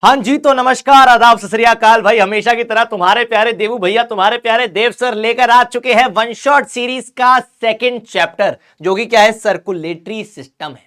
हाँ जी, तो नमस्कार, आदाब, सत श्री अकाल भाई। हमेशा की तरह तुम्हारे प्यारे देवू भैया, तुम्हारे प्यारे देव सर लेकर आ चुके हैं वन शॉट सीरीज का सेकंड चैप्टर, जो कि क्या है, सर्कुलेटरी सिस्टम है।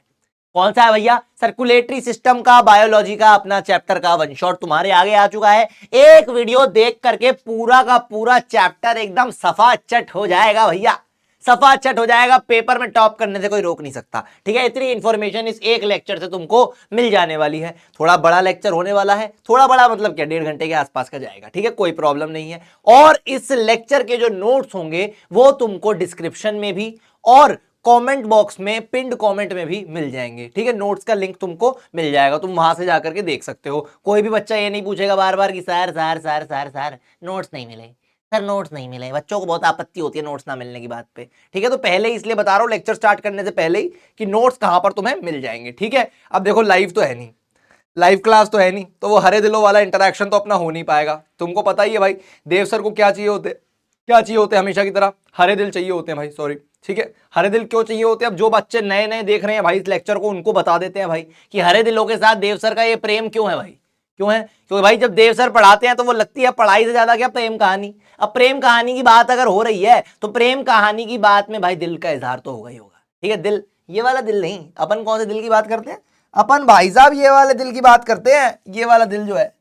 कौन सा है भैया? सर्कुलेटरी सिस्टम का, बायोलॉजी का अपना चैप्टर का वन शॉट तुम्हारे आगे आ चुका है। एक वीडियो देख करके पूरा का पूरा चैप्टर एकदम सफा चट हो जाएगा भैया, सफा चट हो जाएगा। पेपर में टॉप करने से कोई रोक नहीं सकता, ठीक है। इतनी इंफॉर्मेशन इस एक लेक्चर से तुमको मिल जाने वाली है। थोड़ा बड़ा लेक्चर होने वाला है, थोड़ा बड़ा मतलब क्या, 1.5 घंटे के आसपास का जाएगा, ठीक है, कोई प्रॉब्लम नहीं है। और इस लेक्चर के जो नोट्स होंगे वो तुमको डिस्क्रिप्शन में भी और कमेंट बॉक्स में, पिंड कमेंट में भी मिल जाएंगे, ठीक है। नोट्स का लिंक तुमको मिल जाएगा, तुम वहां से जाकर के देख सकते हो। कोई भी बच्चा ये नहीं पूछेगा बार बार कि sir sir sir sir sir notes नहीं मिले, सर नोट्स नहीं मिले। बच्चों को बहुत आपत्ति होती है नोट्स ना मिलने की बात पे, ठीक है। तो पहले ही इसलिए बता रहा हूँ लेक्चर स्टार्ट करने से पहले ही कि नोट्स कहां पर तुम्हें मिल जाएंगे, ठीक है। अब देखो, लाइव तो है नहीं, लाइव क्लास तो है नहीं, तो वो हरे दिलों वाला इंटरेक्शन तो अपना हो नहीं पाएगा। तुमको पता ही है भाई, देव सर को क्या चाहिए होते, क्या चाहिए होते, हमेशा की तरह हरे दिल चाहिए होते हैं भाई, सॉरी, ठीक है। हरे दिल क्यों चाहिए होते हैं? अब जो बच्चे नए नए देख रहे हैं भाई इस लेक्चर को, उनको बता देते हैं भाई कि हरे दिलों के साथ देव सर का ये प्रेम क्यों है भाई, क्यों है? क्योंकि भाई जब देव सर पढ़ाते हैं तो वो लगती है पढ़ाई से ज्यादा क्या, प्रेम कहानी। अब प्रेम कहानी की बात अगर हो रही है तो प्रेम कहानी की बात में भाई दिल का इजहार तो होगा ही होगा, ठीक है। दिल, ये वाला दिल नहीं, अपन कौन से दिल की बात करते हैं? अपन भाई साहब ये वाले दिल की बात करते हैं, ये वाला दिल जो है,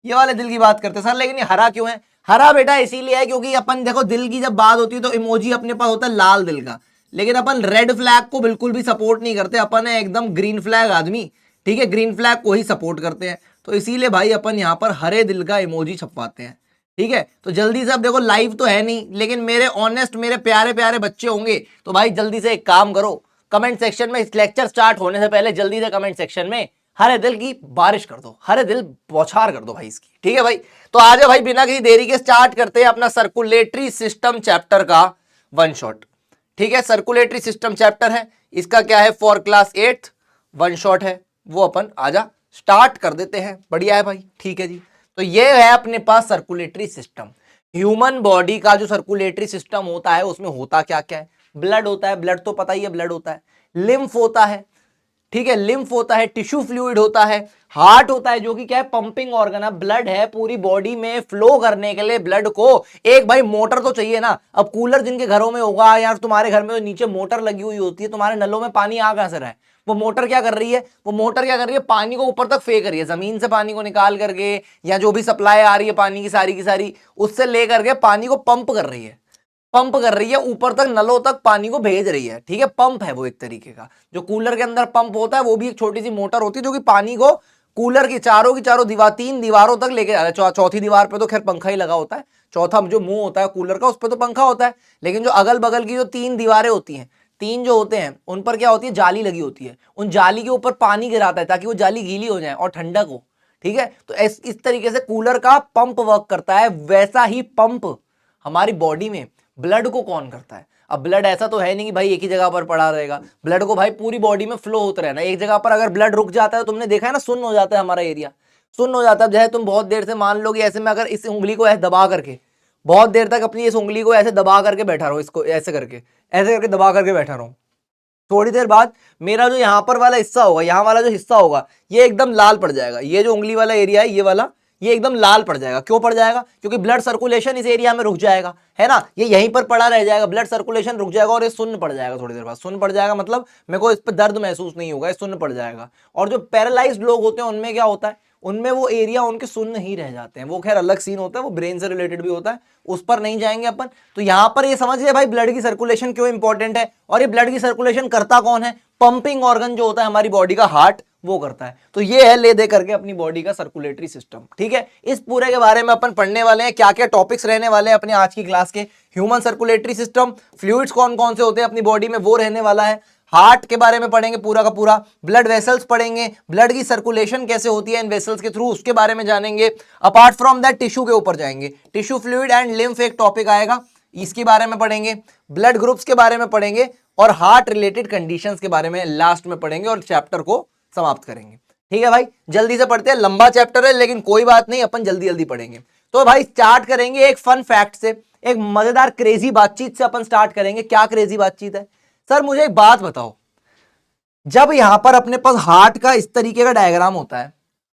ये वाले दिल की बात करते हैं सर। लेकिन ये हरा क्यों है? हरा बेटा इसीलिए है क्योंकि अपन देखो, दिल की जब बात होती है तो इमोजी अपने पास होता है लाल दिल का, लेकिन अपन रेड फ्लैग को बिल्कुल भी सपोर्ट नहीं करते। अपन है एकदम ग्रीन फ्लैग आदमी, ठीक है, ग्रीन फ्लैग को ही सपोर्ट करते हैं। तो इसीलिए भाई अपन यहाँ पर हरे दिल का इमोजी छपवाते हैं, ठीक है। तो जल्दी से, अब देखो लाइव तो है नहीं, लेकिन मेरे ऑनेस्ट, मेरे प्यारे प्यारे बच्चे होंगे, तो भाई जल्दी से एक काम करो, कमेंट सेक्शन में, इस लेक्चर स्टार्ट होने से पहले जल्दी से कमेंट सेक्शन में हरे दिल की बारिश कर दो, हरे दिल बौछार कर दो भाई इसकी, ठीक है भाई। तो आ जाओ भाई, बिना किसी देरी के स्टार्ट करते हैं अपना सर्कुलेटरी सिस्टम चैप्टर का वन शॉट, ठीक है। सर्कुलेटरी सिस्टम चैप्टर है, इसका क्या है, फॉर क्लास 8 वन शॉट है, वो अपन आजा स्टार्ट कर देते हैं। बढ़िया है भाई, ठीक है जी। तो ये है अपने पास सर्कुलेटरी सिस्टम। ह्यूमन बॉडी का जो सर्कुलेटरी सिस्टम होता है उसमें होता क्या क्या है? ब्लड होता है, ब्लड तो पता ही है, ब्लड होता है। लिम्फ होता है, ठीक है, लिम्फ होता है। टिश्यू फ्लूइड होता है। हार्ट होता है, जो कि क्या है, पंपिंग ऑर्गन है। ब्लड है पूरी बॉडी में फ्लो करने के लिए, ब्लड को एक भाई मोटर तो चाहिए ना। अब कूलर जिनके घरों में होगा, या तुम्हारे घर में तो नीचे मोटर लगी हुई होती है, तुम्हारे नलों में पानी आ कहां से रहा है? वो मोटर क्या कर रही है? वो मोटर क्या कर रही है? पानी को ऊपर तक फेंक रही है, जमीन से पानी को निकाल करके, या जो भी सप्लाई आ रही है पानी की सारी उससे लेकर के पानी को पंप कर रही है, पंप कर रही है ऊपर तक, नलों तक पानी को भेज रही है, ठीक है। पंप है वो एक तरीके का। जो कूलर के अंदर पंप होता है वो भी एक छोटी सी मोटर होती है, जो कि पानी को कूलर की चारों दीवार, 3 दीवारों तक लेके जा रहा है। चौथी दीवार पे तो खैर पंखा ही लगा होता है, चौथा जो मुंह होता है कूलर का उस पर तो पंखा होता है, लेकिन जो अगल बगल की जो 3 दीवारें होती हैं, 3 जो होते हैं, उन पर क्या होती है, जाली लगी होती है। उन जाली के ऊपर पानी गिराता है ताकि वो जाली गीली हो जाए और ठंडक हो, ठीक है। तो इस तरीके से कूलर का पंप वर्क करता है। वैसा ही पंप हमारी बॉडी में ब्लड को कौन करता है? अब ब्लड ऐसा तो है नहीं कि भाई एक ही जगह पर पड़ा रहेगा, ब्लड को भाई पूरी बॉडी में फ्लो होता रहना। एक जगह पर अगर ब्लड रुक जाता है, तुमने देखा है ना, सुन्न हो जाता है हमारा एरिया, सुन्न हो जाता है। चाहे तुम बहुत देर से, मान लो कि ऐसे में अगर इस उंगली को ऐसे दबा करके बहुत देर तक अपनी इस उंगली को ऐसे दबा करके बैठा रहो, इसको ऐसे करके दबा करके बैठा रहो, थोड़ी देर बाद मेरा जो यहाँ पर वाला हिस्सा होगा, यहाँ वाला जो हिस्सा होगा, ये एकदम लाल पड़ जाएगा। ये जो उंगली वाला एरिया है, ये वाला, ये एकदम लाल पड़ जाएगा। क्यों पड़ जाएगा? क्योंकि ब्लड सर्कुलेशन इस एरिया में रुक जाएगा, है ना। ये यहीं पर पड़ा रह जाएगा, ब्लड सर्कुलेशन रुक जाएगा और ये सुन्न पड़ जाएगा। थोड़ी देर बाद सुन्न पड़ जाएगा, मतलब मेरे को इस पर दर्द महसूस नहीं होगा, ये सुन्न पड़ जाएगा। और जो पैरालाइज्ड लोग होते हैं उनमें क्या होता है, उनमें वो एरिया उनके सुन्न ही रह जाते हैं। वो खैर अलग सीन होता है, वो ब्रेन से रिलेटेड भी होता है, उस पर नहीं जाएंगे अपन। तो यहां पर ये समझ लिया भाई ब्लड की सर्कुलेशन क्यों इंपॉर्टेंट है। और ये ब्लड की सर्कुलेशन करता कौन है? पंपिंग ऑर्गन जो होता है हमारी बॉडी का, हार्ट, वो करता है। तो ये है ले दे करके अपनी बॉडी का सर्कुलेटरी सिस्टम, ठीक है। इस पूरे के बारे में अपन पढ़ने वाले हैं, क्या क्या टॉपिक्स रहने वाले हैं अपने आज की क्लास के। ह्यूमन सर्कुलेटरी सिस्टम, फ्लूइड्स कौन कौन से होते हैं अपनी बॉडी में, वो रहने वाला है। हार्ट के बारे में पढ़ेंगे पूरा का पूरा, ब्लड वेसल्स पढ़ेंगे, ब्लड की सर्कुलेशन कैसे होती है इन वेसल्स के थ्रू, उसके बारे में जानेंगे। अपार्ट फ्रॉम दैट टिश्यू के ऊपर जाएंगे, टिश्यू फ्लूइड एंड लिम्फ एक टॉपिक आएगा, इसके बारे में पढ़ेंगे। ब्लड ग्रुप्स के बारे में पढ़ेंगे और हार्ट रिलेटेड कंडीशंस के बारे में लास्ट में पढ़ेंगे और चैप्टर को समाप्त करेंगे, ठीक है भाई। जल्दी से पढ़ते हैं, लंबा चैप्टर है लेकिन कोई बात नहीं, अपन जल्दी जल्दी पढ़ेंगे। तो भाई स्टार्ट करेंगे एक फन फैक्ट से, एक मजेदार क्रेजी बातचीत से अपन स्टार्ट करेंगे। क्या क्रेजी बातचीत है? सर मुझे एक बात बताओ, जब यहां पर अपने पास हार्ट का इस तरीके का डायग्राम होता है,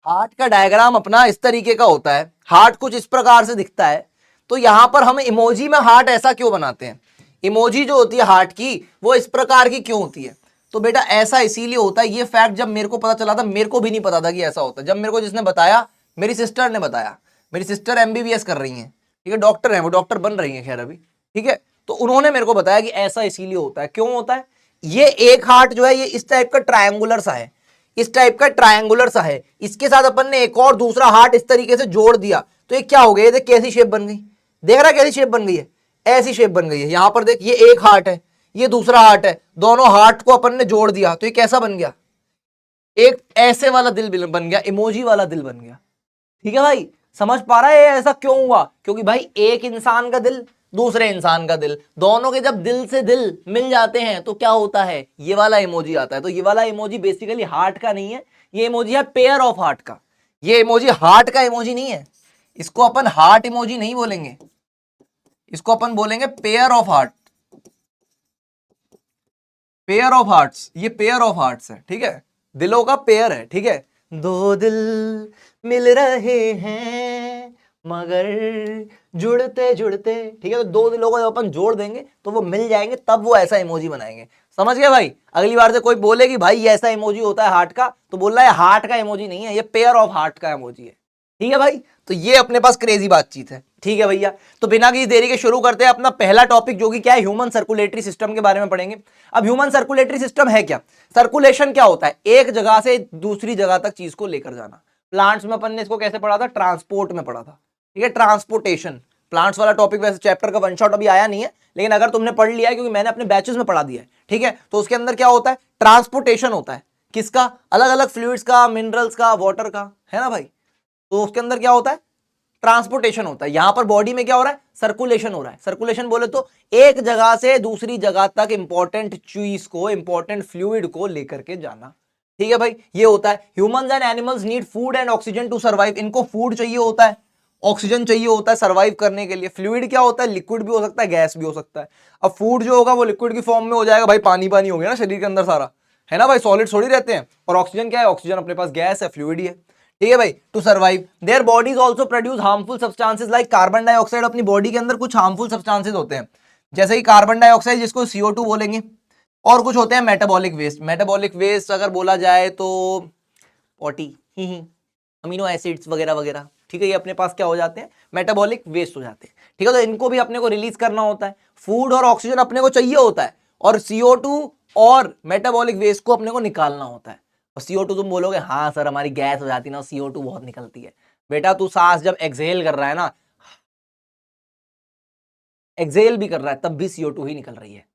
हार्ट का डायग्राम अपना इस तरीके का होता है, हार्ट कुछ इस प्रकार से दिखता है। तो यहां पर हम इमोजी में हार्ट ऐसा क्यों बनाते हैं, इमोजी जो होती है हार्ट की वो इस प्रकार की क्यों होती है, तो बेटा ऐसा इसीलिए होता है। ये फैक्ट जब मेरे को पता चला था, मेरे को भी नहीं पता था कि ऐसा होता है। जब मेरे को जिसने बताया, मेरी सिस्टर ने बताया। मेरी सिस्टर एमबीबीएस कर रही है, ठीक है, डॉक्टर है, वो डॉक्टर बन रही है खैर अभी, ठीक है। तो उन्होंने मेरे को बताया कि ऐसा इसीलिए होता है। क्यों होता है, ये एक हार्ट जो है ये इस टाइप का ट्रायंगुलर सा है, इस टाइप का ट्रायंगुलर सा है। इसके साथ अपन ने एक और दूसरा हार्ट इस तरीके से जोड़ दिया, तो ये क्या हो गया, ये देख कैसी शेप बन गई, देख रहा है कैसी शेप बन गई है, ऐसी शेप बन गई है। यहां पर देख, ये एक हार्ट है, ये दूसरा हार्ट है, दोनों हार्ट को अपन ने जोड़ दिया, तो ये कैसा बन गया, एक ऐसे वाला दिल बन गया, इमोजी वाला दिल बन गया। ठीक है भाई, समझ पा रहा है ये ऐसा क्यों हुआ, क्योंकि भाई एक इंसान का दिल, दूसरे इंसान का दिल, दोनों के जब दिल से दिल मिल जाते हैं तो क्या होता है, ये वाला इमोजी आता है। तो ये वाला इमोजी बेसिकली हार्ट का नहीं है, ये इमोजी है पेयर ऑफ हार्ट का। ये इमोजी हार्ट का इमोजी नहीं है, इसको अपन हार्ट इमोजी नहीं बोलेंगे, इसको अपन बोलेंगे pair of heart, pair of hearts. ये पेयर ऑफ हार्ट्स है, ठीक है, दिलों का पेयर है, ठीक है। दो दिल मिल रहे हैं मगर जुड़ते जुड़ते, ठीक है, तो दो दिलों को जब अपन जोड़ देंगे तो वो मिल जाएंगे, तब वो ऐसा इमोजी बनाएंगे। समझ गए भाई, अगली बार से कोई बोले कि भाई ऐसा इमोजी होता है हार्ट का, तो बोल रहा है हार्ट का इमोजी नहीं है, ये पेयर ऑफ हार्ट का इमोजी है। ठीक है भाई, तो ये अपने पास क्रेजी बातचीत है। ठीक है भैया, तो बिना किसी देरी के शुरू करते हैं अपना पहला टॉपिक, जो कि क्या है, ह्यूमन सर्कुलेटरी सिस्टम के बारे में पढ़ेंगे। अब ह्यूमन सर्कुलेटरी सिस्टम है क्या, सर्कुलेशन क्या होता है, एक जगह से दूसरी जगह तक चीज को लेकर जाना। प्लांट्स में अपन ने इसको कैसे पढ़ा था, ट्रांसपोर्ट में पढ़ा था, ठीक है, ट्रांसपोर्टेशन। प्लांट्स वाला टॉपिक वैसे चैप्टर का वन शॉट अभी आया नहीं है, लेकिन अगर तुमने पढ़ लिया है, क्योंकि मैंने अपने बैचेस में पढ़ा दिया है, ठीक है, तो उसके अंदर क्या होता है, ट्रांसपोर्टेशन होता है। किसका, अलग अलग फ्लूइड्स का, मिनरल्स का, वाटर का, है ना भाई। तो उसके अंदर क्या होता है, ट्रांसपोर्टेशन होता है। यहां पर बॉडी में क्या हो रहा है, सर्कुलेशन हो रहा है। सर्कुलेशन बोले तो एक जगह से दूसरी जगह तक इंपॉर्टेंट चीज को, इंपॉर्टेंट फ्लूइड को लेकर के जाना। ठीक है भाई, ये होता है। Humans and animals need food and oxygen to survive. इनको फूड चाहिए होता है, ऑक्सीजन चाहिए होता है सर्वाइव करने के लिए। फ्लूइड क्या होता है, लिक्विड भी हो सकता है, गैस भी हो सकता है। अब फूड जो होगा वो लिक्विड की फॉर्म में हो जाएगा भाई, पानी पानी हो गया ना शरीर के अंदर सारा, है ना भाई, सॉलिड थोड़ी रहते हैं। और ऑक्सीजन क्या है, ऑक्सीजन अपने पास गैस है, फ्लूइड ही है। ठीक है भाई, to survive their bodies also produce harmful substances like carbon dioxide. अपनी बॉडी के अंदर कुछ हार्मफुल सब्सटेंसेस होते हैं, जैसे कि कार्बन डाइऑक्साइड, जिसको CO2 बोलेंगे, और कुछ होते हैं मेटाबॉलिक वेस्ट। मेटाबॉलिक वेस्ट अगर बोला जाए तो पॉटी, अमीनो एसिड्स वगैरह वगैरह, ठीक है, ये अपने पास क्या हो जाते हैं, मेटाबॉलिक वेस्ट हो जाते हैं। ठीक है, तो इनको भी अपने को रिलीज करना होता है। फूड और ऑक्सीजन अपने को चाहिए होता है, और CO2 और मेटाबॉलिक वेस्ट को अपने को निकालना होता है। और CO2 तुम बोलोगे हाँ सर हमारी गैस हो जाती है ना, CO2 बहुत निकलती है। बेटा तू सांस जब एक्सहेल कर रहा है ना, एक्सहेल भी कर रहा है, तब भी CO2 ही निकल रही है,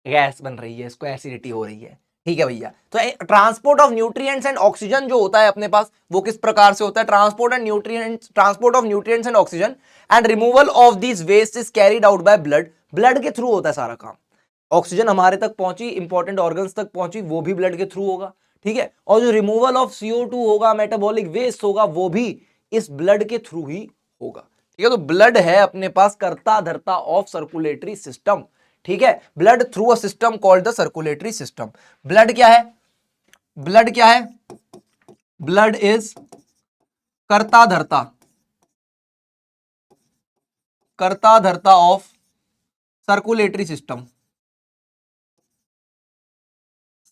गैस बन रही है, इसको एसिडिटी हो रही है। ठीक है भैया, तो transport of nutrients and oxygen जो होता है अपने पास, वो किस प्रकार से होता है, transport of nutrients and oxygen and removal of this waste is carried out by blood. Blood के थ्रू होता है सारा काम। ऑक्सीजन हमारे तक पहुंची, इंपॉर्टेंट ऑर्गन्स तक पहुंची, वो भी ब्लड के थ्रू होगा। ठीक है, और जो रिमूवल ऑफ CO2 होगा, मेटाबॉलिक वेस्ट होगा, वो भी इस ब्लड के थ्रू ही होगा। ठीक है, तो ब्लड है अपने पास कर्ता धर्ता ऑफ सर्कुलेटरी सिस्टम। ठीक है, blood through a system called the circulatory system. Blood क्या है, ब्लड क्या है, ब्लड इज कर्ता धर्ता, कर्ता धर्ता ऑफ सर्कुलेटरी सिस्टम।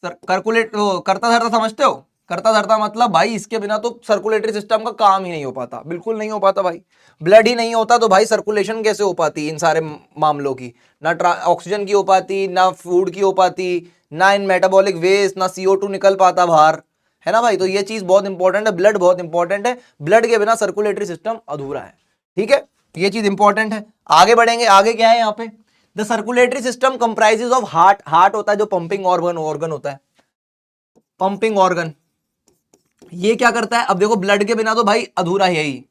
सर्कुलेट करता धरता समझते हो, करता धरता मतलब भाई इसके बिना तो सर्कुलेटरी सिस्टम का काम ही नहीं हो पाता, बिल्कुल नहीं हो पाता भाई। ब्लड ही नहीं होता तो भाई सर्कुलेशन कैसे हो पाती इन सारे मामलों की, ना ऑक्सीजन की हो पाती, ना फूड की हो पाती, ना इन मेटाबॉलिक वेस्ट, ना CO2 निकल पाता बाहर, है ना भाई। तो ये चीज बहुत इंपॉर्टेंट है, ब्लड बहुत इंपॉर्टेंट है, ब्लड के बिना सर्कुलेटरी सिस्टम अधूरा है। ठीक है, ये चीज इंपॉर्टेंट है। आगे बढ़ेंगे, आगे क्या है यहाँ पे, the circulatory system comprises of heart. Heart होता है जो पंपिंग ऑर्गन होता है, पंपिंग ऑर्गन। ये क्या करता है, अब देखो ब्लड के बिना तो भाई अधूरा है ही,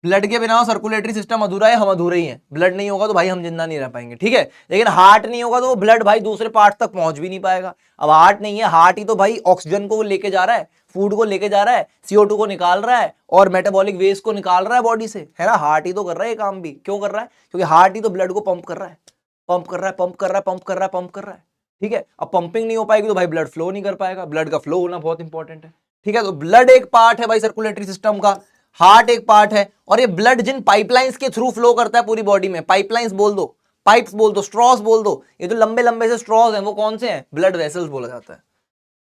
ब्लड के बिना सर्कुलेटरी सिस्टम अधूरा है, हम अधूरे ही हैं। ब्लड नहीं होगा तो भाई हम जिंदा नहीं रह पाएंगे, ठीक है। लेकिन हार्ट नहीं होगा तो वो ब्लड भाई दूसरे पार्ट तक पहुंच भी नहीं पाएगा। अब हार्ट नहीं है, हार्ट ही तो भाई ऑक्सीजन को लेके जा रहा है, फूड को लेके जा रहा है, CO2 को निकाल रहा है, और मेटाबॉलिक वेस्ट को निकाल रहा है बॉडी से, है ना। हार्ट ही तो कर रहा है ये काम भी। क्यों कर रहा है, क्योंकि हार्ट ही तो ब्लड को पंप कर रहा है, पंप कर रहा है, पंप कर रहा है, पंप कर रहा है, पंप कर रहा है। ठीक है, अब पंपिंग नहीं हो पाएगी तो भाई ब्लड फ्लो नहीं कर पाएगा। ब्लड का फ्लो होना बहुत इंपॉर्टेंट है। ठीक है, तो ब्लड एक पार्ट है भाई सर्कुलेटरी सिस्टम का, हार्ट एक पार्ट है, और ये ब्लड जिन पाइपलाइंस के थ्रू फ्लो करता है पूरी बॉडी में, पाइपलाइंस बोल दो, पाइप्स बोल दो, स्ट्रॉस बोल दो, ये जो लंबे लंबे से स्ट्रॉस हैं वो कौन से हैं? ब्लड वेसल्स बोला जाता है।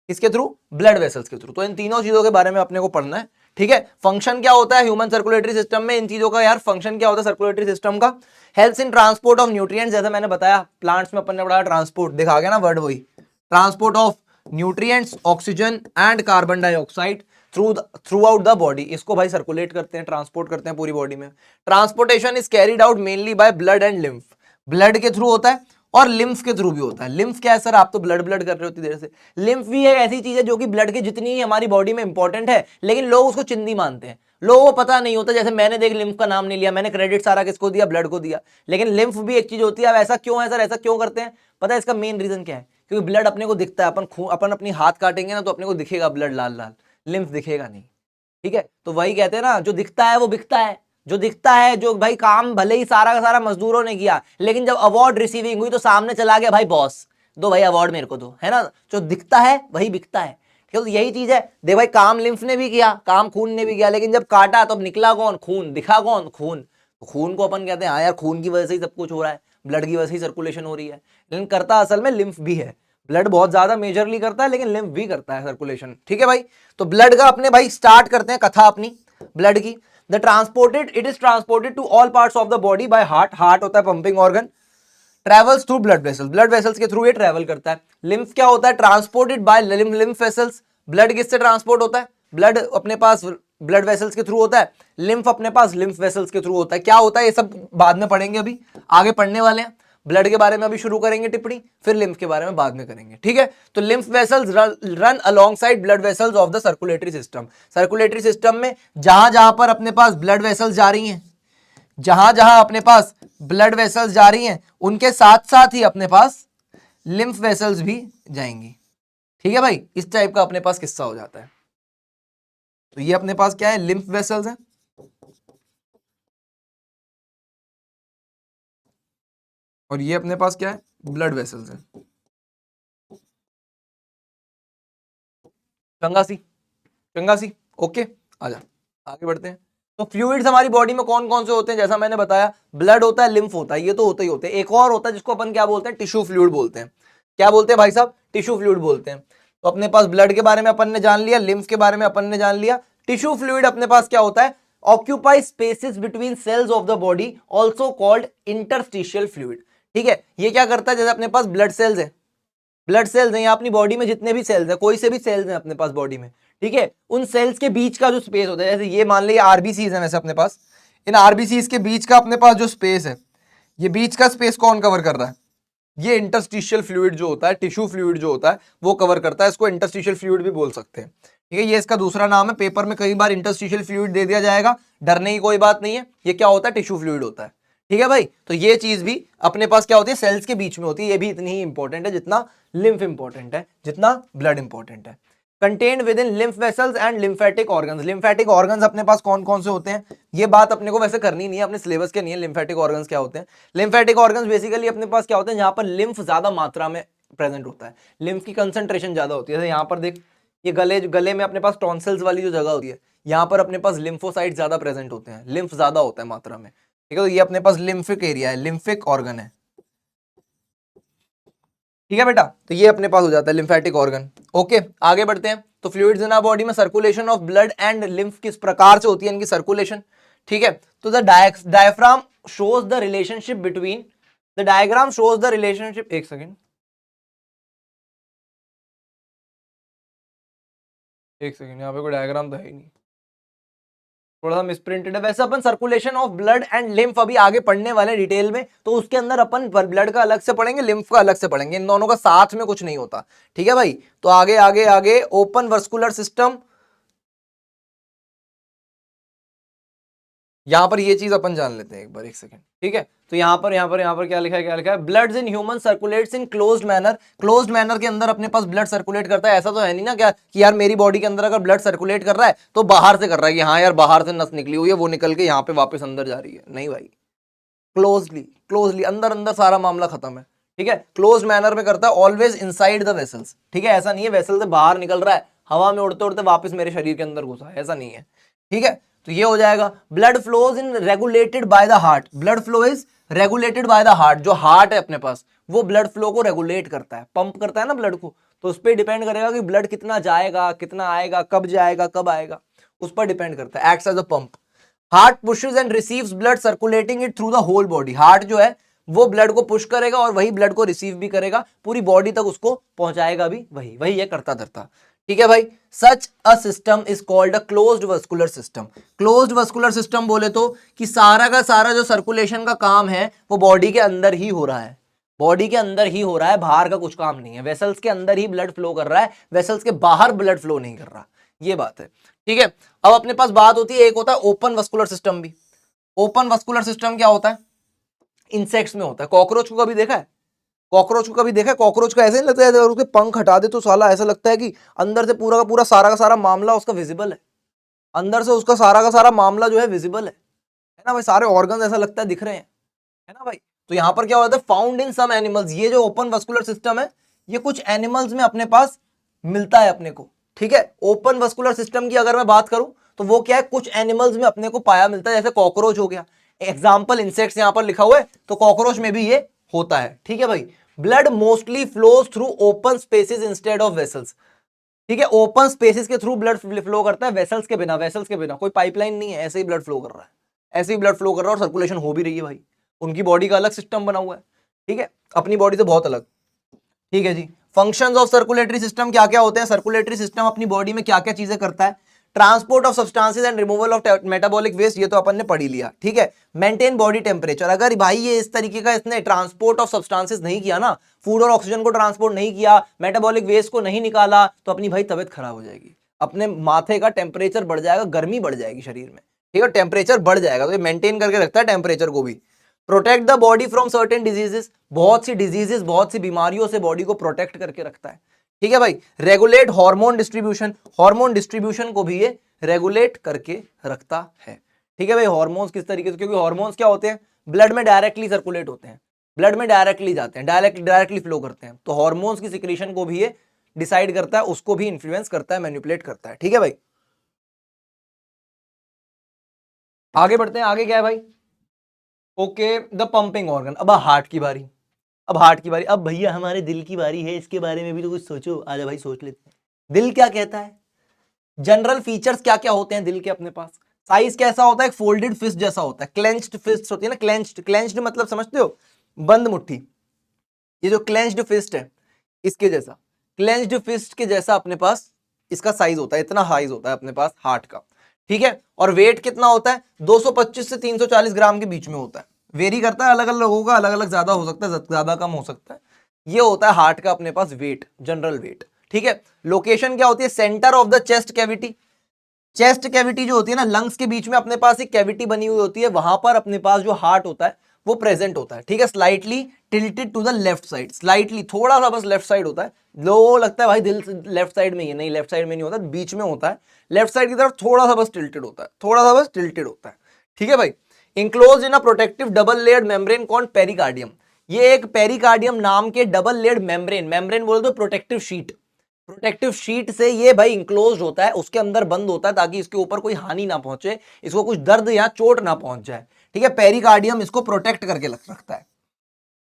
किसके थ्रू? ब्लड वेसल्स के थ्रू। तो इन तीनों चीजों के बारे में अपने को पढ़ना है। ठीक है, फंक्शन क्या होता है ह्यूमन सर्कुलेटरी सिस्टम में, इन चीजों का यार फंक्शन क्या होता है सर्कुलेटरी सिस्टम का? Helps in transport of nutrients, जैसा मैंने बताया प्लांट्स में अपन ने पढ़ा ट्रांसपोर्ट, देखा गया ना वर्ड वही, transport of nutrients, oxygen and carbon dioxide through out the body, इसको भाई सर्कुलेट करते हैं, ट्रांसपोर्ट करते हैं पूरी बॉडी में। Transportation is carried out mainly by blood and lymph, blood के थ्रू होता है और लिम्फ के थ्रू भी होता है। लिम्फ क्या है सर? आप तो ब्लड ब्लड कर रहे हो इतनी देर से। लिम्फ भी एक ऐसी चीज है जो कि ब्लड की जितनी ही हमारी बॉडी में इंपॉर्टेंट है, लेकिन लोग उसको चिंदी मानते हैं, लोगों को पता नहीं होता। जैसे मैंने देख लिम्फ का नाम नहीं लिया, मैंने क्रेडिट सारा किसको दिया? ब्लड को दिया। लेकिन लिम्फ भी एक चीज होती है। अब ऐसा क्यों है सर? ऐसा क्यों करते हैं? पता है इसका मेन रीजन क्या है? क्योंकि ब्लड अपने को दिखता है, अपन अपनी हाथ काटेंगे ना तो अपने को दिखेगा ब्लड लाल लाल, लिम्फ दिखेगा नहीं। ठीक है, तो वही कहते हैं ना, जो दिखता है वो बिकता है। जो दिखता है, जो भाई काम भले ही सारा का सारा मजदूरों ने किया, लेकिन जब अवार्ड रिसीविंग हुई तो सामने चला गया भाई बॉस, दो भाई अवार्ड मेरे को दो, है ना? जो दिखता है वही बिकता है। तो यही चीज है, देख भाई काम लिम्फ ने भी किया, काम खून ने भी किया, लेकिन जब काटा तो निकला कौन? खून। दिखा कौन? खून। खून को अपन कहते हैं हाँ यार खून की वजह से ही सब कुछ हो रहा है, ब्लड की वजह से ही सर्कुलेशन हो रही है, लेकिन करता असल में लिम्फ भी है। ब्लड बहुत ज्यादा मेजरली करता है, लेकिन लिम्फ भी करता है सर्कुलेशन। ठीक है भाई, तो ब्लड का अपने भाई स्टार्ट करते हैं कथा अपनी ब्लड की। It is transported to all parts of the body by heart, heart होता है pumping organ, travels through blood vessels, blood vessels के थ्रू ये ट्रेवल करता है। लिम्फ क्या होता है? Transported by lymph vessels, blood किससे ट्रांसपोर्ट होता है? ब्लड अपने पास ब्लड वेसल्स के थ्रू होता है, लिम्फ अपने पास लिम्फ वेसल्स के थ्रू होता है। क्या होता है ये सब बाद में पढ़ेंगे, अभी आगे पढ़ने वाले हैं। ब्लड के बारे में अभी शुरू करेंगे टिप्पणी, फिर लिम्फ के बारे में बाद में करेंगे। ठीक है, तो lymph vessels run alongside blood vessels of the circulatory system. Circulatory system में जहां जहां पर अपने पास ब्लड वेसल्स जा रही हैं, जहां जहां अपने पास ब्लड वेसल्स जा रही हैं, उनके साथ साथ ही अपने पास लिम्फ वेसल्स भी जाएंगी। ठीक है भाई, इस टाइप का अपने पास किस्सा हो जाता है। तो ये अपने पास क्या है? लिम्फ वेसल्स है, और ये अपने पास क्या है? ब्लड वेसल्स है। चंगा सी, चंगा सी, ओके। आजा आगे बढ़ते हैं। तो फ्लूइड्स हमारी बॉडी में कौन कौन से होते हैं? जैसा मैंने बताया, ब्लड होता है, लिम्फ होता है, ये तो होते ही होते हैं। एक और होता है जिसको अपन क्या बोलते हैं? टिश्यू फ्लूइड बोलते हैं। क्या बोलते हैं भाई साहब? टिश्यू फ्लूइड बोलते हैं। तो अपने पास ब्लड के बारे में अपन ने जान लिया, लिम्फ के बारे में अपन ने जान लिया। टिश्यू फ्लूइड अपने पास क्या होता है? Occupy spaces between cells of the body, also called interstitial fluid. ठीक है, ये क्या करता है? जैसे अपने पास ब्लड सेल्स है, ब्लड सेल्स हैं, अपनी बॉडी में जितने भी सेल्स हैं, कोई से भी सेल्स हैं अपने पास बॉडी में, ठीक है, उन सेल्स के बीच का जो स्पेस होता है, जैसे ये मान लीजिए आरबीसीज है वैसे अपने पास, इन आरबीसीज के बीच का अपने पास जो स्पेस है, ये बीच का स्पेस कौन कवर कर रहा है? ये इंटरस्टिशियल फ्लूइड जो होता है, टिश्यू फ्लूइड जो होता है, वो कवर करता है। इसको इंटरस्टिशियल फ्लूइड भी बोल सकते हैं। ठीक है, ये इसका दूसरा नाम है। पेपर में कई बार इंटरस्टिशियल फ्लूइड दे दिया जाएगा, डरने की कोई बात नहीं है। ये क्या होता है? टिश्यू फ्लूइड होता है। ठीक है भाई, तो ये चीज भी अपने पास क्या होती है? सेल्स के बीच में होती है। ये भी इतनी ही इंपॉर्टेंट है जितना लिम्फ इंपॉर्टेंट है, जितना ब्लड इंपॉर्टेंट है। Contained with in lymph vessels and lymphatic organs. Lymphatic organs अपने पास कौन कौन से होते हैं? ये बात अपने को वैसे करनी नहीं है, अपने सिलेबस के नहीं है। लिम्फेटिक ऑर्गन्स क्या होते हैं? लिम्फेटिक ऑर्गन्स बेसिकली अपने पास क्या होते हैं? जहां पर लिम्फ ज्यादा मात्रा में प्रेजेंट होता है, लिम्फ की कंसंट्रेशन ज्यादा होती है। जैसे यहाँ पर देख, ये गले में अपने पास टॉन्सिल्स वाली जो जगह होती है, यहाँ पर अपने पास लिम्फोसाइट ज्यादा प्रेजेंट होते हैं, लिम्फ ज्यादा होता है मात्रा में। ठीक है, तो ये अपने पास लिम्फिक एरिया है, लिम्फिक ऑर्गन है। ठीक है बेटा, तो ये अपने पास हो जाता है लिम्फेटिक ऑर्गन। ओके, आगे बढ़ते हैं। तो फ्लूइड्स इन आवर बॉडी में circulation of blood and lymph किस प्रकार से होती है इनकी सर्कुलेशन? ठीक है, तो the diaphragm shows the relationship between, the diagram shows the relationship, एक सेकेंड, यहाँ पे कोई डायग्राम तो है ही नहीं, थोड़ा सा मिसप्रिंटेड है। वैसे अपन circulation of blood and lymph अभी आगे पढ़ने वाले डिटेल में, तो उसके अंदर अपन ब्लड का अलग से पढ़ेंगे, लिम्फ का अलग से पढ़ेंगे, इन दोनों का साथ में कुछ नहीं होता। ठीक है भाई, तो आगे आगे आगे ओपन वर्स्कुलर सिस्टम, यहां पर ये चीज अपन जान लेते हैं एक बार, एक सेकंड। ठीक है, तो यहाँ पर क्या लिखा है? क्या लिखा है? Blood in human circulates in closed manner. Closed manner के अंदर अपने पास ब्लड सर्कुलेट करता है। ऐसा तो है नहीं ना क्या कि यार मेरी बॉडी के अंदर अगर ब्लड सर्कुलेट कर रहा है तो बाहर से कर रहा है कि हाँ यार बाहर से नस निकली हुई है, वो निकल के यहाँ पे वापस अंदर जा रही है। नहीं भाई, क्लोजली अंदर अंदर सारा मामला खत्म है। ठीक है, क्लोज मैनर में करता है, ऑलवेज इनसाइड द वेसल्स। ठीक है, ऐसा नहीं है वेसल से बाहर निकल रहा है, हवा में उड़ते उड़ते वापस मेरे शरीर के अंदर घुसा, ऐसा नहीं है। ठीक है, तो ये हो जाएगा। Blood flows in regulated by the heart, blood flow is regulated by the heart. जो हार्ट है अपने पास वो ब्लड फ्लो को रेगुलेट करता है, पंप करता है ना ब्लड को, तो उस पर डिपेंड करेगा कि ब्लड कितना जाएगा, कितना आएगा, कब जाएगा, कब आएगा, उस पर डिपेंड करता है। Acts as a pump. Heart pushes and receives blood circulating it through the whole body. Heart जो है वो ब्लड को पुश करेगा और वही ब्लड को रिसीव भी करेगा, पूरी बॉडी तक उसको पहुंचाएगा भी वही वही है करता धरता। ठीक है भाई, such a system is called a closed vascular system. Closed vascular system बोले तो कि सारा का सारा जो सर्कुलेशन का काम है वो बॉडी के अंदर ही हो रहा है, बॉडी के अंदर ही हो रहा है, बाहर का कुछ काम नहीं है। वेसल्स के अंदर ही ब्लड फ्लो कर रहा है, वेसल्स के बाहर ब्लड फ्लो नहीं कर रहा, ये बात है। ठीक है, अब अपने पास बात होती है, एक होता है ओपन वस्कुलर सिस्टम भी। ओपन वस्कुलर सिस्टम क्या होता है? इंसेक्ट्स में होता है। कॉकरोच को कभी देखा है? कॉकरोच को कभी देखा है? कॉकरोच का ऐसे नहीं लगता है, अगर उसके पंख हटा दे तो साला ऐसा लगता है कि अंदर से पूरा का सारा मामला उसका विजिबल है, अंदर से उसका सारा का सारा मामला जो है विजिबल है ना भाई, सारे ऑर्गन ऐसा लगता है दिख रहे हैं, है ना भाई। तो यहां पर क्या होता है, फाउंड इन सम एनिमल्स, ये जो ओपन वस्कुलर सिस्टम है ये कुछ एनिमल्स में अपने पास मिलता है अपने को। ठीक है, ओपन वस्कुलर सिस्टम की अगर मैं बात करूं तो वो क्या है, कुछ एनिमल्स में अपने को पाया मिलता है, जैसे कॉकरोच हो गया, एग्जाम्पल इंसेक्ट्स यहां पर लिखा हुआ है, तो कॉकरोच में भी ये होता है। ठीक है भाई, blood mostly flows through open spaces instead of vessels. ठीक है, ओपन स्पेसेस के थ्रू ब्लड फ्लो करता है, वेसल्स के बिना, वेसल्स के बिना, कोई पाइपलाइन नहीं है, ऐसे ही ब्लड फ्लो कर रहा है, ऐसे ही ब्लड फ्लो कर रहा है और सर्कुलेशन हो भी रही है भाई। उनकी बॉडी का अलग सिस्टम बना हुआ है, ठीक है, अपनी बॉडी से बहुत अलग। ठीक है जी, फंक्शंस ऑफ सर्कुलेटरी सिस्टम क्या क्या होते हैं? सर्कुलेटरी सिस्टम अपनी बॉडी में क्या क्या चीजें करता है? Transport of substances and removal of metabolic waste, ये तो अपन ने पढ़ ही लिया। ठीक है, मेंटेन बॉडी टेम्परेचर, अगर भाई ये इस तरीके का इसने ट्रांसपोर्ट ऑफ सब्सटेंसेस नहीं किया ना, फूड और ऑक्सीजन को ट्रांसपोर्ट नहीं किया, मेटाबॉलिक वेस्ट को नहीं निकाला, तो अपनी भाई तबियत खराब हो जाएगी, अपने माथे का टेम्परेचर बढ़ जाएगा, गर्मी बढ़ जाएगी शरीर में। ठीक है, टेम्परेचर बढ़ जाएगा, तो ये मेंटेन करके रखता है टेम्परेचर को भी। Protect the body from certain diseases, बहुत सी डिजीजेस, बहुत सी बीमारियों से बॉडी को प्रोटेक्ट करके रखता है। ठीक है भाई, regulate hormone distribution, hormone distribution को भी ये रेगुलेट करके रखता है। ठीक है भाई, हार्मोन्स किस तरीके से, क्योंकि हार्मोन्स क्या होते हैं, ब्लड में डायरेक्टली सर्कुलेट होते हैं, ब्लड में डायरेक्टली जाते हैं, डायरेक्टली फ्लो करते हैं, तो हार्मोन्स की सिक्रीशन को भी ये डिसाइड करता है, उसको भी इन्फ्लुएंस करता है, मैनिपुलेट करता है। ठीक है भाई, आगे बढ़ते हैं। आगे क्या है भाई? Okay, the pumping organ. अब हार्ट की बारी, अब हार्ट की बारी, अब भैया हमारे दिल की बारी है, इसके बारे में भी तो कुछ सोचो। आजा भाई सोच लेते हैं, दिल क्या कहता है, जनरल फीचर्स क्या क्या होते हैं दिल के अपने पास। साइज कैसा होता है? एक फोल्डेड फिस्ट जैसा होता है, क्लेंच्ड फिस्ट होती है ना, क्लेंच्ड, क्लेंच्ड मतलब समझते हो, बंद मुट्ठी। ये जो क्लेंच्ड फिस्ट है इसके जैसा, क्लेंच्ड फिस्ट के जैसा अपने पास इसका साइज होता है, इतना साइज होता है अपने पास हार्ट का। ठीक है, और वेट कितना होता है? 225 से 340 ग्राम के बीच में होता है, वेरी करता है, अलग अलग लोगों का अलग अलग ज्यादा हो सकता है, ज्यादा कम हो सकता है। ये होता है हार्ट का अपने पास वेट, जनरल वेट। ठीक है, लोकेशन क्या होती है? Centre of the chest cavity. Chest cavity जो होती है ना, लंग्स के बीच में अपने पास एक कैविटी बनी हुई होती है, वहां पर अपने पास जो हार्ट होता है वो प्रेजेंट होता है। ठीक है, slightly tilted to the left side, slightly थोड़ा सा बस लेफ्ट साइड होता है। लोगों को लगता है भाई दिल लेफ्ट साइड में ही है, नहीं, लेफ्ट साइड में नहीं होता, बीच में होता है, लेफ्ट साइड की तरफ थोड़ा सा बस टिल्टेड होता है, थोड़ा सा बस टिल्टेड होता है। ठीक है भाई, enclose in a protective double layered membrane called pericardium. ये एक पेरिकार्डियम नाम के डबल लेयर्ड मेम्ब्रेन, मेम्ब्रेन बोले तो प्रोटेक्टिव शीट, प्रोटेक्टिव शीट से ये भाई इंक्लोज होता है, उसके अंदर बंद होता है ताकि इसके ऊपर कोई हानि ना पहुंचे, इसको कुछ दर्द या चोट ना पहुंच जाए। ठीक है, पेरिकार्डियम इसको प्रोटेक्ट करके रखता है।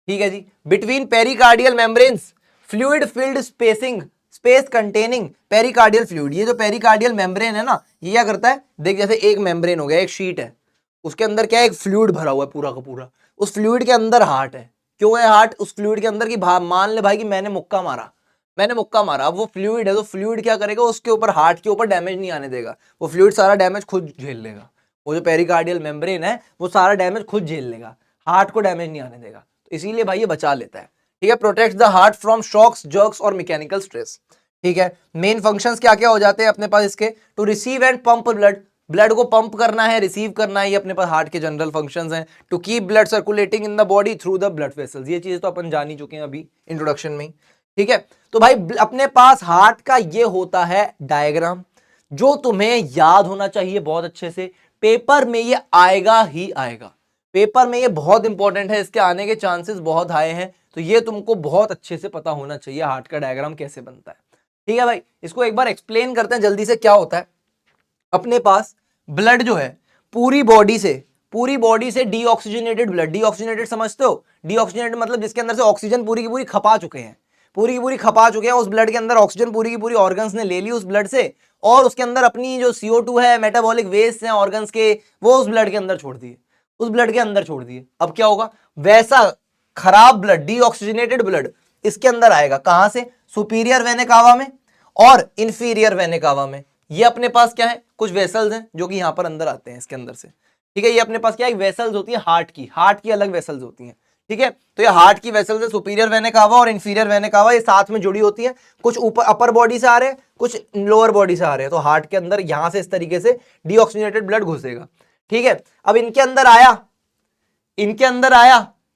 ठीक है जी, between pericardial membranes fluid filled spacing, space containing pericardial fluid. ये जो पेरिकार्डियल मेम्ब्रेन है ना, ये क्या करता है, देख जैसे एक मेम्ब्रेन हो गया, एक शीट है, उसके अंदर क्या है, एक फ्लूइड भरा हुआ है पूरा का पूरा, उस फ्लूइड के अंदर हार्ट है। क्यों है हार्ट उस फ्लूइड के अंदर की? मान ले भाई कि मैंने मुक्का मारा, मैंने मुक्का मारा, अब वो फ्लूइड है, तो फ्लूइड क्या करेगा, उसके ऊपर, हार्ट के ऊपर डैमेज नहीं आने देगा, वो फ्लूइड सारा डैमेज खुद झेल लेगा, वो जो पेरिकार्डियल मेम्ब्रेन है वो सारा डैमेज खुद झेल लेगा, हार्ट को डैमेज नहीं आने देगा, तो इसीलिए भाई ये बचा लेता है। ठीक है, protect the heart from shocks, jerks और मैकेनिकल स्ट्रेस। ठीक है, मेन फंक्शंस क्या क्या हो जाते हैं अपने पास इसके? To receive and pump blood, blood को पंप करना है, रिसीव करना है, ये अपने पास हार्ट के जनरल फंक्शंस हैं। To keep blood circulating in the body through the blood vessels, ये चीज तो अपन जान ही चुके हैं अभी इंट्रोडक्शन में। ठीक है, तो भाई अपने पास हार्ट का ये होता है डायग्राम, जो तुम्हें याद होना चाहिए बहुत अच्छे से, पेपर में ये आएगा ही आएगा, पेपर में ये बहुत इंपॉर्टेंट है, इसके आने के चांसेस बहुत हाई हैं, तो ये तुमको बहुत अच्छे से पता होना चाहिए हार्ट का डायग्राम कैसे बनता है। ठीक है भाई, इसको एक बार एक्सप्लेन करते हैं जल्दी से। क्या होता है, अपने पास ब्लड जो है पूरी बॉडी से डीऑक्सीजनेटेड ब्लड, डीऑक्सीजनेटेड समझते हो, डीऑक्सीजनेटेड मतलब जिसके अंदर से ऑक्सीजन पूरी की पूरी खपा चुके हैं, पूरी की पूरी खपा चुके हैं उस ब्लड के अंदर, ऑक्सीजन पूरी की पूरी ऑर्गन्स ने ले ली उस ब्लड से, और उसके अंदर अपनी जो CO2 है, मेटाबॉलिक वेस्ट है ऑर्गन्स के, वो उस ब्लड के अंदर छोड़ दिए, उस ब्लड के अंदर छोड़ दिए। अब क्या होगा, वैसा खराब ब्लड, डीऑक्सीजनेटेड ब्लड इसके अंदर आएगा, कहां से, सुपीरियर वेने कावा में और इंफीरियर वेने कावा में। ये अपने पास क्या है, कुछ वेसल्स हैं जो कि यहां पर अंदर आते हैं इसके अंदर से, ठीक है। ये अपने पास क्या है, वेसल्स होती है हार्ट की अलग वेसल्स होती हैं, ठीक है। तो ये हार्ट की वेसल्स है, सुपीरियर वेने कावा और इंफीरियर वेने कावा, ये साथ में जुड़ी होती है, कुछ ऊपर अपर बॉडी से आ रहे हैं, कुछ लोअर बॉडी से आ रहे हैं। तो हार्ट के अंदर यहां से इस तरीके से डीऑक्सीजनेटेड ब्लड घुसेगा, ठीक है। अब इनके अंदर आया,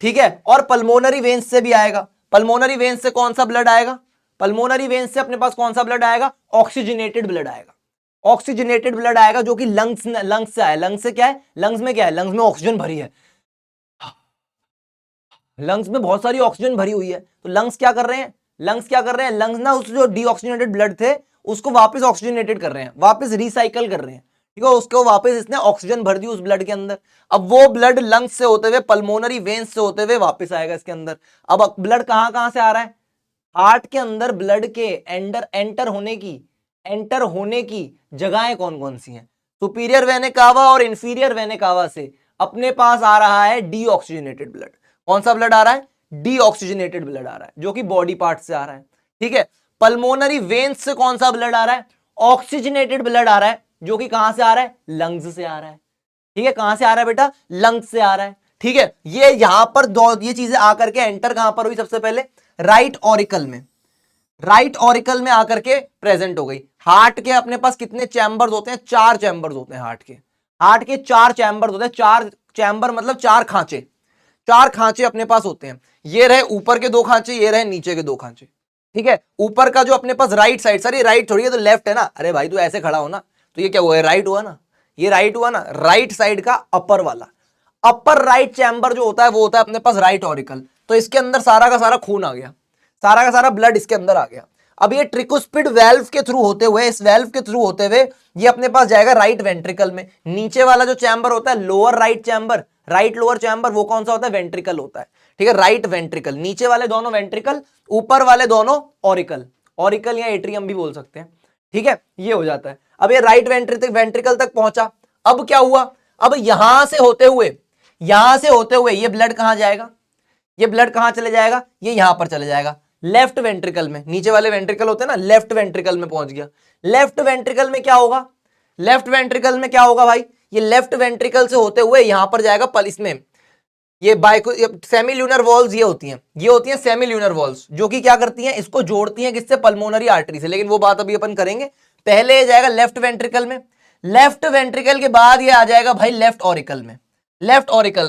ठीक है, और पल्मोनरी वेन्स से भी आएगा। पल्मोनरी वेन्स से कौन सा ब्लड आएगा, पल्मोनरी वेन्स से अपने पास कौन सा ब्लड आएगा, ऑक्सीजनेटेड ब्लड आएगा, ऑक्सीजनेटेड ब्लड आएगा, जो कि लंग्स से आया। लंग्स से क्या है, लंग्स में क्या है, लंग्स में ऑक्सीजन भरी है, लंग्स में बहुत सारी ऑक्सीजन भरी हुई है। तो लंग्स क्या कर रहे हैं, लंग्स ना उस जो डीऑक्सीजनेटेड ब्लड थे उसको वापस ऑक्सीजनेटेड कर रहे हैं, वापस रिसाइकल कर रहे हैं, ठीक है। उसको वापस इसने ऑक्सीजन भर दी उस ब्लड के अंदर। अब वो ब्लड लंग्स से होते हुए, पल्मोनरी वेन्स से होते हुए वापस आएगा इसके अंदर। अब ब्लड कहां कहां से आ रहा है, हार्ट के अंदर ब्लड के एंटर होने की जगहें कौन कौन सी हैं, सुपीरियर वेने कावा और इंफीरियर वेने कावा से अपने पास आ रहा है डीऑक्सीजनेटेड ब्लड। कौन सा ब्लड आ रहा है, डीऑक्सीजनेटेड ब्लड आ रहा है, जो कि बॉडी पार्ट से आ रहा है, ठीक है। पल्मोनरी वेन्स से कौन सा ब्लड आ रहा है, ऑक्सीजनेटेड ब्लड आ रहा है, जो कि कहां से आ रहा है, लंग्स से आ रहा है, ठीक है। कहां से आ रहा है बेटा, लंग्स से आ रहा है, ठीक है। ये यहां पर दो ये चीजें आकर के एंटर कहां पर हुई, सबसे पहले राइट ऑरिकल में आकर के प्रेजेंट हो गई। हार्ट के अपने पास कितने चैम्बर्स होते हैं, 4 चैम्बर्स होते हैं हार्ट के 4 चैम्बर्स होते हैं। 4 चैम्बर मतलब 4 खांचे अपने पास होते हैं। ये रहे ऊपर के 2 खांचे, ये रहे नीचे के 2 खांचे, ठीक है। ऊपर का जो अपने पास राइट साइड, सर ये राइट थोड़ी है तो लेफ्ट है ना, अरे भाई तू ऐसे खड़ा हो ना, तो ये क्या हुआ, राइट हुआ ना, ये राइट हुआ ना। राइट साइड का अपर वाला, अपर राइट चैम्बर जो होता है वो होता है अपने पास राइट ऑरिकल। तो इसके अंदर सारा का सारा खून आ गया, सारा का सारा ब्लड इसके अंदर आ गया। अब ये ट्रिकोस्पिड वेल्व के थ्रू होते हुए, इस वेल्व के थ्रू होते हुए ये अपने पास जाएगा राइट वेंट्रिकल में। नीचे वाला जो चैम्बर होता है lower right chamber, right lower chamber, वो कौन सा होता है, वेंट्रिकल होता है, ठीक है। राइट वेंट्रिकल, नीचे वाले दोनों वेंट्रिकल, ऊपर वाले दोनों ऑरिकल या एट्रियम भी बोल सकते हैं, ठीक है। ये हो जाता है। अब ये राइट वेंट्रिकल तक पहुंचा। अब क्या हुआ, अब यहां से होते हुए ये ब्लड कहां जाएगा, ये ब्लड कहां चले जाएगा, ये यहां पर चले जाएगा लेफ्ट वेंट्रिकल में। नीचे वाले वेंट्रिकल होते हैं ना, लेफ्ट वेंट्रिकल में पहुंच गया। लेफ्ट वेंट्रिकल में क्या होगा, भाई, ये लेफ्ट वेंट्रिकल से होते हुए यहां पर जाएगा इसमें ये सेमील्यूनर वॉल्स, ये होती हैं सेमील्यूनर वॉल्स, जो कि क्या करती हैं, इसको जोड़ती हैं किससे, पल्मोनरी आर्टरी से। लेकिन वो बात अभी अपन करेंगे। पहले ये जाएगा लेफ्ट वेंट्रिकल में, लेफ्ट वेंट्रिकल के बाद ये आ जाएगा भाई लेफ्ट ऑरिकल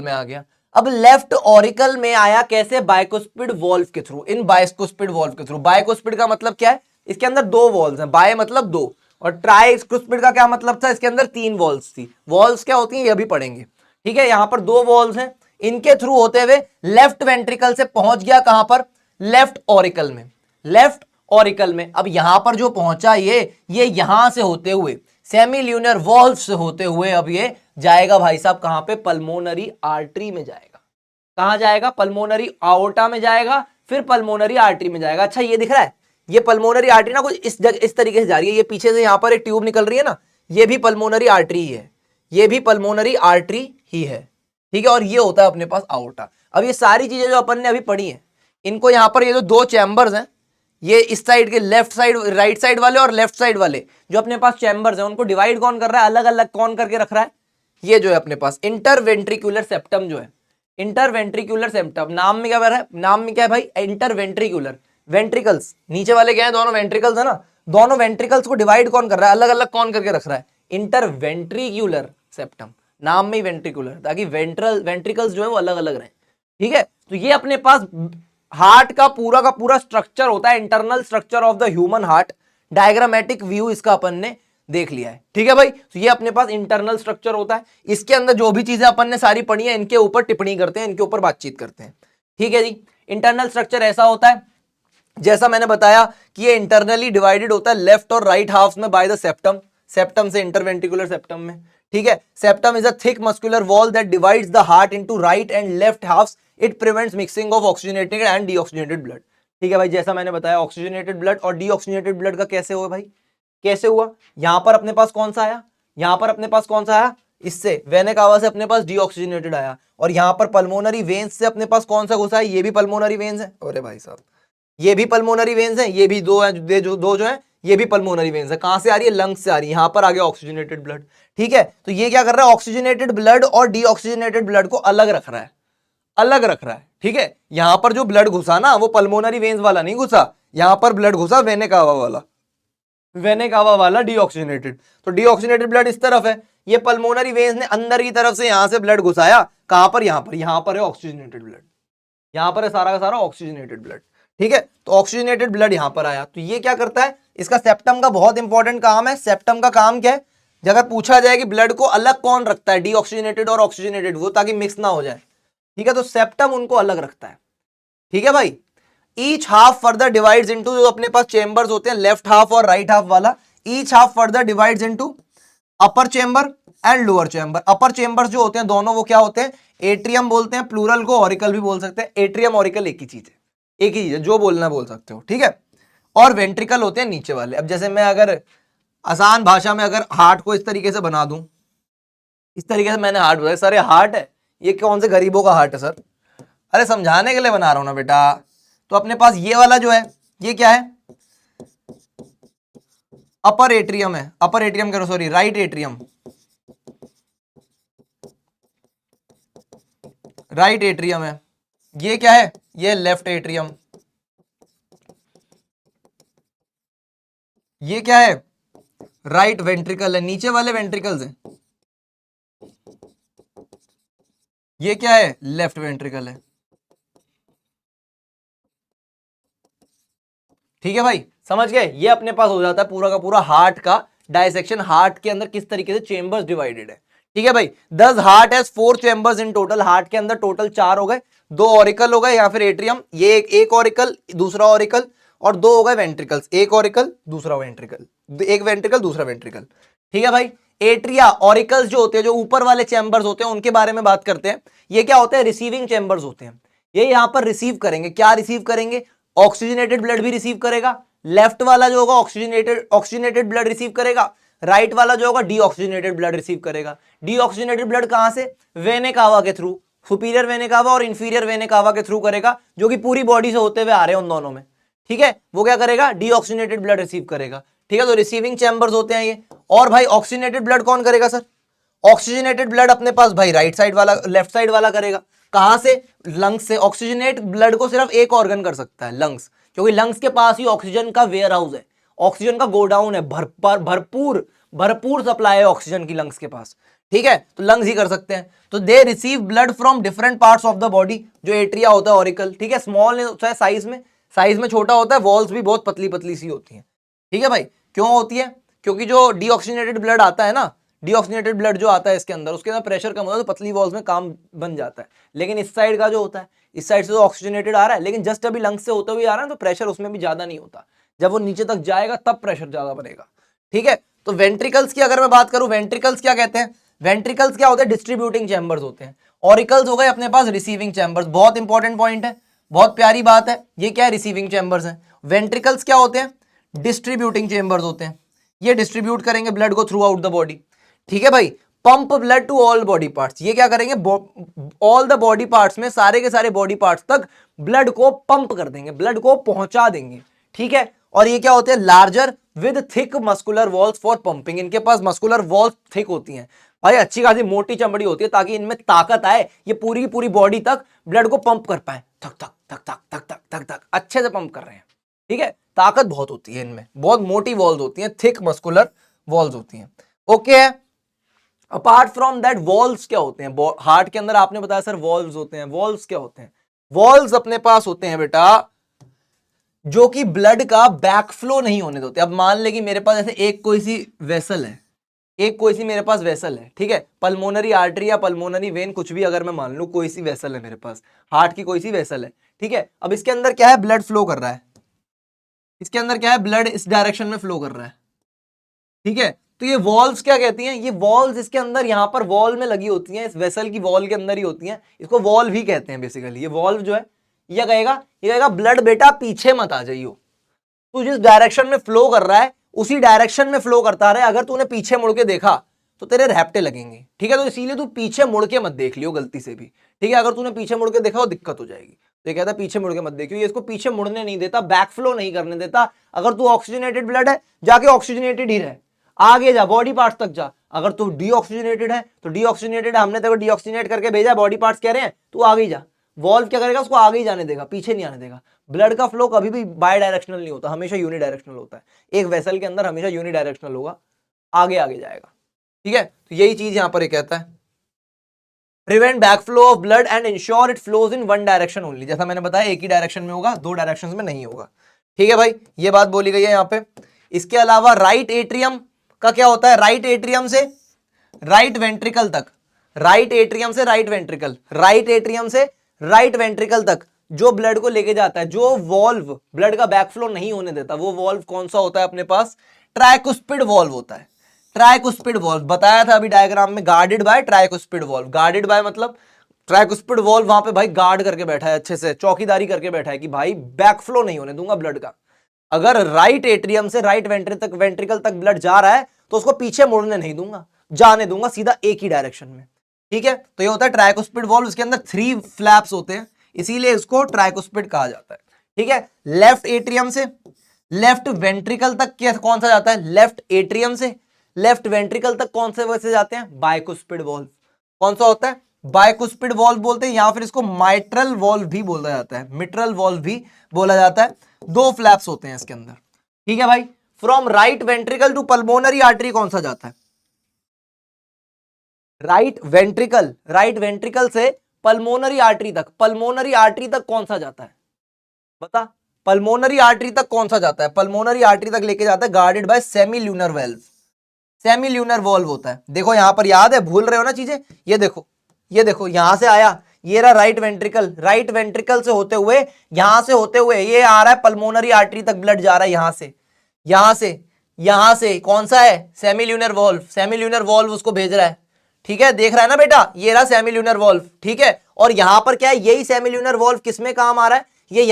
में आ गया। अब लेफ्ट ऑरिकल में आया कैसे, बाइकोस्पिड वॉल्व के थ्रू, इन बाइकोस्पिड वॉल्व के थ्रू। बाइकोस्पिड का मतलब क्या है, इसके अंदर 2 वॉल्व्स हैं, बाय मतलब 2, और ट्राइस्कुस्पिड का क्या मतलब था, इसके अंदर 3 वॉल्व्स थी। वॉल्व्स क्या होती हैं ये भी पढ़ेंगे, ठीक है। यहां पर 2 वॉल्व्स हैं, इनके थ्रू होते हुए लेफ्ट वेंट्रिकल से पहुंच गया कहां पर, लेफ्ट ऑरिकल में। अब यहां पर जो पहुंचा ये यहां से होते हुए सेमील्यूनर वॉल्व से होते हुए अब ये जाएगा भाई साहब कहां पे, पल्मोनरी आर्टरी में जाएगा। कहां जाएगा, पल्मोनरी आओर्टा में जाएगा, फिर पल्मोनरी आर्टरी में जाएगा। अच्छा ये दिख रहा है, ये पल्मोनरी आर्टरी ना कुछ इस तरीके से जा रही है, ये पीछे से यहां पर एक ट्यूब निकल रही है ना, ये भी पल्मोनरी आर्टरी ही है, ठीक है। और ये होता है अपने पास आओर्टा। अब ये सारी चीजें जो अपन ने अभी पढ़ी हैं, इनको यहां पर ये जो 2 चैम्बर्स हैं, ये इस साइड के लेफ्ट साइड, राइट साइड वाले और लेफ्ट साइड वाले जो अपने पास चैम्बर्स हैं, उनको डिवाइड कौन कर रहा है, अलग अलग कौन करके रख रहा है, ये जो है अपने पास इंटरवेंट्रिकुलर सेप्टम जो है, इंटरवेंट्रिकुलर सेप्टम नाम में क्या है भाई, इंटरवेंट्रिकुलर। वेंट्रिकल्स नीचे वाले क्या है, दोनों वेंट्रिकल्स है ना, दोनों वेंट्रिकल्स को डिवाइड कौन कर रहा है, अलग अलग कौन करके रख रहा है, इंटरवेंट्रिकुलर सेप्टम, नाम में ही वेंट्रिकुलर, ताकि वेंट्रिकल्स जो है वो अलग अलग रहे, ठीक है। तो ये अपने पास हार्ट का पूरा स्ट्रक्चर होता है, internal structure of the human heart, diagrammatic view इसका अपन ने देख लिया है, ठीक है भाई। तो ये अपने पास इंटरनल स्ट्रक्चर होता है, इसके अंदर जो भी चीजें अपन ने सारी पढ़ी है, इनके ऊपर टिप्पणी करते हैं, इनके ऊपर बातचीत करते हैं, ठीक है जी। इंटरनल स्ट्रक्चर ऐसा होता है, जैसा मैंने बताया कि ये इंटरनली डिवाइडेड होता है लेफ्ट और राइट हाफ में बाय द सेप्टम, सेप्टम से इंटरवेंट्रिकुलर सेप्टम में, ठीक है। Septum is a thick muscular wall that divides the heart into right and left halves, it prevents mixing of oxygenated and deoxygenated blood, ठीक है भाई। जैसा मैंने बताया ऑक्सीजनेटेड ब्लड और डीऑक्सीजनेटेड ब्लड का कैसे हुआ भाई, कैसे हुआ, यहां पर अपने पास कौन सा आया, यहां पर अपने पास कौन सा आया, इससे वेने कावा से अपने पास डीऑक्सीजनेटेड आया, और यहां पर पल्मोनरी वेन्स से अपने पास कौन सा घुसा है, ये भी पल्मोनरी वेन्स है, अरे भाई साहब ये भी पल्मोनरी वेन्स है, ये भी दो है, जो दो जो है ये भी पल्मोनरी वेन्स है। कहां से आ रही है, लंग्स से आ रही है, यहां पर आ गया ऑक्सीजनेटेड ब्लड, ठीक है। तो ये क्या कर रहा है, ऑक्सीजनेटेड ब्लड और डीऑक्सीजनेटेड ब्लड को अलग रख रहा है, अलग रख रहा है, ठीक है। यहां पर जो ब्लड घुसा ना वो पल्मोनरी वेन्स वाला नहीं घुसा, यहां पर ब्लड घुसा वेने कावा वाला, वेने कावा वाला डीऑक्सीजनेटेड। तो डीऑक्सीजनेटेड ब्लड इस तरफ है, ये पल्मोनरी वेन्स ने अंदर की तरफ से यहां से ब्लड घुसाया, कहां पर, यहां पर है ऑक्सीजनेटेड ब्लड, यहां पर है सारा का सारा ऑक्सीजनेटेड ब्लड, ठीक है। तो ऑक्सीजनेटेड ब्लड यहां पर आया, तो ये क्या करता है, इसका सेप्टम का बहुत इंपॉर्टेंट काम है। सेप्टम का काम क्या है, अगर पूछा जाए कि ब्लड को अलग कौन रखता है, डीऑक्सीजनेटेड और ऑक्सीजनेटेड, वो ताकि मिक्स ना हो जाए, ठीक है। तो सेप्टम उनको अलग रखता है, ठीक है भाई। Each half further divides into, जो अपने पास चेंबर्स होते हैं लेफ्ट हाफ और राइट हाफ वाला, each half further divides into upper chamber and lower chamber. Upper chambers जो होते हैं दोनों वो क्या होते हैं, एट्रियम बोलते हैं, प्लूरल को ऑरिकल भी बोल सकते हैं। एट्रियम ऑरिकल एक ही चीज है, एक ही चीज है, जो बोलना बोल सकते हो, ठीक है। और वेंट्रिकल होते हैं नीचे वाले। अब जैसे मैं अगर आसान भाषा में अगर हार्ट को इस तरीके से बना दूं, इस तरीके से मैंने हार्ट बताया, सर ये हार्ट है, ये कौन से गरीबों का हार्ट है सर, अरे समझाने के लिए बना रहा हूं ना बेटा। तो अपने पास ये वाला जो है ये क्या है, अपर एट्रियम है, अपर एट्रियम करो sorry right atrium, right atrium है। ये क्या है, ये लेफ्ट एट्रियम। ये क्या है, राइट वेंट्रिकल है, नीचे वाले वेंट्रिकल्स हैं। ये क्या है, लेफ्ट वेंट्रिकल है, ठीक है भाई, समझ गए। ये अपने पास हो जाता है पूरा का पूरा हार्ट का डायसेक्शन, हार्ट के अंदर किस तरीके से चेंबर्स डिवाइडेड है, ठीक है भाई। दस heart has 4 chambers in total, heart के अंदर टोटल 4 हो गए, 2 ऑरिकल हो गए या फिर एट्रियम, ये एक ऑरिकल दूसरा ऑरिकल, और 2 हो गए वेंट्रिकल्स, एक ऑरिकल दूसरा वेंट्रिकल, एक वेंट्रिकल दूसरा वेंट्रिकल, ठीक है भाई। एट्रिया ऑरिकल्स जो होते हैं, जो ऊपर वाले चैम्बर्स होते हैं, उनके बारे में बात करते हैं। ये क्या होते हैं, रिसीविंग चैम्बर्स होते हैं। ये यहां पर रिसीव करेंगे, क्या रिसीव करेंगे, ऑक्सीजनेटेड ब्लड भी रिसीव करेगा, लेफ्ट वाला जो होगा ऑक्सीजनेटेड ब्लड रिसीव करेगा, राइट वाला जो होगा डीऑक्सीजनेटेड ब्लड रिसीव करेगा। डीऑक्सीजनेटेड ब्लड कहां से, वेने कावा के थ्रू, सुपीरियर वेने कावा और इंफीरियर वेने कावा के थ्रू करेगा, जो कि पूरी बॉडी से होते हुए आ रहे हैं उन दोनों में, ठीक है। वो क्या करेगा, डीऑक्सीजनेटेड ब्लड रिसीव करेगा, ठीक है। तो रिसीविंग चैम्बर्स होते हैं ये। और भाई ऑक्सीजनेटेड ब्लड कौन करेगा सर, ऑक्सीजनेटेड ब्लड अपने पास भाई राइट साइड वाला, लेफ्ट साइड वाला करेगा, कहां से, लंग्स से। ऑक्सीजनेट ब्लड को सिर्फ एक ऑर्गन कर सकता है, लंग्स, क्योंकि लंग्स के पास ही ऑक्सीजन का वेयर हाउस है, ऑक्सीजन का गोडाउन है, भरपूर भरपूर सप्लाई है ऑक्सीजन की लंग्स के पास, ठीक है। तो लंग्स ही कर सकते हैं। तो they receive blood from different parts of the body, जो एट्रिया होता है ऑरिकल, ठीक है, स्मॉल होता है साइज में छोटा होता है, वॉल्स भी बहुत पतली पतली सी होती हैं, ठीक है भाई। क्यों होती है, क्योंकि जो डीऑक्सीजनेटेड ब्लड आता है ना, डीऑक्सीजनेटेड ब्लड जो आता है इसके अंदर, उसके अंदर प्रेशर कम होता है, तो पतली वॉल्स में काम बन जाता है। लेकिन इस साइड का जो होता है, इस साइड से तो ऑक्सीजनेटेड आ रहा है, लेकिन जस्ट अभी लंग्स से होते हुए आ रहा है, तो प्रेशर उसमें भी ज्यादा नहीं होता, जब वो नीचे तक जाएगा तब प्रेशर ज्यादा बनेगा, ठीक है। तो वेंट्रिकल्स की अगर मैं बात करूं, वेंट्रिकल्स क्या कहते हैं, वेंट्रिकल्स क्या होते हैं, डिस्ट्रीब्यूटिंग चैम्बर्स होते हैं। ऑरिकल्स हो गए अपने पास रिसीविंग चैम्बर्स, बहुत इंपॉर्टेंट पॉइंट है, बहुत प्यारी बात है, ये क्या है, रिसीविंग चैम्बर्स हैं। वेंट्रिकल्स क्या होते हैं, डिस्ट्रीब्यूटिंग चैम्बर्स होते हैं, ये डिस्ट्रीब्यूट करेंगे ब्लड को थ्रू आउट द बॉडी, ठीक है भाई। Pump blood to all body parts, ये क्या करेंगे, ऑल द बॉडी पार्ट्स में, सारे के सारे बॉडी पार्ट्स तक ब्लड को पंप कर देंगे, ब्लड को पहुंचा देंगे, ठीक है। और ये क्या होते हैं, larger with thick muscular walls for pumping, इनके पास मस्कुलर वॉल्स थिक होती हैं भाई, अच्छी खासी मोटी चमड़ी होती है, ताकि इनमें ताकत आए, ये पूरी की पूरी बॉडी तक ब्लड को पंप कर पाए, थक थक थक थक थक थक थक थक अच्छे से पंप कर रहे हैं, ठीक है। ताकत बहुत होती है इनमें, बहुत मोटी वॉल्स होती हैं, थिक मस्कुलर वॉल्स होती हैं, ओके है। अपार्ट फ्रॉम दैट वॉल्व्स क्या होते हैं, हार्ट के अंदर आपने बताया सर वॉल्व्स होते हैं, वॉल्व्स क्या होते हैं, वॉल्व्स अपने पास होते हैं बेटा जो कि ब्लड का बैकफ्लो नहीं होने देते। अब मान ले कि मेरे पास ऐसे एक कोई सी वेसल है, एक कोई सी मेरे पास वेसल है, ठीक है, पल्मोनरी आर्टरी या पल्मोनरी वेन, कुछ भी अगर मैं मान लूं, कोई सी वेसल है मेरे पास, हार्ट की कोई सी वेसल है, ठीक है। अब इसके अंदर क्या है, ब्लड फ्लो कर रहा है, इसके अंदर क्या है, ब्लड इस डायरेक्शन में फ्लो कर रहा है, ठीक है। तो ये वॉल्व्स क्या कहती हैं, ये वॉल्व्स इसके अंदर यहां पर वॉल में लगी होती हैं, इस वेसल की वॉल के अंदर ही होती हैं, इसको वॉल्व ही कहते हैं बेसिकली। ये वॉल्व जो है ये कहेगा ब्लड बेटा पीछे मत आ जाइयो, तू जिस डायरेक्शन में फ्लो कर रहा है उसी डायरेक्शन में फ्लो करता रहे, अगर तूने पीछे मुड़ के देखा तो तेरे रैप्टे लगेंगे, ठीक है। तो इसीलिए तू पीछे मुड़ के मत देख लियो गलती से भी, ठीक है। अगर तूने पीछे मुड़ के देखा तो दिक्कत हो जाएगी। तो ये कहता है पीछे मुड़ के मत देखियो, ये इसको पीछे मुड़ने नहीं देता, बैक फ्लो नहीं करने देता। अगर तू ऑक्सीजनेटेड ब्लड है जाके ऑक्सीजनेटेड ही रहे, आगे जा, बॉडी पार्ट्स तक जा। अगर तू डीऑक्सीजनेटेड है तो डीऑक्सीजनेटेड है, हमने तेरे को डीऑक्सीजनेट करके भेजा, बॉडी पार्ट्स कह रहे हैं तू आगे जा। वॉल्व क्या करेगा, उसको आगे ही जाने देगा, पीछे नहीं आने देगा। ब्लड का फ्लो कभी भी बाय डायरेक्शनल नहीं होता, हमेशा यूनिडायरेक्शनल होता है। एक वेसल के अंदर हमेशा यूनिडायरेक्शनल होगा, आगे आगे जाएगा, ठीक है। तो यही चीज यहां पर ये कहता है, prevent back flow of blood and ensure it flows in one direction only. जैसा मैंने बताया एक ही डायरेक्शन में होगा, दो डायरेक्शंस में नहीं होगा, ठीक है भाई। ये बात बोली गई है यहाँ पे। इसके अलावा राइट एट्रियम का क्या होता है, राइट एट्रियम से राइट वेंट्रिकल तक, राइट एट्रियम से राइट वेंट्रिकल, राइट एट्रियम से राइट वेंट्रिकल तक जो ब्लड को लेके जाता है, जो वॉल्व ब्लड का बैकफ्लो नहीं होने देता, वो वॉल्व कौन सा होता है अपने पास, ट्राइकुस्पिड वॉल्व होता है। ट्राइकुस्पिड वॉल्व बताया था अभी डायग्राम में, guarded by tricuspid valve. Guarded by मतलब ट्राइकुस्पिड वॉल्व वहां पे भाई गार्ड करके बैठा है, अच्छे से चौकीदारी करके बैठा है कि भाई बैकफ्लो नहीं होने दूंगा ब्लड का। अगर राइट एट्रियम से राइट वेंट्रिकल तक ब्लड जा रहा है तो उसको पीछे मुड़ने नहीं दूंगा, जाने दूंगा सीधा एक ही डायरेक्शन में, ठीक है। तो ये होता है ट्राइकुस्पिड वॉल्व। इसके अंदर 3 फ्लैप्स होते हैं, इसीलिए इसको ट्राइकुस्पिड कहा जाता है, ठीक है। लेफ्ट एट्रियम से लेफ्ट वेंट्रिकल तक कौन सा जाता है, लेफ्ट एट्रियम से लेफ्ट वेंट्रिकल तक कौन से वैसे जाते हैं, बाइकुस्पिड वॉल्व। कौन सा होता है, बाइकुस्पिड वॉल्व बोलते हैं, या फिर इसको माइट्रल वॉल्व भी बोला जाता है, मिट्रल वॉल्व भी बोला जाता है। 2 फ्लैप्स होते हैं इसके अंदर, ठीक है भाई। From right ventricle to pulmonary artery कौन सा जाता है, राइट वेंट्रिकल से पल्मोनरी आर्टरी तक, पल्मोनरी आर्टरी तक कौन सा जाता है बता, पल्मोनरी आर्टरी तक कौन सा जाता है, पल्मोनरी आर्टरी तक लेके जाता है guarded by semi lunar valve. Semi lunar valve होता है। देखो यहां पर याद है, भूल रहे हो ना चीजें, ये देखो यहां से आया, ये रहा राइट वेंट्रिकल से होते हुए, यहां से होते हुए ये आ रहा है पल्मोनरी आर्टरी तक ब्लड जा रहा है, यहां से कौन सा है, सेमी ल्यूनर वॉल्व उसको भेज रहा है, ठीक है। देख रहा है ना बेटा, ये रहा सेमी ल्यूनर वॉल्व, ठीक है। और यहां पर क्या है, यही सेमी ल्यूनर वॉल्व किसमें काम आ रहा है, ये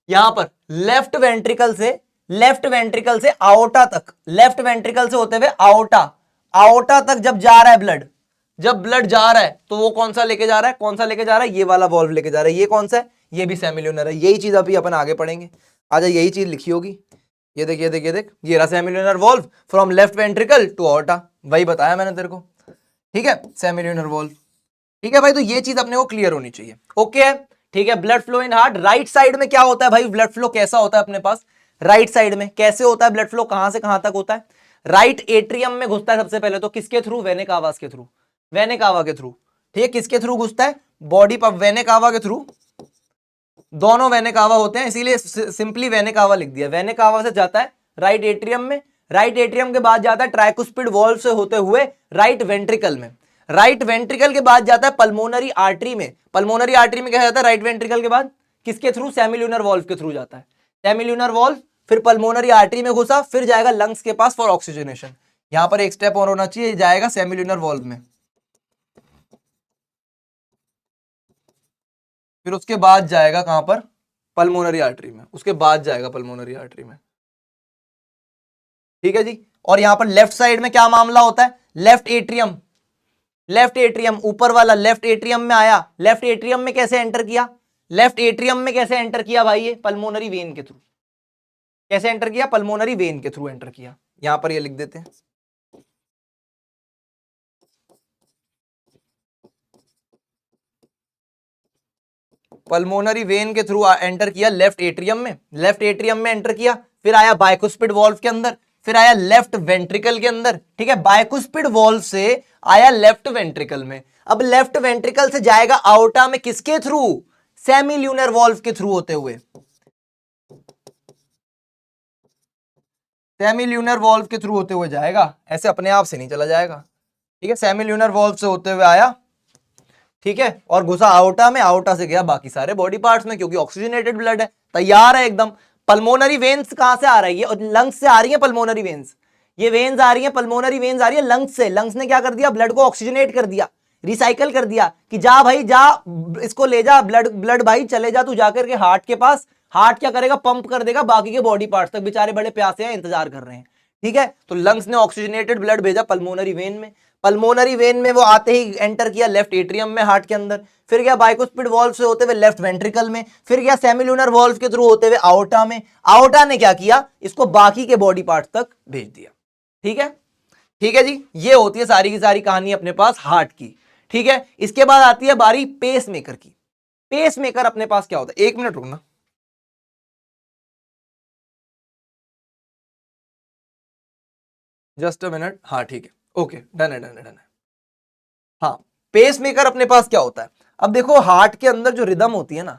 यहां पर लेफ्ट वेंट्रिकल से आओटा तक, लेफ्ट वेंट्रिकल से होते हुए आओटा तक जब जा रहा है ब्लड, जब ब्लड जा रहा है तो वो कौन सा लेके जा रहा है, ये वाला वॉल्व लेके जा रहा है। ये कौन सा है, ये भी सेमी ल्यूनर है। यही चीज अभी अपन आगे पढ़ेंगे, आजा यही चीज लिखी होगी। ये देख ये रहा semilunar valve from left ventricle to aorta, वही बताया मैंने तेरे को, ठीक है, सेमी ल्यूनर वॉल्व, ठीक है भाई। तो ये चीज अपने को क्लियर होनी चाहिए, ओके है, ठीक है। Blood flow in heart, right side में क्या होता है भाई, ब्लड फ्लो कैसा होता है अपने पास, राइट साइड में कैसे होता है ब्लड फ्लो, कहां से कहां तक होता है, राइट एट्रियम में घुसता है सबसे पहले तो, किसके थ्रू, वेने कावा के थ्रू, ठीक है। किसके थ्रू घुसता है, बॉडी पर वेने कावा के थ्रू, दोनों वेने कावा होते हैं इसीलिए सिंपली वेने कावा लिख दिया। वेने कावा से जाता है राइट एट्रियम में, राइट एट्रियम के बाद जाता है ट्राइकुस्पिड वॉल्व से होते हुए राइट वेंट्रिकल में, राइट वेंट्रिकल के बाद जाता है पल्मोनरी आर्टरी में, पल्मोनरी आर्टरी में क्या जाता है, राइट वेंट्रिकल के बाद किसके थ्रू, सेमी ल्यूनर वॉल्व के थ्रू जाता है, सेमी ल्यूनर वॉल्व, फिर पल्मोनरी आर्टरी में घुसा, फिर जाएगा लंग्स के पास फॉर ऑक्सीजनेशन। यहां पर एक स्टेप और होना चाहिए, जाएगा सेमी ल्यूनर वॉल्व में, फिर उसके बाद जाएगा कहां पर, पल्मोनरी आर्टरी में, उसके बाद जाएगा पल्मोनरी आर्टरी में, ठीक है जी। और यहां पर लेफ्ट साइड में क्या मामला होता है, लेफ्ट एट्रियम ऊपर वाला लेफ्ट एट्रियम में आया, लेफ्ट एट्रियम में कैसे एंटर किया, भाई ये पल्मोनरी वेन के थ्रू, कैसे एंटर किया, पल्मोनरी वेन के थ्रू एंटर किया। यहां पर ये लिख देते हैं, पल्मोनरी वेन के थ्रू एंटर किया लेफ्ट एट्रियम में एंटर किया, फिर आया बाइकुस्पिड वॉल्व के अंदर, फिर आया लेफ्ट वेंट्रिकल के अंदर, ठीक है। बाइकुस्पिड वॉल्व से आया लेफ्ट वेंट्रिकल में, अब लेफ्ट वेंट्रिकल से जाएगा आउटा में, किसके थ्रू, सेमी ल्यूनर वॉल्व के थ्रू होते हुए, सेमी ल्यूनर वॉल्व के थ्रू होते हुए जाएगा, ऐसे अपने आप से नहीं चला जाएगा, ठीक है। सेमी ल्यूनर वॉल्व से होते हुए आया, ठीक है, और घुसा आउटा में, आउटा से गया बाकी सारे बॉडी पार्ट्स में, क्योंकि ऑक्सीजनेटेड ब्लड है, तैयार है एकदम, पल्मोनरी वेन्स कहां से आ रही है? और लंग्स से आ रही है पल्मोनरी वेन्स। ये वेन्स आ रही है, पल्मोनरी वेन्स आ रही है लंग्स से। लंग्स ने क्या कर दिया? ब्लड को ऑक्सीजनेट कर दिया, रिसाइकल कर दिया कि जा भाई जा, इसको ले जा, ब्लड ब्लड भाई चले जा तू जाकर के हार्ट के पास। हार्ट क्या करेगा? पंप कर देगा बाकी के बॉडी पार्ट्स तक। बेचारे बड़े प्यासे हैं, इंतजार कर रहे हैं। ठीक है, तो लंग्स ने ऑक्सीजनेटेड ब्लड भेजा पल्मोनरी वेन में। पल्मोनरी वेन में वो आते ही एंटर किया लेफ्ट एट्रियम में हार्ट के अंदर, फिर गया बाइकुस्पिड वॉल्व से होते हुए लेफ्ट वेंट्रिकल में, फिर गया सेमिलुनर वॉल्व के थ्रू होते हुए आओर्टा में। आओर्टा ने क्या किया? इसको बाकी के बॉडी पार्ट्स तक भेज दिया। ठीक है, ठीक है जी, ये होती है सारी की सारी कहानी अपने पास हार्ट की। ठीक है, इसके बाद आती है बारी पेस मेकर की। पेस मेकर अपने पास क्या होता है? एक मिनट रुकना, जस्ट अ मिनट। हाँ ठीक है, ओके, डन है, डन है, डन है। हाँ, पेस मेकर अपने पास क्या होता है? अब देखो, हार्ट के अंदर जो रिदम होती है ना,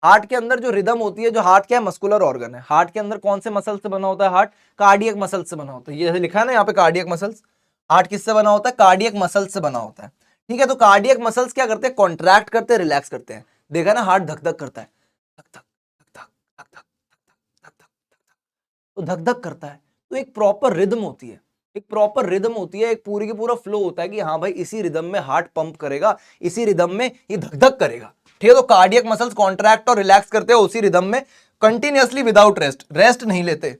हार्ट के अंदर जो रिदम होती है, जो हार्ट क्या है? मस्कुलर ऑर्गन है। हार्ट के अंदर कौन से मसल से बना होता है? हार्ट कार्डियक मसल से बना होता है। ये लिखा है ना यहाँ पे, कार्डियक मसल्स। हार्ट किससे बना होता है? कार्डियक मसल से बना होता है। ठीक है, तो कार्डियक मसल्स क्या करते हैं? कॉन्ट्रैक्ट करते हैं, रिलैक्स करते हैं। देखा ना, हार्ट धक धक करता है, धक धक धक धक धक धक धक, तो धक धक करता है। तो एक प्रॉपर रिदम होती है, एक प्रॉपर रिदम होती है, एक पूरी की पूरा फ्लो होता है कि हाँ भाई इसी रिदम में हार्ट पंप करेगा, इसी रिदम में ये धक धक करेगा। ठीक है, तो कार्डियक मसल्स कॉन्ट्रैक्ट और रिलैक्स करते हैं उसी रिदम में, कंटिन्यूअसली विदाउट रेस्ट। रेस्ट नहीं लेते,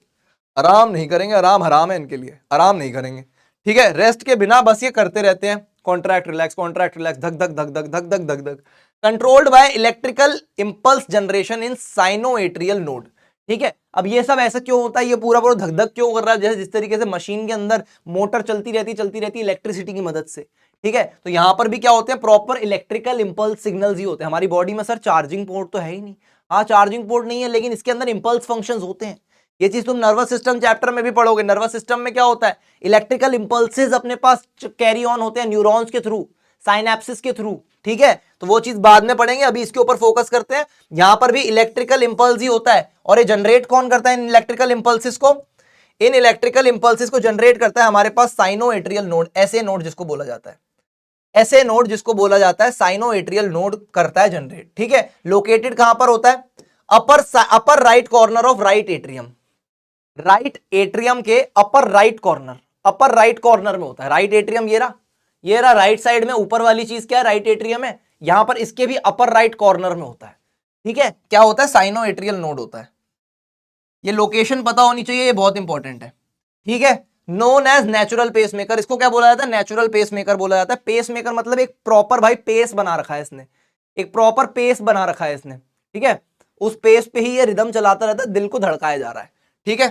आराम नहीं करेंगे, आराम हराम है इनके लिए, आराम नहीं करेंगे। ठीक है, रेस्ट के बिना बस ये करते रहते हैं, कॉन्ट्रैक्ट रिलैक्स, कॉन्ट्रैक्ट रिलैक्स, धक धक धक धक धक धक धक धक। Controlled by electrical impulse generation in sinoatrial node. ठीक है, अब ये सब ऐसा क्यों होता है? ये पूरा पूरा धक धक क्यों कर रहा है? जैसे जिस तरीके से मशीन के अंदर मोटर चलती रहती इलेक्ट्रिसिटी की मदद से। ठीक है, तो यहां पर भी क्या होते हैं? प्रॉपर इलेक्ट्रिकल इंपल्स सिग्नल्स ही होते हैं। हमारी बॉडी में सर चार्जिंग पोर्ट तो है ही नहीं। हाँ, चार्जिंग पोर्ट नहीं है, लेकिन इसके अंदर इंपल्स फंक्शंस होते हैं। ये चीज तुम नर्वस सिस्टम चैप्टर में भी पढ़ोगे। नर्वस सिस्टम में क्या होता है? इलेक्ट्रिकल इंपल्सेस अपने पास कैरी ऑन होते हैं न्यूरॉन्स के थ्रू, साइनेप्सिस के थ्रू। ठीक है, तो वो चीज बाद में पढ़ेंगे, अभी इसके ऊपर फोकस करते हैं। यहां पर भी इलेक्ट्रिकल इंपल्स ही होता है, और ये जनरेट कौन करता है इन इलेक्ट्रिकल इंपल्सिस को? इन इलेक्ट्रिकल इंपल्सिस को जनरेट करता है हमारे पास साइनोएट्रियल नोड, ऐसे नोड जिसको बोला जाता है, ऐसे नोड जिसको बोला जाता है साइनोएट्रियल नोड करता है जनरेट। ठीक है, लोकेटेड कहां पर होता है? Upper right corner of right atrium. Right atrium के upper right corner, upper right corner में होता है। राइट एट्रियम ये रहा राइट साइड में, ऊपर वाली चीज क्या है? राइट एट्रियम है। यहां पर इसके भी अपर राइट कॉर्नर में होता है। ठीक है, क्या होता है? साइनोएट्रियल नोड होता है। ये लोकेशन पता होनी चाहिए, ये बहुत इंपॉर्टेंट है। ठीक है, नोन एज नेचुरल पेसमेकर। इसको क्या बोला जाता है? नेचुरल पेसमेकर बोला जाता है। पेसमेकर मतलब एक प्रॉपर भाई पेस बना रखा है इसने, एक प्रॉपर पेस बना रखा है इसने। ठीक है, उस पेस पे ही ये रिदम चलाता रहता है, दिल को धड़काया जा रहा है। ठीक है,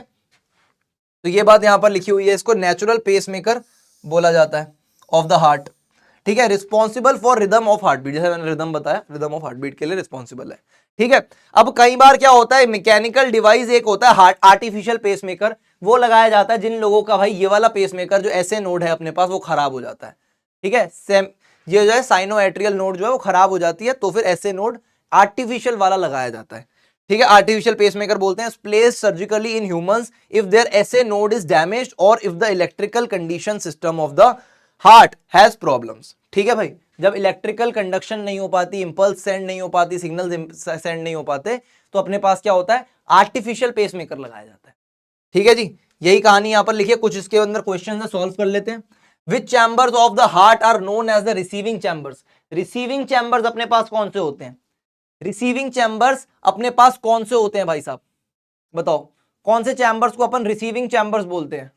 तो ये बात यहां पर लिखी हुई है, इसको नेचुरल पेसमेकर बोला जाता है ऑफ द हार्ट। ठीक है, responsible for rhythm of heart beat, जैसे मैंने रिदम बताया, रिदम ऑफ हार्ट बीट के लिए रिस्पॉन्सिबल है। ठीक है, अब कई बार क्या होता है? मैकेनिकल डिवाइस एक होता है हार्ट आर्टिफिशियल पेसमेकर, वो लगाया जाता है जिन लोगों का भाई ये वाला पेसमेकर जो ऐसे नोड है अपने पास वो खराब हो जाता है। ठीक है, सेम ये जो है साइनोएट्रियल नोड जो है वो खराब हो जाती है, तो फिर ऐसे नोड आर्टिफिशियल वाला लगाया जाता है। ठीक है, आर्टिफिशियल पेसमेकर बोलते हैं। Placed surgically in humans if their SA node is damaged और if the electrical condition system of the heart has problems. ठीक है भाई, जब इलेक्ट्रिकल कंडक्शन नहीं हो पाती, इंपल्स सेंड नहीं हो पाती, सिग्नल सेंड नहीं हो पाते, तो अपने पास क्या होता है? आर्टिफिशियल पेसमेकर लगाया जाता है। ठीक है जी, यही कहानी यहां पर लिखी है। कुछ इसके अंदर क्वेश्चन है, सॉल्व कर लेते हैं। Which chambers of the heart are known as the receiving chambers? Receiving chambers अपने पास कौन से होते हैं? रिसीविंग चैम्बर्स अपने पास कौन से होते हैं भाई साहब? बताओ, कौन से चैम्बर्स को अपन रिसीविंग चैम्बर्स बोलते हैं?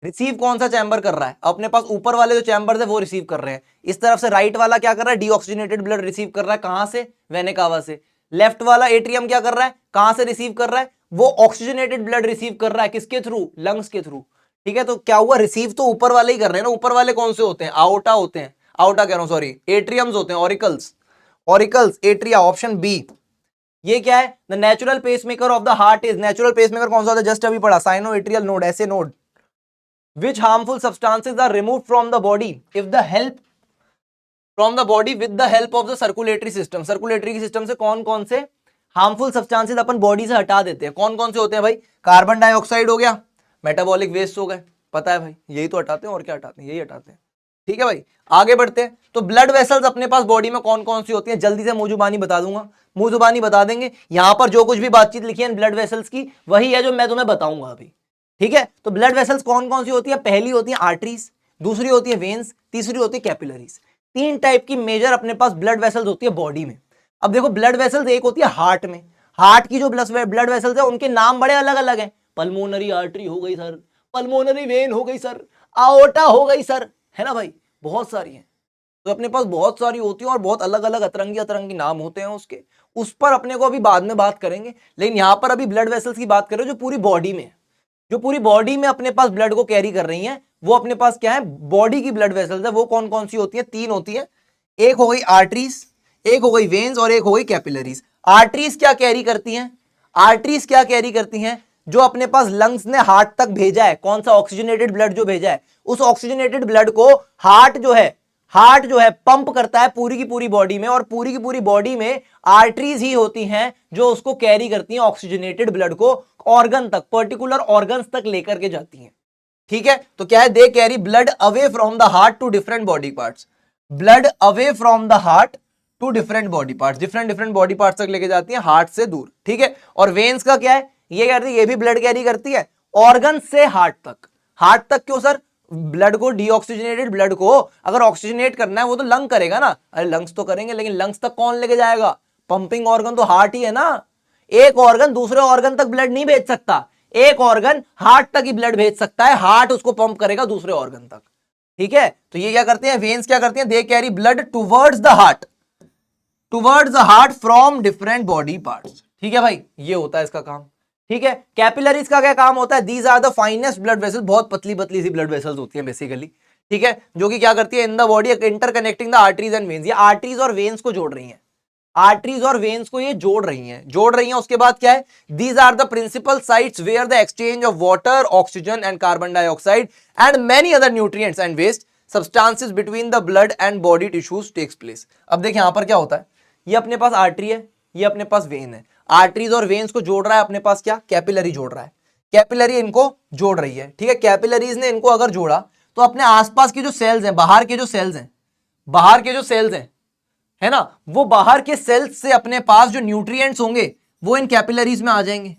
रिसीव कौन सा चैम्बर कर रहा है? अपने पास ऊपर वाले जो चैम्बर्स है वो रिसीव कर रहे हैं। इस तरफ से राइट वाला क्या कर रहा है? डीऑक्सीजनेटेड ब्लड रिसीव कर रहा है। कहां से? वेना कावा से। लेफ्ट वाला एट्रियम क्या कर रहा है? कहां से रिसीव कर रहा है? वो ऑक्सीजनेटेड ब्लड रिसीव कर रहा है। किसके थ्रू? लंग्स के थ्रू। ठीक है, तो क्या हुआ? रिसीव तो ऊपर वाले ही कर रहे हैं ना। ऊपर वाले कौन से होते हैं? आउटा होते हैं, आउटा कह रहा हूं, सॉरी, एट्रियम्स होते हैं, auricles, auricles, atria, option B. ये क्या है? The natural pacemaker of the heart is, natural pacemaker कौन सा होता है? जस्ट अभी पढ़ा, sinoatrial node, SA node. Which harmful substances are removed from the body if the help from the body with the help of the circulatory system? Circulatory system से कौन कौन से हार्मफुल सब्सटेंसेस अपन बॉडी से हटा देते हैं? कौन कौन से होते हैं भाई? कार्बन डाइऑक्साइड हो गया, मेटाबॉलिक वेस्ट हो गए, पता है भाई, यही तो हटाते हैं, और क्या हटाते हैं? यही हटाते हैं। ठीक है भाई, आगे बढ़ते हैं। तो ब्लड वेसल्स अपने पास बॉडी में कौन कौन सी होती हैं, जल्दी से मुंह जुबानी बता दूंगा, मुंह जुबानी बता देंगे। यहां पर जो कुछ भी बातचीत लिखी है ब्लड वेसल्स की वही है जो मैं तुम्हें बताऊंगा अभी, ठीक है। तो ब्लड वेसल्स कौन कौन सी होती है, पहली होती है आर्टरीज, दूसरी होती है वेन्स, तीसरी होती है कैपिलरीज। तीन टाइप की मेजर अपने पास ब्लड वेसल्स होती है बॉडी में। अब देखो ब्लड वेसल्स एक होती है हार्ट में, हार्ट की जो ब्लड वेसल्स है उनके नाम बड़े अलग अलग हैं। पल्मोनरी आर्टरी हो गई सर, पल्मोनरी वेन हो गई सर, आओर्टा हो गई सर, है ना भाई, बहुत सारी हैं। तो अपने पास बहुत सारी होती है और बहुत अलग अलग अतरंगी अतरंगी नाम होते हैं उसके, उस पर अपने को अभी बाद में बात करेंगे। लेकिन यहां पर अभी ब्लड वेसल्स की बात करें जो पूरी बॉडी में, जो पूरी बॉडी में अपने पास ब्लड को कैरी कर रही हैं, वो अपने पास क्या है, बॉडी की ब्लड वेसल्स है। वो कौन कौन सी होती है, तीन होती है। एक हो गई आर्टरीज, एक हो गई वेन्स और एक हो गई कैपिलरीज। आर्टरीज क्या कैरी करती हैं, आर्टरीज क्या कैरी करती हैं, जो अपने पास लंग्स ने हार्ट तक भेजा है, कौन सा ऑक्सीजनेटेड ब्लड जो भेजा है, उस ऑक्सीजनेटेड ब्लड को हार्ट जो है पंप करता है पूरी की पूरी बॉडी में, और पूरी की पूरी बॉडी में आर्टरीज ही होती हैं जो उसको कैरी करती हैं ऑक्सीजनेटेड ब्लड को ऑर्गन तक, पर्टिकुलर ऑर्गन्स तक लेकर के जाती हैं। ठीक है, तो क्या है, they carry blood away from the heart to different body parts, blood away from the heart to different body parts, different different body parts तक लेके जाती हैं हार्ट से दूर। ठीक है, और वेन्स का क्या है, ये करती है, ये भी ब्लड कैरी करती है ऑर्गन से हार्ट तक। हार्ट तक क्यों सर, ब्लड को, डीऑक्सीजनेटेड ब्लड को अगर ऑक्सीजनेट करना है वो तो लंग करेगा ना, अरे लंग्स तो करेंगे, लेकिन लंग्स तक कौन लेके जाएगा, पंपिंग ऑर्गन तो हार्ट ही है ना। एक ऑर्गन दूसरे ऑर्गन तक ब्लड नहीं भेज सकता, एक ऑर्गन हार्ट तक ही ब्लड भेज सकता है, हार्ट उसको पंप करेगा दूसरे ऑर्गन तक। ठीक है, तो ये क्या करते हैं, वेन्स क्या करती हैं, दे carry blood towards the heart, towards the heart from different body parts. ठीक है भाई, ये होता है इसका काम। ठीक है, कैपिलरीज का क्या काम होता है, these are the finest blood vessels, बहुत पतली पतली सी ब्लड वेसल्स होती हैं बेसिकली। ठीक है, जो कि क्या करती है, इन the body interconnecting the arteries and veins, ये आर्टरीज और वेन्स को जोड़ रही हैं, आर्टरीज और वेन्स को ये जोड़ रही हैं। उसके बाद क्या है, these are the principal sites where the exchange of water, oxygen and carbon dioxide and many other nutrients and waste substances between the blood and body tissues takes place. अब देखिए यहां पर क्या होता है, ये अपने पास आर्टरी है, ये अपने पास वेन है, आर्टरीज और वेन्स को जोड़ रहा है अपने पास क्या, कैपिलरी जोड़ रहा है, कैपिलरी इनको जोड़ रही है। ठीक है, कैपिलरीज ने इनको अगर जोड़ा तो अपने आसपास की जो सेल्स हैं, बाहर के जो सेल्स हैं, है ना, वो बाहर के सेल्स से अपने पास जो न्यूट्रिएंट्स होंगे वो इन कैपिलरीज में आ जाएंगे,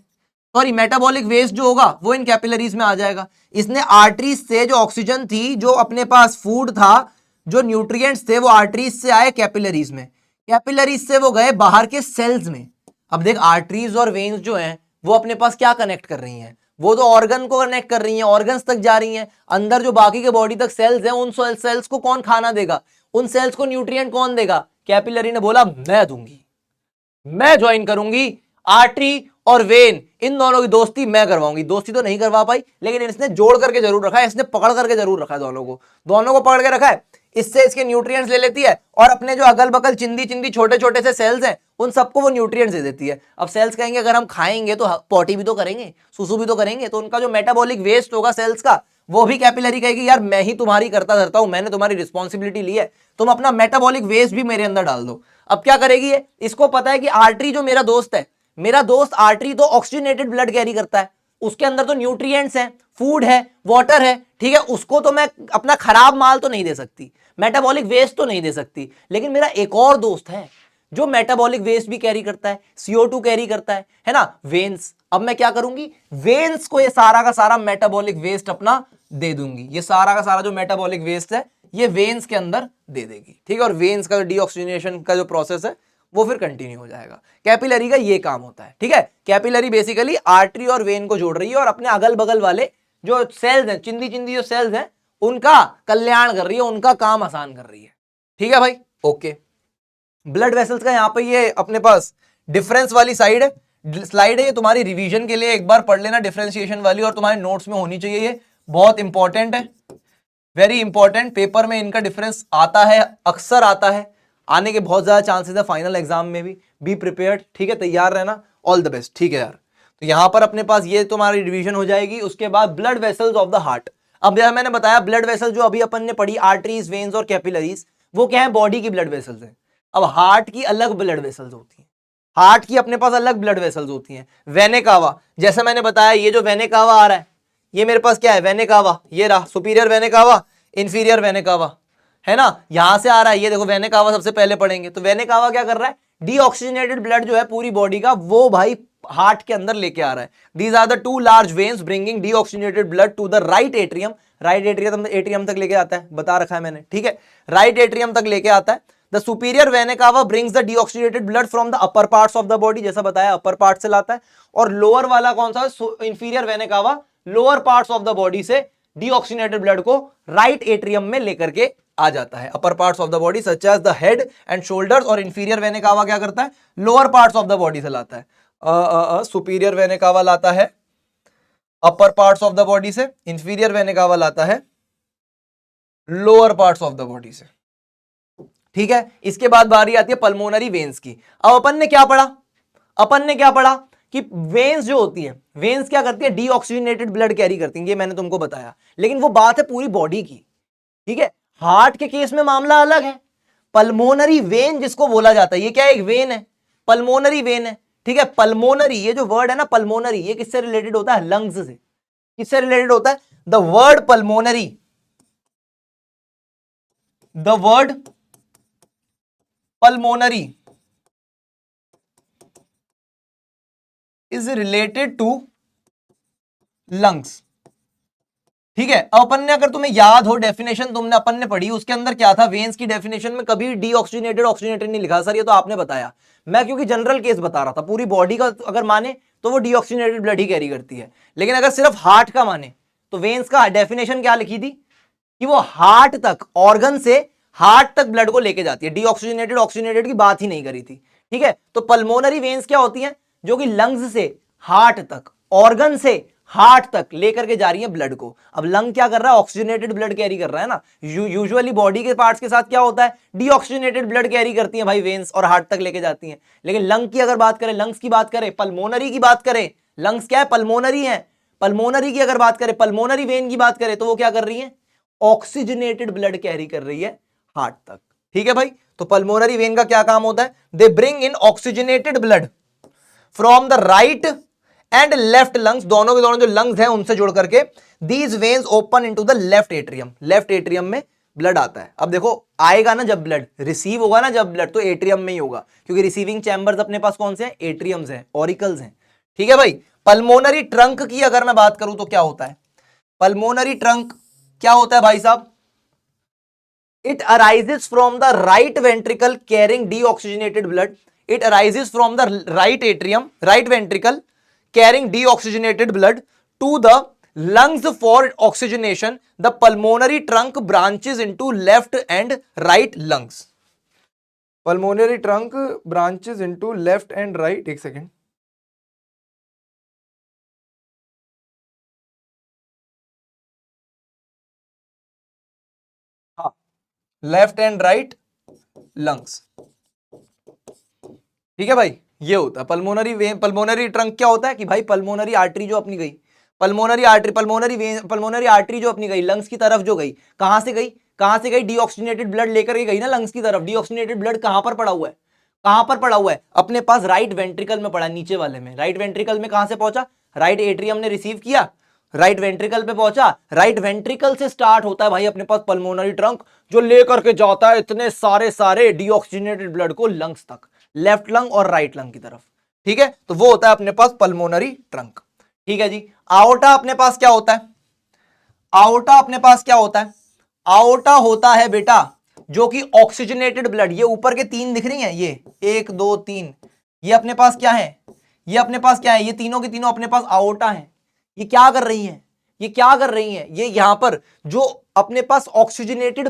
सॉरी मेटाबॉलिक वेस्ट जो होगा वो इन कैपिलरीज में आ जाएगा। इसने आर्टरीज से जो ऑक्सीजन थी, जो अपने पास फूड था, जो न्यूट्रिएंट्स थे, वो आर्टरीज से आए कैपिलरीज में, कैपिलरीज से वो गए बाहर के सेल्स में। अब देख, आर्टरीज और वेन्स जो हैं वो अपने पास क्या कनेक्ट कर रही हैं, वो तो ऑर्गन को कनेक्ट कर रही हैं, ऑर्गन्स तक जा रही हैं। अंदर जो बाकी के बॉडी तक सेल्स हैं, उन सेल्स को कौन खाना देगा, उन सेल्स को न्यूट्रिएंट कौन देगा, कैपिलरी ने बोला मैं दूंगी, मैं ज्वाइन करूंगी, आर्टरी और वेन इन दोनों की दोस्ती मैं करवाऊंगी। दोस्ती तो नहीं करवा पाई, लेकिन इसने जोड़ करके जरूर रखा है, इसने पकड़ करके जरूर रखा है, दोनों को पकड़ के रखा है। इससे इसके न्यूट्रिएंट्स ले लेती है और अपने जो अगल बगल चिंदी चिंदी छोटे छोटे से सेल्स हैं उन सबको वो न्यूट्रिएंट्स दे देती है। अब सेल्स कहेंगे अगर हम खाएंगे तो पॉटी भी तो करेंगे, सुसु भी तो करेंगे, तो उनका जो मेटाबॉलिक वेस्ट होगा सेल्स का, वो भी कैपिलरी कहेगी यार मैं ही तुम्हारी करता धरता हूं, मैंने तुम्हारी रिस्पॉन्सिबिलिटी ली है, तुम अपना मेटाबॉलिक वेस्ट भी मेरे अंदर डाल दो। अब क्या करेगी ये, इसको पता है कि आर्टरी जो मेरा दोस्त है, मेरा दोस्त आर्टरी तो ऑक्सीजनेटेड ब्लड कैरी करता है, उसके अंदर तो न्यूट्रिएंट्स हैं, फूड है, वाटर है। ठीक है, उसको तो मैं अपना खराब माल तो नहीं दे सकती, मेटाबॉलिक वेस्ट तो नहीं दे सकती, लेकिन मेरा एक और दोस्त है जो मेटाबॉलिक वेस्ट भी कैरी करता है, CO2 कैरी करता है ना, वेन्स। अब मैं क्या करूंगी, वेन्स को ये सारा का सारा मेटाबॉलिक वेस्ट अपना दे दूंगी, ये सारा का सारा जो मेटाबॉलिक वेस्ट है ये वेन्स के अंदर दे देगी। ठीक है, और वेन्स का डीऑक्सीजनेशन का जो प्रोसेस है वो फिर कंटिन्यू हो जाएगा। कैपिलरी का ये काम होता है। ठीक है, कैपिलरी बेसिकली आर्टरी और वेन को जोड़ रही है और अपने अगल बगल वाले जो सेल्स हैं, चिंदी चिंदी जो सेल्स हैं, उनका कल्याण कर रही है, उनका काम आसान कर रही है। ठीक है भाई, ओके। ब्लड वेसल्स का यहाँ पे ये अपने पास डिफरेंस वाली स्लाइड है, ये तुम्हारी रिवीजन के लिए एक बार पढ़ लेना, डिफरेंशिएशन वाली, और तुम्हारे नोट्स में होनी चाहिए, ये बहुत इंपॉर्टेंट है, वेरी इंपॉर्टेंट। पेपर में इनका डिफरेंस आता है, अक्सर आता है, आने के बहुत ज्यादा चांसेस है फाइनल एग्जाम में भी। बी प्रिपेयर्ड, ठीक है, तैयार रहना, ऑल द बेस्ट। ठीक है यार, तो यहां पर अपने पास ये तुम्हारी रिवीजन हो जाएगी। उसके बाद blood vessels of the heart. अब जैसा मैंने बताया, ब्लड वेसल जो अभी अपन ने पढ़ी, आर्टरीज, वेन्स और कैपिलरीज, वो क्या है, बॉडी की ब्लड वेसल्स है। अब हार्ट की अलग ब्लड वेसल्स होती हैं, हार्ट की अपने पास अलग ब्लड वेसल्स होती हैं। वेने कावा, जैसे मैंने बताया, ये जो वेने कावा आ रहा है, ये मेरे पास क्या है, वेने कावा, ये रहा सुपीरियर वेने कावा, इंफीरियर वेने कावा। है ना, यहां से आ रहा है, ये देखो वेना कावा सबसे पहले पढ़ेंगे। तो वेना कावा क्या कर रहा है, डीऑक्सीजनेटेड ब्लड जो है पूरी बॉडी का वो भाई हार्ट के अंदर लेके आ रहा है। These are the two large veins bringing deoxygenated blood to the right atrium. Right atrium तक लेके आता है, बता रखा है मैंने, ठीक है, राइट एट्रियम तक लेके आता है। द सुपीरियर वेना कावा brings the deoxygenated blood from the upper parts of the body, जैसा बताया अपर पार्ट से लाता है। और लोअर वाला कौन सा, inferior vena cava lower parts of the body से डीऑक्सीजनेटेड ब्लड को राइट एट्रियम में लेकर के आ जाता है। Upper parts of the body such as the head and shoulders, और इंफीरियर वेना कावा क्या करता है, lower parts of the body से लाता है। सुपीरियर वेना कावा लाता है upper parts of the body से, इंफीरियर वेना कावा लाता है lower parts of the body से, ठीक है। इसके बाद बारी आती है पल्मोनरी वेन्स की। अब अपन ने क्या पढ़ा कि वेन्स जो होती है, वेन्स क्या करती है, डीऑक्सीजनेटेड ब्लड कैरी करती है, ये मैंने तुमको बताया। लेकिन वो बात है पूरी बॉडी की, ठीक है। हार्ट के केस में मामला अलग है। पल्मोनरी वेन जिसको बोला जाता है, ये क्या है, एक वेन है, पल्मोनरी वेन है, ठीक है। पल्मोनरी, ये जो वर्ड है ना पल्मोनरी, ये किससे रिलेटेड होता है, लंग्स से। किससे रिलेटेड होता है, the word pulmonary, the word pulmonary is related to lungs, ठीक है। अपन ने, अगर तुम्हें याद हो डेफिनेशन तुमने अपन ने पढ़ी, उसके अंदर क्या था, वेन्स की डेफिनेशन में कभी डीऑक्सीजनेटेड ऑक्सीजनेटेड नहीं लिखा। सर ये तो आपने बताया, मैं क्योंकि जनरल केस बता रहा था, पूरी बॉडी का अगर माने तो वो डीऑक्सीजनेटेड ब्लड ही कैरी करती है। लेकिन अगर सिर्फ हार्ट का माने तो वेन्स का डेफिनेशन क्या लिखी थी कि वो हार्ट तक, ऑर्गन से हार्ट तक ब्लड को लेके जाती है, डीऑक्सीजनेटेड ऑक्सीजनेटेड की बात ही नहीं करी थी, ठीक है। तो पल्मोनरी वेन्स क्या होती हैं, जो कि लंग्स से हार्ट तक, ऑर्गन से हार्ट तक लेकर के जा रही है ब्लड को। अब लंग क्या कर रहा है, ऑक्सीजनेटेड ब्लड कैरी कर रहा है ना। यूजुअली बॉडी के पार्ट्स के साथ क्या होता है, डीऑक्सीजनेटेड ब्लड कैरी करती है भाई वेन्स, और हार्ट तक लेके जाती हैं। लेकिन लंग की अगर बात करें, लंग्स की बात करें, पल्मोनरी की बात करें, लंग्स क्या है, पल्मोनरी है। पल्मोनरी की अगर बात करें, पल्मोनरी वेन की बात करें, तो वो क्या कर रही है, ऑक्सीजनेटेड ब्लड कैरी कर रही है हार्ट तक, ठीक है भाई। तो पल्मोनरी वेन का क्या काम होता है, they bring in oxygenated blood from the right and left lungs, दोनों के दोनों जो लंग्स हैं उनसे जोड़ करके, these veins open into the left atrium, left atrium में ब्लड आता है। अब देखो आएगा ना जब ब्लड, रिसीव होगा ना जब ब्लड, तो एट्रियम में ही होगा, क्योंकि रिसीविंग चैम्बर्स अपने पास कौन से हैं, एट्रियम्स हैं, ऑरिकल्स हैं, ठीक है भाई। पल्मोनरी ट्रंक की अगर मैं बात करूं तो क्या होता है, पल्मोनरी ट्रंक क्या होता है भाई साहब, it arises from the right ventricle carrying deoxygenated blood. It arises from the right atrium, right ventricle carrying deoxygenated blood to the lungs for oxygenation. The pulmonary trunk branches into left and right lungs. Pulmonary trunk branches into left and right. एक second. हाँ, left and right lungs, ठीक है भाई। ये होता है pulmonary vein. Pulmonary trunk क्या होता है कि भाई पल्मोनरी आर्टरी जो अपनी गई, pulmonary artery, pulmonary vein, pulmonary artery जो अपनी गई लंग्स की तरफ जो गई, कहां से गई, कहां से गई, डीऑक्सीजनेटेड ब्लड लेकर के गई ना लंग्स की तरफ। डीऑक्सीजनेटेड ब्लड कहां पर पड़ा हुआ है, कहां पर पड़ा हुआ है, अपने पास राइट वेंट्रिकल में पड़ा, नीचे वाले में। राइट वेंट्रिकल में कहां से पहुंचा, राइट एट्रियम ने रिसीव किया, राइट वेंट्रिकल पे पहुंचा, राइट वेंट्रिकल से स्टार्ट होता है भाई अपने पास पल्मोनरी ट्रंक, जो लेकर के जाता है इतने सारे डीऑक्सीजनेटेड ब्लड को लंग्स तक, लेफ्ट लंग और राइट लंग की तरफ, ठीक है। तो वो होता है अपने पास पल्मोनरी ट्रंक, ठीक है जी। आओटा अपने पास क्या होता है, आओटा अपने पास क्या होता है, आओटा होता है बेटा जो कि ऑक्सीजनेटेड ब्लड, ये ऊपर के तीन दिख रही हैं, ये 1 2 3, ये अपने पास क्या है, ये अपने पास क्या है, ये तीनों की तीनों अपने पास आओटा है। ये क्या कर रही हैं, ये क्या कर रही हैं, ये यहां पर जो अपने पास ऑक्सीजनेटेड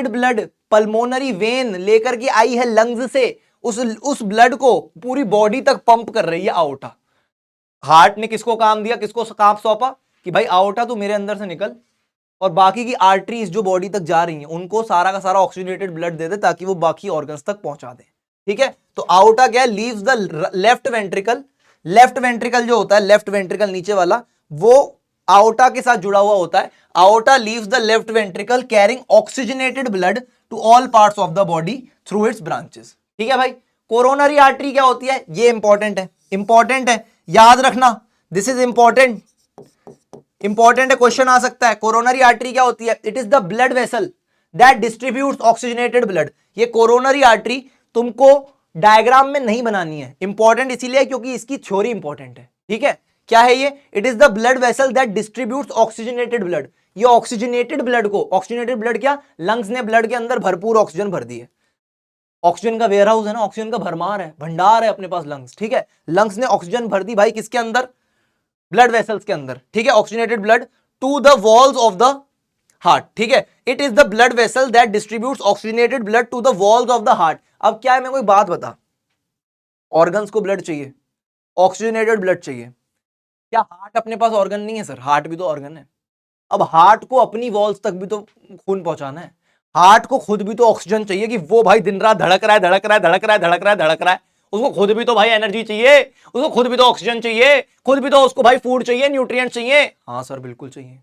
ब्लड पल्मोनरी वेन लेकर के आई है लंग्स से, उस ब्लड को पूरी बॉडी तक पंप कर रही है आओटा। हार्ट ने किसको काम दिया, किसको काम सौंपा कि भाई आओटा तू मेरे अंदर से निकल, और बाकी की आर्टरीज जो बॉडी तक जा रही हैं उनको सारा का सारा ऑक्सीजनेटेड ब्लड दे दे, ताकि वो बाकी ऑर्गन्स तक पहुंचा दे, ठीक है। तो आओटा क्या है, leaves the left ventricle, left ventricle जो होता है, लेफ्ट वेंट्रिकल नीचे वाला, वो आओटा के साथ जुड़ा हुआ होता है। Aorta leaves the left ventricle carrying oxygenated blood to all parts of the body through its branches, ठीक है भाई। कोरोनरी आर्टरी क्या होती है, ये इंपॉर्टेंट है, इंपॉर्टेंट है, याद रखना, दिस इज इंपॉर्टेंट, इंपॉर्टेंट है, क्वेश्चन आ सकता है। कोरोनरी आर्टरी क्या होती है, it is the blood vessel that distributes oxygenated blood. ये कोरोनरी आर्टरी तुमको डायग्राम में नहीं बनानी है, इंपॉर्टेंट इसीलिए क्योंकि इसकी थ्योरी इंपॉर्टेंट है। ठीक है, क्या है ये? It is the blood vessel that distributes oxygenated blood. ये ऑक्सीजनेटेड ब्लड को, ऑक्सीजनेटेड ब्लड क्या, लंग्स ने ब्लड के अंदर भरपूर ऑक्सीजन भर दी है, ऑक्सीजन का वेयर हाउस है ना, ऑक्सीजन का भरमार है, भंडार है अपने पास लंग्स। ठीक है, लंग्स ने ऑक्सीजन भर दी भाई किसके अंदर, ब्लड वेसल्स के अंदर। ठीक है, oxygenated blood to the walls of the heart. ठीक है, it is the blood vessel that distributes oxygenated blood to the walls of the heart. अब क्या है, मैं कोई बात बता, ऑर्गन्स को ब्लड चाहिए, ऑक्सीजनेटेड ब्लड चाहिए, क्या हार्ट अपने पास ऑर्गन नहीं है? सर हार्ट भी तो ऑर्गन है। अब हार्ट को अपनी वॉल्स तक भी तो खून पहुंचाना है, हार्ट को खुद भी तो ऑक्सीजन चाहिए कि वो भाई दिन रात धड़क रहा है, धड़क रहा है, धड़क रहा है, धड़क रहा है, धड़क रहा है, उसको खुद भी तो भाई एनर्जी चाहिए, उसको खुद भी तो ऑक्सीजन चाहिए, खुद भी तो उसको भाई फूड चाहिए, न्यूट्रिएंट चाहिए। हाँ सर बिल्कुल चाहिए,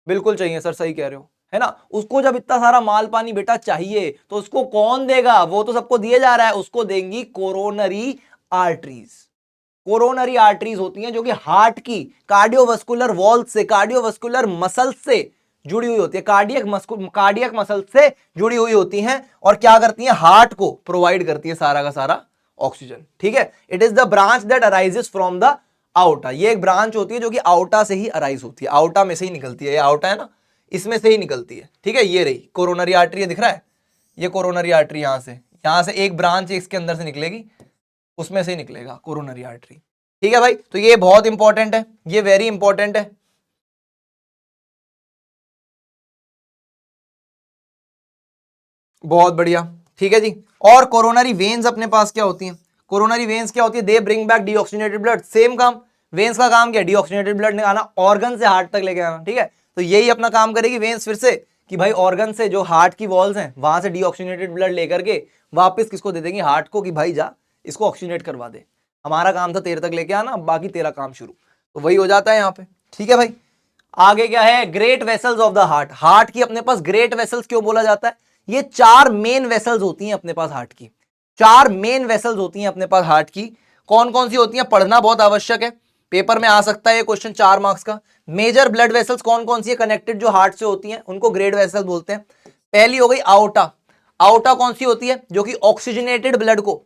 बिल्कुल चाहिए सर, सही कह रहे हो, है ना। उसको जब इतना सारा माल पानी बेटा चाहिए तो उसको कौन देगा? वो तो सबको दिए जा रहा है, उसको देंगी कोरोनरी आर्टरीज। कोरोनरी आर्टरीज होती हैं जो कि हार्ट की कार्डियोवास्कुलर वॉल से, कार्डियोवास्कुलर मसल से जुड़ी हुई होती है, कार्डियक मसल से जुड़ी हुई होती हैं, और क्या करती हैं? हार्ट को प्रोवाइड करती है सारा का सारा ऑक्सीजन। ठीक है, it is the branch that arises from the outta. ये एक ब्रांच होती है जो कि आउटा से ही अराइज होती है, आउटा में से ही निकलती है, ये आउटा है ना, इसमें से ही निकलती है। ठीक है, ये रही कोरोनरी आर्टरी, दिख रहा है, ये कोरोनरी आर्टरी, यहां से एक ब्रांच इसके अंदर से निकलेगी, उसमें से ही निकलेगा कोरोनरी आर्टरी। ठीक है भाई, तो ये बहुत इंपॉर्टेंट है, ये वेरी इंपॉर्टेंट है। बहुत बढ़िया, ठीक है जी। और कोरोनरी वेन्स अपने पास क्या होती हैं? कोरोनरी वेन्स क्या होती है? They bring back deoxygenated blood. Same काम, वेन्स का काम क्या? डीऑक्सीजनेटेड ब्लड निकालना, ऑर्गन से हार्ट तक लेके आना। ठीक है, तो यही अपना काम करेगी वेन्स फिर से, कि भाई ऑर्गन से जो हार्ट की वॉल्स हैं वहां से डीऑक्सीजनेटेड ब्लड लेकर के वापस किसको दे देंगे? हार्ट को, कि भाई जा इसको ऑक्सीजनेट करवा दे। हमारा काम था तेरे तक लेके आना, बाकी तेरा काम शुरू, तो वही हो जाता है यहाँ पे। ठीक है भाई, आगे क्या है? Great vessels of the heart. Heart की अपने पास ग्रेट वेसल्स क्यों बोला जाता है? ये चार मेन वेसल्स होती हैं अपने पास हार्ट की, चार मेन वेसल्स होती हैं अपने पास हार्ट की। कौन कौन सी होती हैं? पढ़ना बहुत आवश्यक है, पेपर में आ सकता है ये क्वेश्चन 4 मार्क्स का। मेजर ब्लड वेसल्स कौन कौन सी है कनेक्टेड जो हार्ट से होती हैं, उनको ग्रेट वेसल्स बोलते हैं। पहली हो गई आउटा। आउटा कौन सी होती है? जो कि ऑक्सीजनेटेड ब्लड को,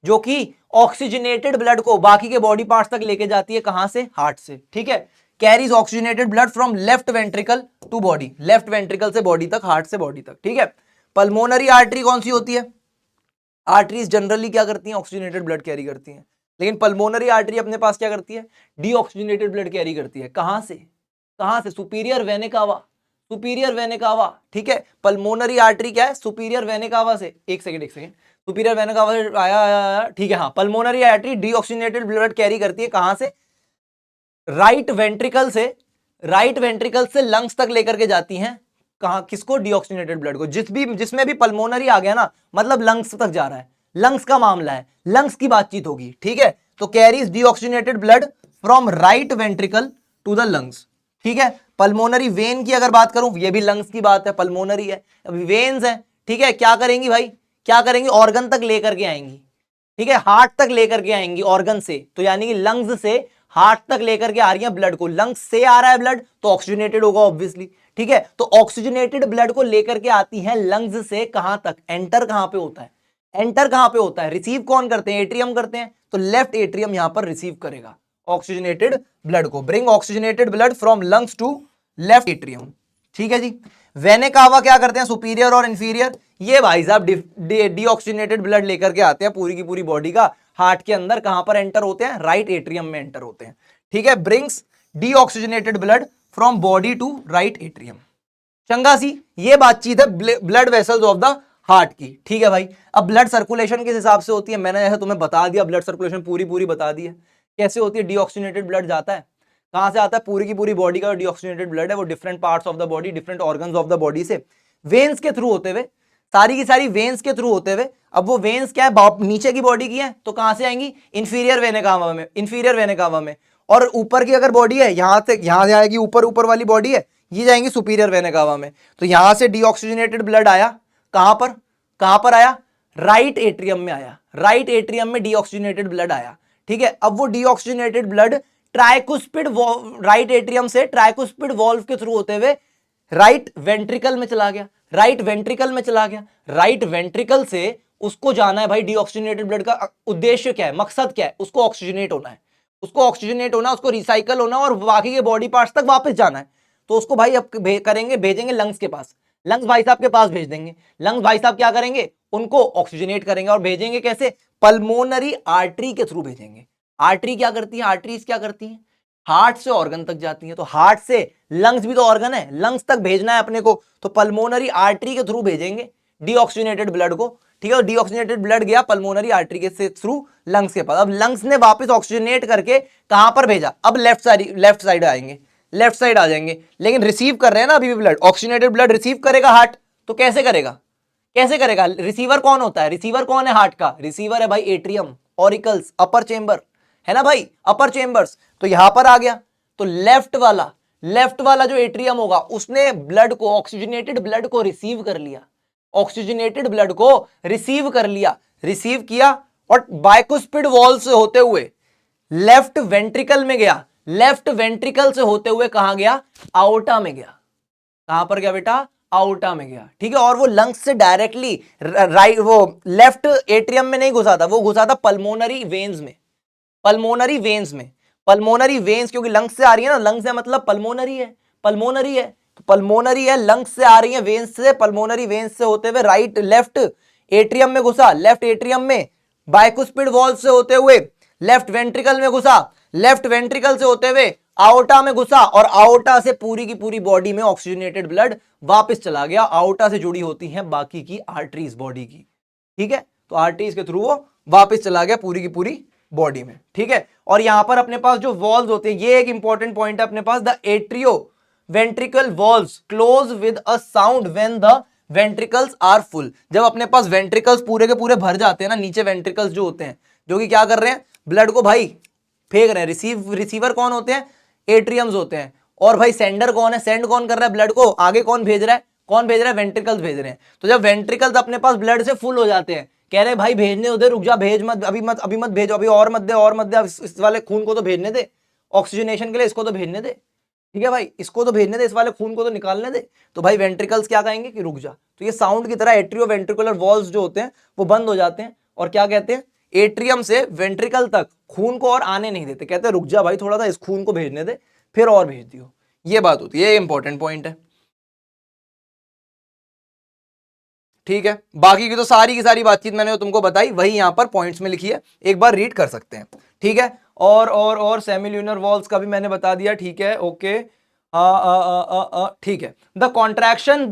जो कि ऑक्सीजनेटेड ब्लड को बाकी के बॉडी पार्ट्स तक लेके जाती है। कहां से? हार्ट से। ठीक है, carries oxygenated blood from left ventricle to body, left ventricle से बॉडी तक, हार्ट से बॉडी तक। ठीक है, पल्मोनरी आर्टरी कौन सी होती है? आर्टरीज जनरली क्या करती हैं? ऑक्सीजनेटेड ब्लड कैरी करती हैं, लेकिन पल्मोनरी आर्टरी अपने पास क्या करती है? डीऑक्सीजनेटेड ब्लड कैरी करती है। कहां से? कहां से? सुपीरियर वेना कावा, सुपीरियर वेना कावा। ठीक है, पल्मोनरी आर्टरी क्या है? सुपीरियर वेना कावा से। एक सेकंड, सुपीरियर वेना कावा से आया। ठीक है, हाँ, pulmonary artery deoxygenated blood carry करती है। कहां से? राइट वेंट्रिकल से, राइट वेंट्रिकल से लंग्स तक लेकर के जाती हैं। कहां? किसको? डीऑक्सीजनेटेड ब्लड को। जिसमें भी पल्मोनरी आ गया ना, मतलब लंग्स तक जा रहा है, लंग्स का मामला है, लंग्स की बातचीत होगी। ठीक है, तो carries deoxygenated blood from right ventricle to the lungs. ठीक है, पल्मोनरी वेन की अगर बात करूं, ये भी लंग्स की बात है, पल्मोनरी है, अभी वेन्स है। ठीक है, क्या करेंगी भाई? क्या करेंगी? ऑर्गन तक लेकर के आएंगी। ठीक है, हार्ट तक लेकर के आएंगी ऑर्गन से, तो यानी कि लंग्स से हार्ट तक लेकर के आ रही है ब्लड को। लंग्स से आ रहा है ब्लड तो ऑक्सीजनेटेड होगा ऑब्वियसली। ठीक है, तो ऑक्सीजनेटेड ब्लड को लेकर के आती है लंग्स से कहां तक? एंटर कहां पे होता है? एंटर कहां पे होता है? रिसीव कौन करते हैं? एट्रियम करते हैं, तो लेफ्ट एट्रियम यहां पर रिसीव करेगा ऑक्सीजनेटेड ब्लड को। Bring oxygenated blood from lungs to left atrium. ठीक है जी। वेना कावा क्या करते हैं? सुपीरियर और इंफीरियर। ये भाई साहब डीऑक्सीजनेटेड ब्लड लेकर के आते हैं पूरी की पूरी बॉडी का, हार्ट के अंदर कहां पर एंटर होते हैं? राइट एट्रियम में एंटर होते हैं। ठीक है, brings deoxygenated blood from body to right atrium. चंगा सी ये बातचीत है blood vessels of the heart की। ठीक है भाई, अब ब्लड सर्कुलेशन किस हिसाब से होती है मैंने जैसे तुम्हें बता दिया, ब्लड सर्कुलेशन पूरी बता दी है कैसे होती है। डीऑक्सीजनेटेड ब्लड जाता है, कहां से आता है? पूरी की पूरी बॉडी का डीऑक्सीजनेटेड ब्लड है वो different parts of the body, different organs of the body से वेन्स के थ्रू होते हुए, सारी की सारी वेन्स के थ्रू होते हुए। अब वो वेन्स क्या है? नीचे की बॉडी की है, तो कहां से आएंगी? इंफीरियर वेना कावा में, इंफीरियर वेना कावा में। और ऊपर की अगर बॉडी है, यहां से आएगी, ऊपर वाली बॉडी है, ये जाएंगी सुपीरियर वेना कावा में। तो यहां से डीऑक्सीजनेटेड ब्लड आया, कहां पर आया? राइट एट्रियम में आया, राइट एट्रियम में डीऑक्सीजनेटेड ब्लड आया। ठीक है, अब वो डीऑक्सीजनेटेड ब्लड ट्राइकुस्पिड, राइट एट्रियम से ट्राइकुस्पिड वॉल्व के थ्रू होते हुए राइट वेंट्रिकल में चला गया। राइट वेंट्रिकल में चला गया। राइट वेंट्रिकल से उसको जाना है भाई, डीऑक्सीजनेटेड ब्लड का उद्देश्य क्या है, मकसद क्या है, उसको ऑक्सीजनेट होना है, उसको ऑक्सीजनेट होना, उसको रिसाइकल होना और बाकी के बॉडी पार्ट्स तक वापस जाना है। तो उसको भाई अब करेंगे, भेजेंगे लंग्स के पास, लंग्स भाई साहब के पास भेज देंगे। लंग्स भाई साहब क्या करेंगे, उनको ऑक्सीजनेट करेंगे और भेजेंगे कैसे, पल्मोनरी आर्टरी के थ्रू भेजेंगे। आर्टरी क्या करती है, आर्टरीज क्या करती हैं, हार्ट से ऑर्गन तक जाती है। तो हार्ट से लंग्स भी तो ऑर्गन है, लंग्स तक भेजना है अपने को, तो पल्मोनरी आर्टरी के थ्रू भेजेंगे डीऑक्सीजनेटेड ब्लड को। ठीक है, डीऑक्सीजनेटेड ब्लड गया पल्मोनरी आर्टरी के थ्रू लंग्स के पास। अब लंग्स ने वापस ऑक्सीजनेट करके कहां पर भेजा, अब लेफ्ट साइड आएंगे, लेफ्ट साइड आ जाएंगे। लेकिन रिसीव कर रहे हैं ना अभी भी ब्लड, ऑक्सीजनेटेड ब्लड रिसीव करेगा हार्ट, तो कैसे करेगा, कैसे करेगा, रिसीवर कौन होता है, रिसीवर कौन है हार्ट का, रिसीवर है भाई एट्रियम, ऑरिकल्स, अपर चेंबर है ना भाई, अपर चेंबर्स। तो यहां पर आ गया, तो लेफ्ट वाला जो एट्रियम होगा उसने ब्लड को, ऑक्सीजनेटेड ब्लड को रिसीव कर लिया, ऑक्सीजनेटेड ब्लड को रिसीव कर लिया, रिसीव किया और बाइकुस्पिड वॉल से होते हुए लेफ्ट वेंट्रिकल में गया, लेफ्ट वेंट्रिकल से होते हुए कहां गया, आउटा में गया। कहां पर गया बेटा, आउटा में गया। ठीक है, और वो लंग्स से डायरेक्टली राइट, वो लेफ्ट एट्रियम में नहीं घुसा था, वो घुसा था पल्मोनरी वेन्स में, पल्मोनरी वेन्स में। पल्मोनरी वेन्स क्योंकि लंग्स से आ रही है ना, लंग्स से मतलब पल्मोनरी है, पल्मोनरी है, तो पल्मोनरी है, लंग्स से आ रही है, वेन्स से, पल्मोनरी वेन्स से होते हुए राइट लेफ्ट एट्रियम में घुसा, लेफ्ट एट्रियम में बाइकुस्पिड वॉल से होते हुए लेफ्ट वेंट्रिकल में घुसा, लेफ्ट वेंट्रिकल से होते हुए आउटा में घुसा और आउटा से पूरी की पूरी बॉडी में ऑक्सीजनेटेड ब्लड वापस चला गया। आउटा से जुड़ी होती हैं बाकी की आर्टरीज बॉडी की। ठीक है, तो आर्टरीज के थ्रू वो वापस चला गया पूरी की पूरी बॉडी में। ठीक है, और यहां पर अपने पास जो वॉल्स होते हैं, ये एक इंपॉर्टेंट पॉइंट है अपने पास, the atrio ventricle valves close with a sound when the ventricles are full. जब अपने पास वेंट्रिकल्स पूरे के पूरे भर जाते हैं ना, नीचे वेंट्रिकल्स जो होते हैं, जो कि क्या कर रहे हैं, ब्लड को भाई फेंक रहे हैं। रिसीवर कौन होते हैं, एट्रियम्स होते हैं। और भाई सेंडर कौन है, सेंड कौन कर रहा है ब्लड को, आगे कौन भेज रहा है, कौन भेज रहा है, वेंट्रिकल्स भेज रहे हैं। तो जब वेंट्रिकल्स अपने पास ब्लड से फुल हो जाते हैं, कह रहे भाई भेजने उधर, रुक जा, भेज मत, अभी मत भेजो, अभी और मत दे, और मत दे, इस वाले खून को तो भेजने दे, ऑक्सीजनेशन के लिए इसको तो भेजने दे। ठीक है भाई, इसको तो भेजने दे, इस वाले खून को तो निकालने दे। तो भाई वेंट्रिकल्स क्या कहेंगे कि रुक जा। तो ये साउंड की तरह एट्रियो वेंट्रिकुलर वॉल्स जो होते हैं वो बंद हो जाते हैं और क्या कहते हैं, एट्रियम से वेंट्रिकल तक खून को और आने नहीं देते, कहते हैं रुक जा भाई, थोड़ा सा इस खून को भेजने दे, फिर और भेज दियो। ये बात होती है, ये इंपॉर्टेंट पॉइंट है। ठीक है, बाकी की तो सारी की सारी बातचीत मैंने तुमको बताई, वही यहां पर पॉइंट्स में लिखी है, एक बार रीड कर सकते हैं। ठीक है, और सेमिल्यूनर वॉल्स का भी मैंने बता दिया। ठीक है, ओके, ठीक है, the contraction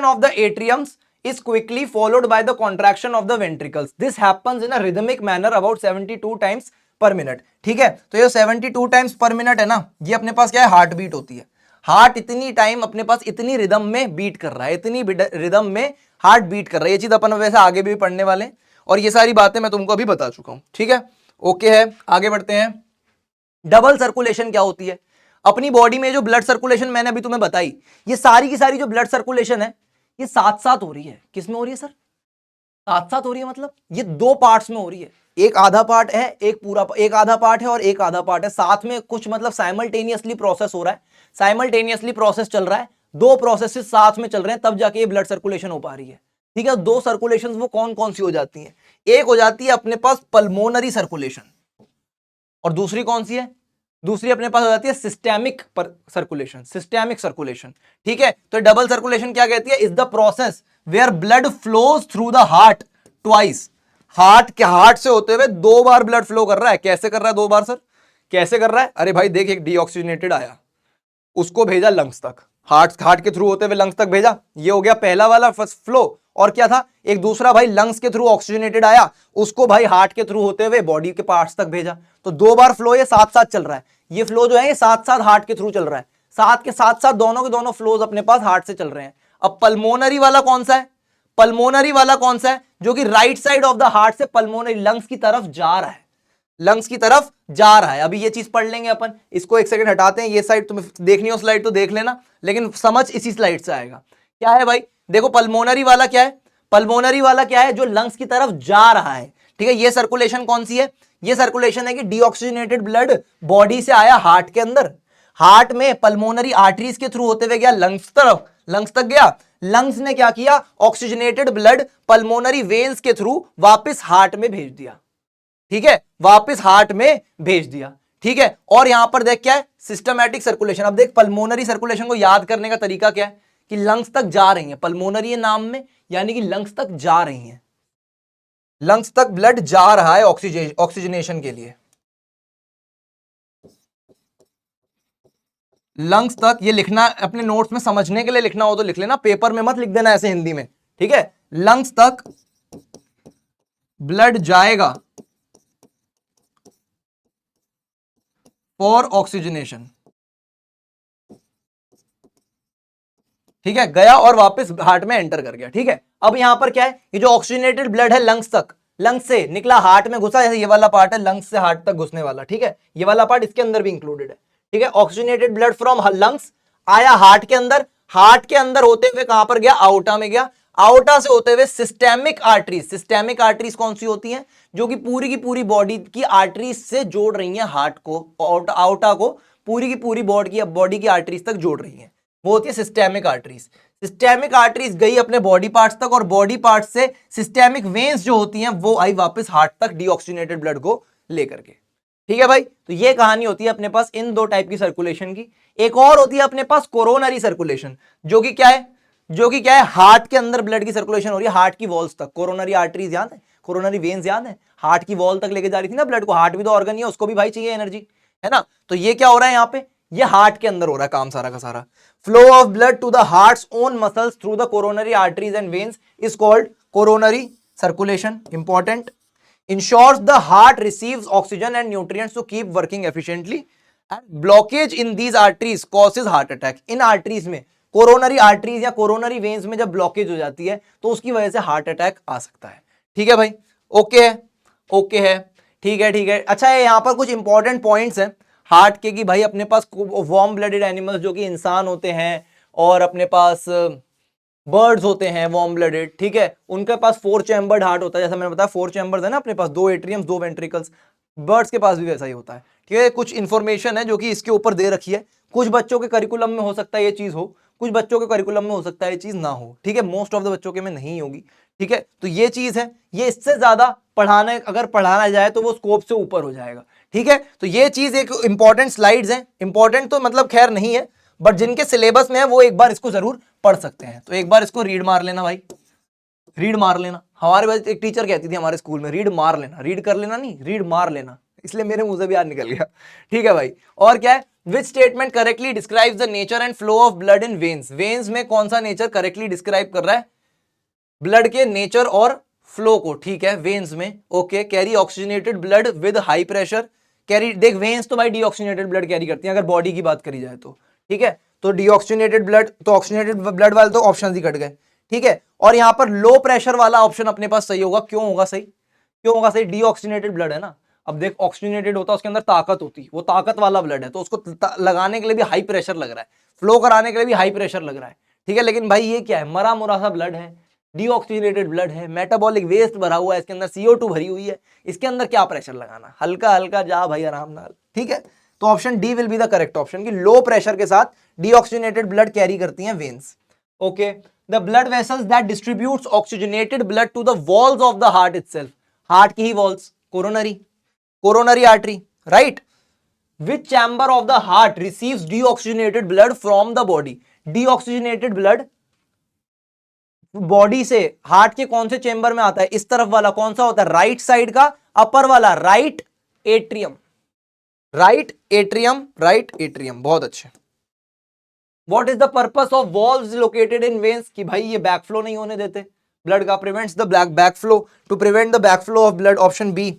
of the atriums is quickly followed by the contraction of the ventricles. This happens in a rhythmic manner about 72 times per minute. ठीक है, तो ये 72 times per minute है ना, ये अपने पास क्या है, हार्ट बीट होती है। हार्ट इतनी टाइम अपने पास इतनी रिदम में बीट कर रहा है, इतनी रिदम में हार्ट बीट कर रहा है। ये चीज अपन वैसे आगे भी पढ़ने वाले हैं और ये सारी बातें मैं तुमको अभी बता चुका हूं। ठीक है, ओके है, आगे बढ़ते हैं। डबल सर्कुलेशन क्या होती है, अपनी बॉडी में जो ब्लड सर्कुलेशन मैंने अभी तुम्हें बताई, ये सारी की सारी जो ब्लड सर्कुलेशन है ये साथ साथ हो रही है। किस में हो रही है सर, साथ साथ हो रही है, मतलब ये दो पार्ट्स में हो रही है। एक आधा पार्ट है, एक पूरा, एक आधा पार्ट है और एक आधा पार्ट है, साथ में कुछ मतलब साइमल्टेनियसली प्रोसेस हो रहा है, साइमल्टेनियसली प्रोसेस चल रहा है, दो प्रोसेसेस साथ में चल रहे हैं, तब जाके ये ब्लड सर्कुलेशन हो पा रही है। ठीक है, दो सर्कुलेशन वो कौन कौन सी हो जाती है, एक हो जाती है अपने पास पल्मोनरी सर्कुलेशन और दूसरी कौन सी है, दूसरी अपने पास हो जाती है सिस्टेमिक सर्कुलेशन, सिस्टेमिक सर्कुलेशन। ठीक है, तो डबल सर्कुलेशन क्या कहती है, is the process where blood flows through the heart twice. Heart से होते हुए दो बार ब्लड फ्लो कर रहा है। कैसे कर रहा है दो बार सर, कैसे कर रहा है, अरे भाई देख, एक डीऑक्सीजनेटेड आया, उसको भेजा लंग्स तक, हार्ट के थ्रू होते हुए लंग्स तक भेजा, ये हो गया पहला वाला फर्स्ट फ्लो। और क्या था, एक दूसरा भाई लंग्स के थ्रू ऑक्सीजनेटेड आया, उसको भाई हार्ट के थ्रू होते हुए बॉडी के पार्ट्स तक भेजा। तो दो बार फ्लो ये साथ साथ चल रहा है, ये फ्लो जो है ये साथ साथ हार्ट के थ्रू चल रहा है, साथ के साथ दोनों के दोनों फ्लोज अपने पास हार्ट से चल रहे हैं। अब पल्मोनरी वाला कौन सा है, पल्मोनरी वाला कौन सा है, जो कि right side of the heart से पल्मोनरी लंग्स की तरफ जा रहा है, लंग्स की तरफ जा रहा है। अभी ये चीज पढ़ लेंगे अपन, इसको एक सेकंड हटाते हैं, ये साइड तुम्हें देखनी हो स्लाइड तो देख लेना, लेकिन समझ इसी स्लाइड से आएगा। क्या है भाई, देखो पल्मोनरी वाला क्या है, पल्मोनरी वाला क्या है, जो लंग्स की तरफ जा रहा है। ठीक है, ये सर्कुलेशन कौन सी है, ये सर्कुलेशन है कि डीऑक्सीजनेटेड ब्लड बॉडी से आया हार्ट के अंदर, हार्ट में पल्मोनरी आर्टरीज के थ्रू होते हुए गया लंग्स तरफ, लंग्स तक गया, लंग्स ने क्या किया, ऑक्सीजनेटेड ब्लड पल्मोनरी वेन्स के थ्रू वापस हार्ट में भेज दिया, ठीक है, वापस हार्ट में भेज दिया, ठीक है। और यहां पर देख क्या है, सिस्टमैटिक सर्कुलेशन। अब देख पल्मोनरी सर्कुलेशन को याद करने का तरीका क्या है कि लंग्स तक जा रही है, पल्मोनरी है नाम में, यानी कि लंग्स तक जा रही है, लंग्स तक ब्लड जा रहा है ऑक्सीजनेशन के लिए, लंग्स तक। ये लिखना अपने नोट्स में, समझने के लिए लिखना हो तो लिख लेना, पेपर में मत लिख देना ऐसे हिंदी में, ठीक है। लंग्स तक ब्लड जाएगा फॉर ऑक्सीजनेशन, ठीक है, गया और वापस हार्ट में एंटर कर गया, ठीक है। अब यहां पर क्या है, ये जो ऑक्सीजनेटेड ब्लड है लंग्स तक, लंग्स से निकला हार्ट में घुसा, जैसे ये वाला पार्ट है लंग्स से हार्ट तक घुसने वाला, ठीक है, ये वाला पार्ट इसके अंदर भी इंक्लूडेड है, ठीक है। ऑक्सीजनेटेड ब्लड फ्रॉम लंग्स आया हार्ट के अंदर, हार्ट के अंदर होते हुए कहां पर गया, आउटा में गया, आउटा से होते हुए सिस्टेमिक आर्टरीज, सिस्टेमिक आर्टरीज कौन सी होती हैं, जो कि पूरी बॉडी की आर्टरीज से जोड़ रही हैं हार्ट को, आउटा को पूरी की पूरी बॉडी की आर्टरीज तक जोड़ रही हैं, वो होती है सिस्टेमिक आर्टरीज। सिस्टेमिक आर्टरीज गई अपने बॉडी पार्ट्स तक, और बॉडी पार्ट्स से सिस्टेमिक वेन्स जो होती हैं वो आई वापस हार्ट तक डीऑक्सीजनेटेड ब्लड को लेकर के, ठीक है भाई। तो ये कहानी होती है अपने पास इन दो टाइप की सर्कुलेशन की। एक और होती है अपने पास कोरोनरी सर्कुलेशन, जो कि क्या है, जो कि क्या है, हार्ट के अंदर ब्लड की सर्कुलेशन हो रही है, हार्ट की वॉल्स तक। कोरोनरी आर्टरीज याद है, कोरोनरी वेन्स याद है, हार्ट की वॉल तक लेके जा रही थी ना ब्लड को, हार्ट भी तो ऑर्गन ही है, उसको भी भाई चाहिए एनर्जी, है ना। तो ये क्या हो रहा है यहाँ पे, ये हार्ट के अंदर हो रहा है काम सारा का सारा। Flow of blood to the heart's own muscles through the coronary arteries and veins is called coronary circulation. Important, ensures the heart receives oxygen and nutrients to keep working efficiently, and blockage in these arteries causes heart attack। In arteries में, coronary arteries या coronary veins में जब blockage हो जाती है तो उसकी वजह से हार्ट अटैक आ सकता है, ठीक है भाई। ओके है, ओके है, ठीक है, ठीक है। अच्छा है, यहां पर कुछ इंपॉर्टेंट पॉइंट्स हैं हार्ट के, कि भाई अपने पास वार्म ब्लडेड एनिमल्स जो कि इंसान होते हैं, और अपने पास बर्ड्स होते हैं वार्म ब्लडेड, ठीक है, उनके पास 4 चैम्बर्ड हार्ट होता है, जैसा मैंने बताया 4 चैम्बर्स है ना अपने पास, 2 एट्रियम्स 2 वेंट्रिकल्स, बर्ड्स के पास भी वैसा ही होता है, ठीक है। कुछ इंफॉर्मेशन है जो कि इसके ऊपर दे रखी है, कुछ बच्चों के करिकुलम में हो सकता है ये चीज हो, कुछ बच्चों के करिकुलम में हो सकता है ये चीज ना हो, ठीक है, मोस्ट ऑफ द बच्चों के में नहीं होगी, ठीक है। तो ये चीज है, ये इससे ज्यादा पढ़ाने, अगर पढ़ाना जाए तो वो स्कोप से ऊपर हो जाएगा, ठीक है। तो ये चीज एक इंपॉर्टेंट स्लाइड्स है, इंपॉर्टेंट तो मतलब खैर नहीं है, बट जिनके सिलेबस में है वो एक बार इसको जरूर पढ़ सकते हैं। तो एक बार इसको रीड मार लेना भाई, रीड मार लेना। हमारे पास एक टीचर कहती थी हमारे स्कूल में, रीड मार लेना, रीड कर लेना नहीं, रीड मार लेना, इसलिए मेरे मुंह से भी याद निकल गया, ठीक है भाई। और क्या है, which statement correctly describes the nature and flow of blood in veins. Veins में कौन सा नेचर करेक्टली डिस्क्राइब कर रहा है, ब्लड के नेचर और फ्लो को, ठीक है, वेन्स में। Okay, carry oxygenated blood with high pressure, carry, देख वेन्स तो भाई डीऑक्सीजनेटेड ब्लड कैरी करती हैं अगर बॉडी की बात करी जाए तो, ठीक है। तो डीऑक्सीजनेटेड ब्लड, तो ऑक्सीजनेटेड ब्लड वाले तो ऑप्शन ही कट गए, ठीक है। और यहां पर लो प्रेशर वाला ऑप्शन अपने पास सही होगा, क्यों होगा सही, क्यों होगा सही, डीऑक्सीजनेटेड ब्लड है ना। अब देख ऑक्सीजनेटेड होता है उसके अंदर ताकत होती, वो ताकत वाला ब्लड है, तो उसको लगाने के लिए भी हाई प्रेशर लग रहा है, फ्लो कराने के लिए भी हाई प्रेशर लग रहा है, ठीक है। लेकिन भाई ये क्या है, मरा मुरा सा ब्लड है, डीऑक्सीजनेटेड ब्लड है, मेटाबॉलिक वेस्ट भरा हुआ है इसके अंदर, CO2 भरी हुई है, इसके अंदर क्या प्रेशर लगाना, हल्का हल्का जा भाई आराम नाल, ठीक है। तो option D will be the correct option, कि लो प्रेशर के साथ डीऑक्सीजनेटेड ब्लड कैरी करती हैं veins. Okay, the blood vessels that distributes oxygenated blood to the walls of the heart itself, heart की ही walls, coronary, coronary artery, right. Which chamber of the heart receives deoxygenated blood from the body, deoxygenated blood body से heart के कौन से chamber में आता है, इस तरफ वाला कौन सा होता है, राइट साइड का अपर वाला, right atrium, right atrium, right atrium, बहुत अच्छे। What is the purpose of valves located in veins, कि भाई ये बैकफ्लो नहीं होने देते ब्लड का, prevents the backflow, to prevent the backflow of blood, option B,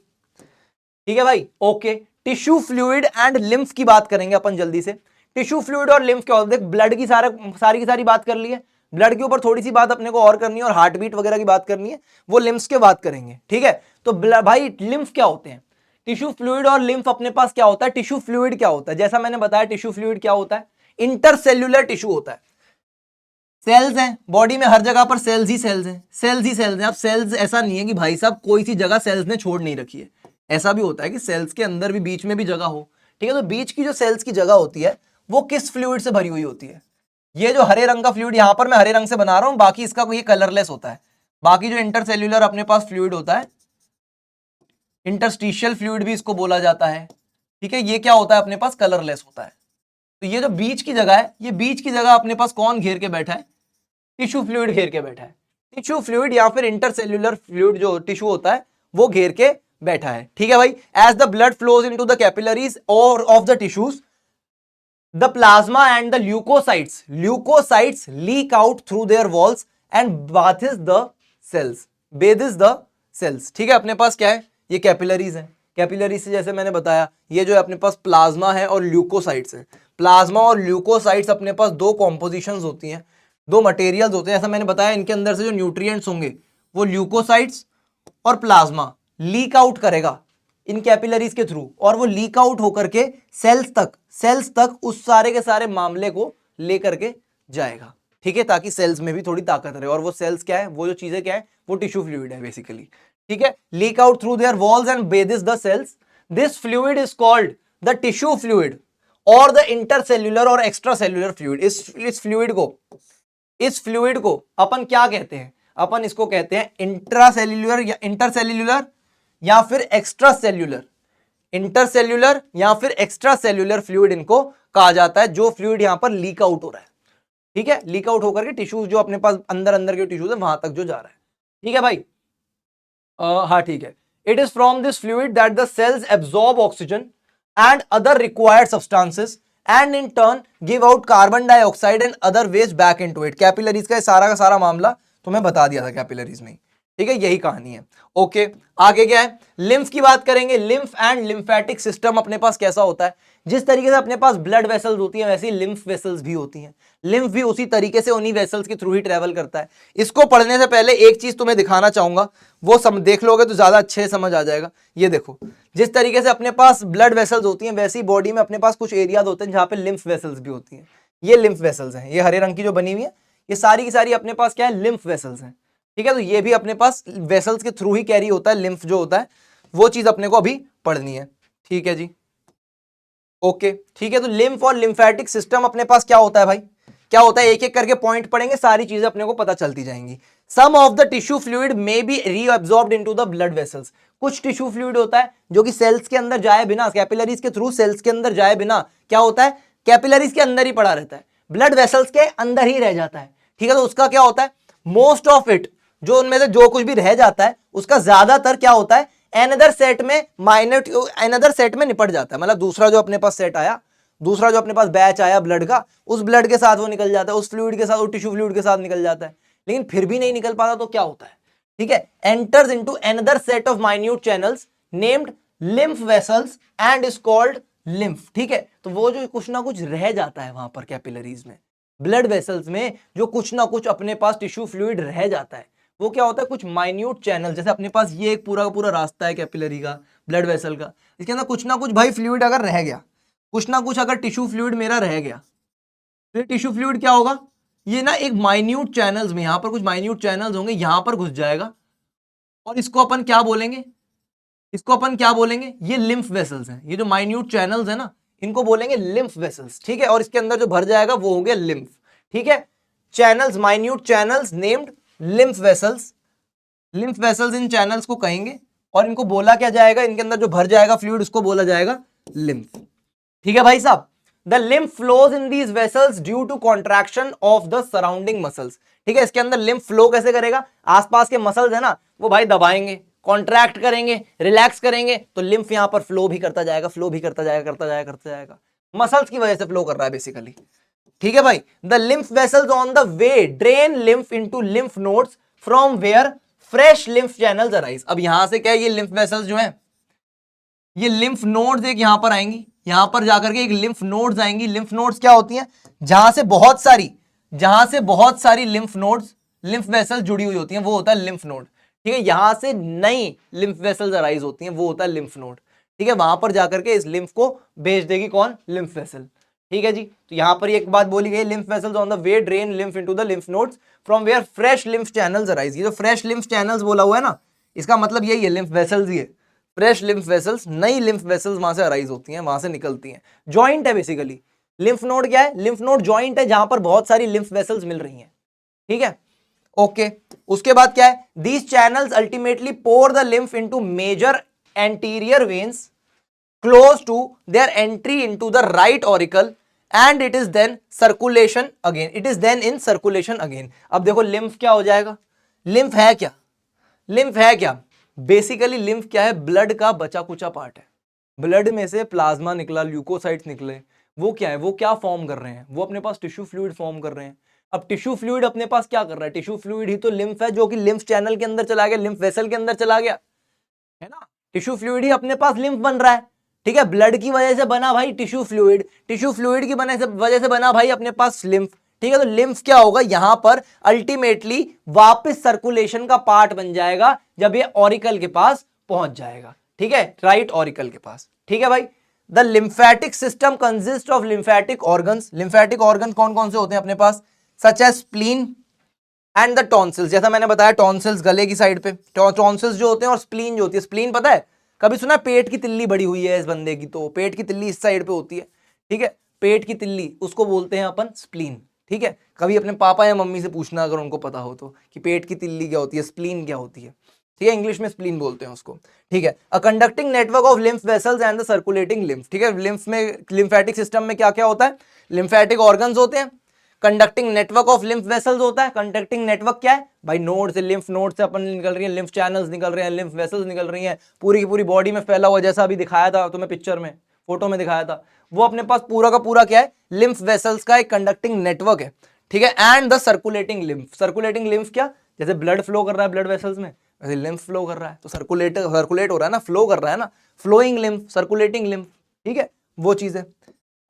ठीक है भाई। Okay, tissue fluid and lymph की बात करेंगे अपन जल्दी से। टिश्यू फ्लूइड और लिम्फ क्या होता है, देख ब्लड की सारी की सारी बात कर ली है, ब्लड के ऊपर थोड़ी सी बात अपने को और करनी है, और हार्ट बीट वगैरह की बात करनी है, वो लिम्फ्स के बात करेंगे, ठीक है। तो भाई लिम्फ क्या होते हैं, टिश्यू फ्लूइड और लिम्फ अपने पास क्या होता है, टिश्यू फ्लूइड क्या होता है, जैसा मैंने बताया टिश्यू फ्लूइड क्या होता है, इंटरसेल्यूलर टिश्यू होता है, सेल्स हैं बॉडी में, हर जगह पर सेल्स ही सेल्स हैं, सेल्स ही सेल्स हैं। अब सेल्स ऐसा नहीं है कि भाई साहब कोई सी जगह सेल्स ने छोड़ नहीं रखी है, ऐसा भी होता है कि सेल्स के अंदर भी बीच में भी जगह हो, ठीक है। तो बीच की जो सेल्स की जगह होती है वो किस फ्लूइड से भरी हुई होती है, ये जो हरे रंग का फ्लूइड यहां पर मैं हरे रंग से बना रहा हूं, बाकी इसका ये कलरलेस होता है। बाकी जो इंटरसेल्यूलर अपने पास फ्लूइड होता है, इंटरस्टिशियल फ्लूइड भी इसको बोला जाता है, ठीक है, ये क्या होता है अपने पास कलरलेस होता है। तो ये जो बीच की जगह है, ये बीच की जगह अपने पास कौन घेर के बैठा है, टिश्यू फ्लूइड घेर के बैठा है। टिश्यू फ्लूइड या फिर इंटरसेल्यूलर फ्लूइड जो टिश्यू होता है वो घेर के बैठा है, ठीक है भाई। As the blood flows into the capillaries और of the tissues, the plasma and the leukocytes leak out through their walls and bathes the cells, ठीक है। अपने पास क्या है, ये कैपिलरीज है। कैपिलरीज से जैसे मैंने बताया, ये जो है अपने पास प्लाज्मा है और ल्यूकोसाइट्स है। प्लाज्मा और ल्यूकोसाइट्स अपने पास दो कॉम्पोजिशंस होती हैं, दो मटेरियल्स होते हैं। ऐसा मैंने बताया, इनके अंदर से जो न्यूट्रिएंट्स होंगे वो ल्यूकोसाइट्स और प्लाज्मा लीक आउट करेगा इन कैपिलरीज के थ्रू, और वो लीक आउट होकर के सेल्स तक उस सारे के सारे मामले को लेकर के जाएगा, ठीक है, ताकि सेल्स में भी थोड़ी ताकत रहे। और वो सेल्स क्या है, वो जो चीजें क्या है, वो टिश्यू फ्लूइड है बेसिकली, ठीक है। Leak out through their walls and bathes the cells, this fluid is called the tissue fluid or the intercellular or extracellular fluid. इस फ्लूइड को अपन क्या कहते हैं, अपन इसको कहते हैं इंटरसेल्यूलर या फिर एक्स्ट्रा सेल्यूलर, इंटरसेल्यूलर या फिर एक्स्ट्रा सेल्यूलर फ्लूइड इनको कहा जाता है, जो फ्लूइड यहां पर लीक आउट हो रहा है, ठीक है, लीक आउट होकर के टिश्यूज जो अपने पास अंदर के टिश्यूज है वहां तक जो जा रहा है, ठीक है भाई। हाँ ठीक है। It is from this fluid that the cells absorb oxygen and other required substances and in turn give out carbon dioxide and other waste back into it. Capillaries का सारा मामला तुम्हें बता दिया था कैपिलरीज में, ठीक है, यही कहानी है। ओके, आगे क्या है, लिम्फ की बात करेंगे। लिम्फ एंड लिम्फेटिक सिस्टम अपने पास कैसा होता है, जिस तरीके से अपने पास ब्लड वेसल्स होती हैं वैसी लिम्फ वेसल्स भी होती हैं। लिम्फ भी उसी तरीके से उन्हीं वेसल्स के थ्रू ही ट्रेवल करता है। इसको पढ़ने से पहले एक चीज तुम्हें दिखाना चाहूंगा, वो देख लोगे तो ज्यादा अच्छे समझ आ जाएगा। ये देखो, जिस तरीके से अपने पास ब्लड वेसल्स होती हैं वैसी बॉडी में अपने पास कुछ एरियाज होते हैं जहां पे लिम्फ वेसल्स भी होती हैं। ये लिम्फ वेसल्स हैं, ये हरे रंग की जो बनी हुई है, ये सारी की सारी अपने पास क्या है, लिम्फ वेसल्स हैं, ठीक है। तो ये भी अपने पास वेसल्स के थ्रू ही कैरी होता है। लिम्फ जो होता है वो चीज अपने को अभी पढ़नी है, ठीक है जी। ओके, ठीक है। तो लिम्फ और लिम्फेटिक सिस्टम अपने पास क्या होता है भाई, क्या होता है, एक एक करके पॉइंट पढ़ेंगे, सारी चीजें अपने को पता चलती जाएंगी। Some of the tissue fluid may be reabsorbed into the blood vessels. कुछ टिश्यू फ्लूइड होता है जो कि सेल्स के अंदर जाए बिना, कैपिलरीज के थ्रू सेल्स के अंदर जाए बिना क्या होता है, कैपिलरीज के अंदर ही पड़ा रहता है, ब्लड वेसल्स के अंदर ही रह जाता है, ठीक है। तो उसका क्या होता है, मोस्ट ऑफ इट, जो उनमें से जो कुछ भी रह जाता है उसका ज्यादातर क्या होता है, अनदर सेट में निपट जाता है। मतलब दूसरा जो अपने पास सेट आया, दूसरा जो अपने पास बैच आया ब्लड का, उस ब्लड के साथ वो निकल जाता है, उस फ्लूइड के साथ, उस टिश्यू फ्लूइड के साथ निकल जाता है। लेकिन फिर भी नहीं निकल पाता तो क्या होता है, ठीक है, enters into another set of minute channels named lymph vessels and is called lymph, ठीक है। तो वो जो कुछ ना कुछ रह जाता है वहां पर कैपिलरीज में, ब्लड वेसल्स में जो कुछ ना कुछ अपने पास टिश्यू फ्लूइड रह जाता है, वो क्या होता है, कुछ माइन्यूट चैनल। जैसे अपने पास ये एक पूरा का पूरा रास्ता है कैपिलरी का, ब्लड वेसल का, इसके अंदर कुछ ना कुछ भाई फ्लूइड अगर रह गया, कुछ ना कुछ अगर टिश्यू फ्लूइड मेरा रह गया, तो टिश्यू फ्लूइड क्या होगा, ये ना एक माइन्यूट चैनल्स में, यहां पर कुछ माइन्यूट चैनल्स होंगे, यहां पर घुस जाएगा, और इसको अपन क्या बोलेंगे, ये लिम्फ वेसल्स हैं। ये जो माइन्यूट चैनल्स है ना, इनको बोलेंगे लिम्फ वेसल्स, ठीक है। और इसके अंदर जो भर जाएगा वो हो गया लिम्फ, ठीक है। Channels, minute channels named lymph vessels, lymph vessels in channels को कहेंगे, और इनको बोला क्या जाएगा, इनके अंदर जो भर जाएगा फ्लूइड उसको बोला जाएगा लिम्फ, ठीक है भाई साहब। The lymph flows in these vessels due to contraction of the surrounding muscles, ठीक है। इसके अंदर लिम्फ फ्लो कैसे करेगा, आसपास के मसल्स है ना वो भाई दबाएंगे, कॉन्ट्रैक्ट करेंगे, रिलैक्स करेंगे, तो लिम्फ यहां पर फ्लो भी करता जाएगा, करता जाएगा, मसल्स की वजह से फ्लो कर रहा है बेसिकली, ठीक है भाई। The lymph vessels on the way drain lymph into lymph nodes from where fresh lymph channels arise. अब यहां से क्या है, ये लिम्फ वेसल्स जो है, ये लिम्फ नोड्स एक यहां पर आएंगी, यहां पर जाकर के एक लिम्फ नोड्स आएंगी। लिम्फ नोड्स क्या होती हैं, जहां से बहुत सारी लिम्फ नोड्स, लिम्फ वेसल्स जुड़ी हुई होती हैं, वो होता है लिम्फ नोड, ठीक है। यहां से नई लिम्फ वेसल्स अराइज होती हैं, वो होता है लिम्फ नोड, ठीक है। वहां पर जाकर के इस लिम्फ को भेज देगी कौन, लिम्फ वेसल, ठीक है जी। तो यहां पर एक बात बोली गई, lymph vessels on the way drain lymph into the lymph nodes from where fresh lymph channels arise. ये जो फ्रेश लिम्फ चैनल्स बोला हुआ है ना, इसका मतलब यही है, लिम्फ वेसल्स ही है, फ्रेश लिम्फ वेसल्स, नई लिम्फ वेसल्स वहां से अराइज होती हैं, वहां से निकलती हैं, जॉइंट है बेसिकली, लिम्फ नोड क्या है? लिम्फ नोड जॉइंट है जहां पर बहुत सारी लिम्फ वेसल्स मिल रही हैं, ठीक है, ओके। उसके बाद क्या है? These channels ultimately pour the lymph into major anterior veins close to their entry into the right auricle and it is then circulation again, it is then in circulation again। अब देखो lymph क्या हो जाएगा? Lymph है क्या? Lymph है क्या? Basically lymph क्या है? ब्लड का बचा कुचा पार्ट है। ब्लड में से प्लाज्मा निकला, ल्यूकोसाइट्स निकले, वो क्या है? वो क्या फॉर्म कर रहे हैं? वो अपने पास टिश्यू फ्लूइड फॉर्म कर रहे हैं। अब टिश्यू फ्लूइड अपने पास क्या कर रहा है? टिश्यू फ्लूइड ही तो लिम्फ है, जो कि लिम्फ चैनल के अंदर चला गया, लिम्फ वेसल के अंदर चला गया, है ना? टिश्यू फ्लूइड ही अपने पास लिम्फ बन रहा है, ठीक है। ब्लड की वजह से बना भाई टिश्यू फ्लूइड, टिश्यू फ्लूइड की वजह से बना भाई अपने पास लिम्फ, ठीक है। तो लिम्फ क्या होगा यहां पर? अल्टीमेटली वापस सर्कुलेशन का पार्ट बन जाएगा जब ये ऑरिकल के पास पहुंच जाएगा, ठीक है, राइट ऑरिकल के पास, ठीक है भाई। The lymphatic system consist of lymphatic organs. Lymphatic organ कौन कौन से होते हैं अपने पास? Such as spleen and the tonsils. जैसा मैंने बताया टॉन्सिल्स गले की साइड पे, टॉन्सिल्स जो होते हैं, और स्प्लीन जो होती है। स्प्लीन पता है? कभी सुना पेट की तिल्ली बड़ी हुई है इस बंदे की? तो पेट की तिल्ली इस साइड पे होती है, ठीक है, पेट की तिल्ली, उसको बोलते हैं अपन स्प्लीन, ठीक है। कभी अपने पापा या मम्मी से पूछना अगर उनको पता हो तो, कि पेट की तिल्ली क्या होती है, स्प्लीन क्या होती है, ठीक है। इंग्लिश में स्प्लीन बोलते हैं उसको, ठीक है। A conducting network of lymph vessels and the circulating lymph, ठीक है। लिम्फ में, लिम्फेटिक सिस्टम में क्या क्या होता है? लिम्फेटिक ऑर्गन्स होते हैं, conducting network of lymph vessels होता है। कंडक्टिंग नेटवर्क क्या है भाई? नोड से, लिम्फ नोड से अपन निकल रही है, लिम्फ चैनल्स निकल रहे हैं, लिम्फ वेसल्स निकल रही हैं, पूरी की पूरी बॉडी में फैला हुआ, जैसा अभी दिखाया था तुम्हें पिक्चर में, फोटो में दिखाया था, वो अपने पास पूरा का पूरा क्या है? लिम्फ वेसल्स का एक कंडक्टिंग नेटवर्क है, ठीक है। And the circulating lymph. Circulating lymph क्या? जैसे ब्लड फ्लो कर रहा है ब्लड वेसल्स में, वैसे लिम्फ फ्लो कर रहा है, तो सर्कुलेट हो रहा है ना, फ्लो कर रहा है ना, फ्लोइंग लिम्फ, सर्कुलेटिंग लिम्फ, ठीक है, वो चीज है।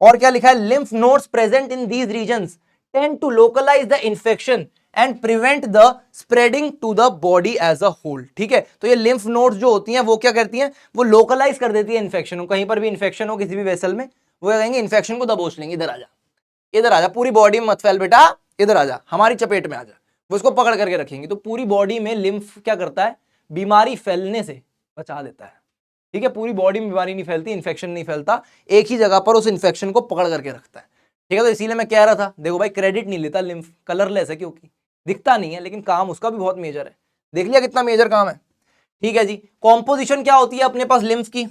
और क्या लिखा है? Lymph nodes present in these regions tend to localize the infection and prevent the spreading to the body as a whole, ठीक है। तो ये लिम्फ नोड्स जो होती हैं वो क्या करती हैं? वो लोकलाइज कर देती है इन्फेक्शन को। कहीं पर भी इन्फेक्शन हो किसी भी वेसल में, वो क्या कहेंगे? इन्फेक्शन को दबोच लेंगे, इधर आ जा, इधर आ जा, पूरी बॉडी में मत फैल बेटा, इधर आ जा, हमारी चपेट में आ जा, वो इसको पकड़ करके रखेंगे। तो पूरी बॉडी में लिम्फ क्या करता है? बीमारी फैलने से बचा देता है, ठीक है। पूरी बॉडी में बीमारी नहीं फैलती, इन्फेक्शन नहीं फैलता, एक ही जगह पर उस इन्फेक्शन को पकड़ करके रखता है, ठीक है। तो इसीलिए मैं कह रहा था, देखो भाई क्रेडिट नहीं लेता लिम्फ, कलरलेस है क्योंकि दिखता नहीं है, लेकिन काम उसका भी बहुत मेजर है। देख लिया कितना मेजर काम है, ठीक है जी। कॉम्पोजिशन क्या होती है अपने पास लिम्फ की?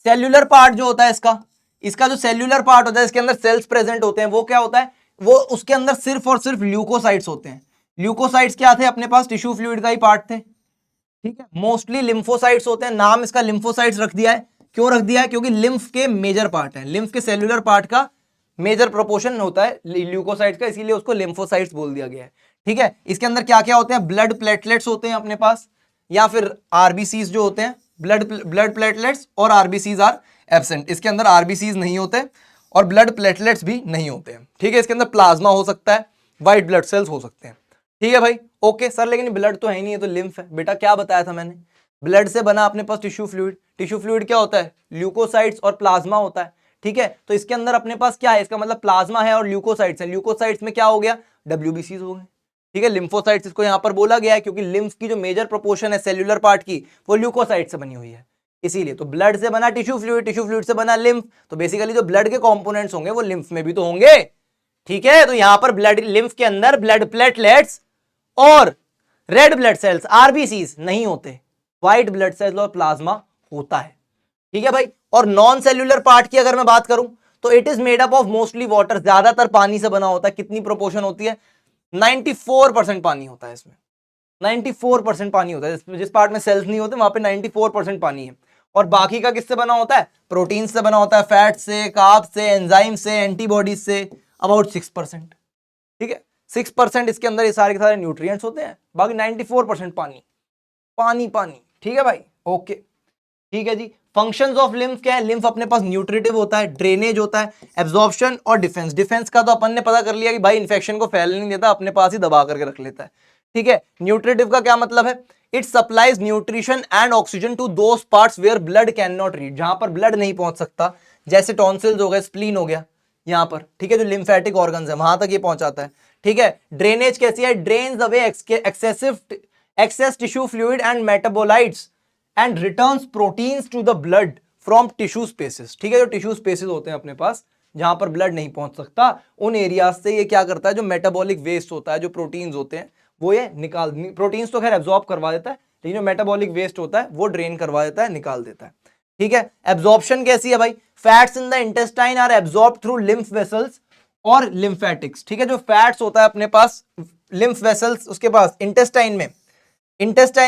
सेल्यूलर पार्ट जो होता है इसका, इसका जो सेल्यूलर पार्ट होता है, इसके अंदर सेल्स प्रेजेंट होते हैं, वो क्या होता है? वो उसके अंदर सिर्फ और सिर्फ ल्यूकोसाइट्स होते हैं। ल्यूकोसाइट्स क्या थे अपने पास? टिश्यू फ्लूइड का ही पार्ट थे, ठीक है। मोस्टली लिम्फोसाइट्स होते हैं, नाम इसका लिम्फोसाइट्स रख दिया है। क्यों रख दिया है? क्योंकि लिम्फ के मेजर पार्ट है, लिम्फ के सेल्यूलर पार्ट का मेजर प्रोपोर्शन होता है ल्यूकोसाइट्स का, इसीलिए उसको लिम्फोसाइट्स बोल दिया गया है, ठीक है। इसके अंदर क्या क्या होते हैं? ब्लड प्लेटलेट्स होते हैं अपने पास, या फिर आरबीसीज जो होते हैं, ब्लड प्लेटलेट्स और आरबीसीज आर एब्सेंट। इसके अंदर आरबीसीज नहीं होते और ब्लड प्लेटलेट्स भी नहीं होते हैं, ठीक है। इसके अंदर प्लाज्मा हो सकता है, व्हाइट ब्लड सेल्स हो सकते हैं, ठीक है भाई, ओके सर। लेकिन ब्लड तो है ही नहीं, है तो लिम्फ है बेटा। क्या बताया था मैंने? ब्लड से बना अपने पास टिश्यू फ्लूइड। टिश्यू फ्लूइड क्या होता है? ल्यूकोसाइट्स और प्लाज्मा होता है, ठीक है। तो इसके अंदर अपने पास क्या है? इसका मतलब प्लाज्मा है और ल्यूकोसाइट्स है। ल्यूकोसाइट्स में क्या हो गया? डब्ल्यूबीसीज हो गए, ठीक है। लिम्फोसाइट्स इसको यहां पर बोला गया है क्योंकि लिम्फ की जो मेजर प्रोपोर्शन है सेल्यूलर पार्ट की, वो ल्यूकोसाइट से बनी हुई है, इसीलिए। तो ब्लड से बना टिश्यू फ्लूइड, टिश्यू फ्लूइड से बना लिम्फ, तो बेसिकली जो ब्लड के कंपोनेंट्स होंगे वो लिम्फ में भी तो होंगे, ठीक है। तो यहां पर ब्लड, लिम्फ के अंदर ब्लड प्लेटलेट्स और रेड ब्लड सेल्स आरबीसीज नहीं होते, व्हाइट ब्लड सेल्स और प्लाज्मा होता है, ठीक है भाई। और नॉन सेल्यूलर पार्ट की अगर मैं बात करूं तो it is made up of mostly water, ज्यादातर पानी से बना होता है। कितनी प्रोपोर्शन होती है? 94% पानी होता है इसमें, 94% पानी होता है। जिस पार्ट में सेल्स नहीं होते वहां पे 94% पानी है। और बाकी का किससे बना होता है? प्रोटीन से बना होता है, फैट से, कार्ब से, एंजाइम से, एंटीबॉडीज से, अबाउट 6%, ठीक है। 6% इसके अंदर ये सारे के सारे न्यूट्रिएंट्स होते हैं, बाकी 94% पानी पानी पानी, ठीक है भाई, ओके, ठीक है जी। फंक्शंस ऑफ लिम्फ क्या है? लिम्फ अपने पास न्यूट्रिटिव होता है, ड्रेनेज होता है, एब्जॉर्प्शन और डिफेंस। डिफेंस का तो अपन ने पता कर लिया कि भाई इंफेक्शन को फैलने नहीं देता, अपने पास ही दबा करके रख लेता है, ठीक है। न्यूट्रिटिव का क्या मतलब है? It supplies nutrition and oxygen to those parts where blood can not reach, जहां पर ब्लड नहीं पहुंच सकता, जैसे टॉन्सिल्स हो गए, स्प्लीन हो गया यहां पर, ठीक है। जो लिम्फेटिक ऑर्गन्स है वहां तक ये पहुंचाता है, ठीक है। ड्रेनेज कैसी है? Drains away excess tissue fluid and metabolites and returns proteins to the blood from tissue spaces, ठीक है। जो टिश्यू स्पेसेस होते हैं अपने पास जहां पर ब्लड नहीं पहुंच सकता, उन एरियाज से ये क्या करता है, जो मेटाबॉलिक वेस्ट होता है, जो प्रोटीन्स होते हैं वो ये प्रोटीन्स तो खैर एब्जॉर्ब करवा देता है, लेकिन जो मेटाबॉलिक वेस्ट होता है वो ड्रेन करवा देता है, निकाल देता है। ठीक है, एब्जॉर्प्शन कैसी है भाई, fats in the intestine are absorb through lymph vessels और लिम्फेटिक्स। ठीक है, जो फैट्स होता है अपने पास लिम्फ वेसल्स, उसके पास इंटेस्टाइन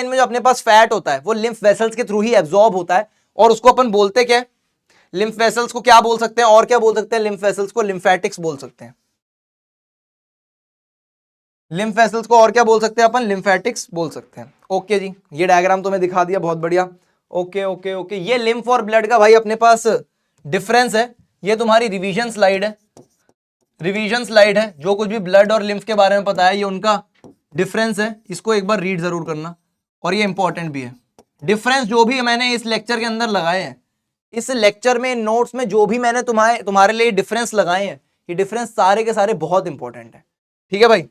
में जो अपने पास फैट होता है वो लिम्फ वेसल्स के थ्रू ही एब्जॉर्ब होता है, और उसको अपन बोलते क्या है, लिम्फ वेसल्स को क्या बोल सकते हैं, और क्या बोल सकते हैं, लिम्फ वेसल्स को लिम्फेटिक्स बोल सकते हैं। लिम्फ वेसल्स को और क्या बोल सकते हैं अपन, लिम्फेटिक्स बोल सकते हैं। ओके जी, ये डायग्राम तो मैं दिखा दिया, बहुत बढ़िया। ओके ओके ओके, ये लिम्फ और ब्लड का भाई अपने पास डिफरेंस है। ये तुम्हारी रिवीजन स्लाइड है, जो कुछ भी ब्लड और लिम्फ के बारे में पता है ये उनका डिफरेंस है, इसको एक बार रीड जरूर करना, और ये इंपॉर्टेंट भी है। डिफरेंस जो भी मैंने इस लेक्चर के अंदर लगाए हैं, इस लेक्चर में नोट्स में जो भी मैंने तुम्हारे लिए डिफरेंस लगाए हैं, ये डिफरेंस सारे के सारे बहुत इंपॉर्टेंट है। ठीक है भाई,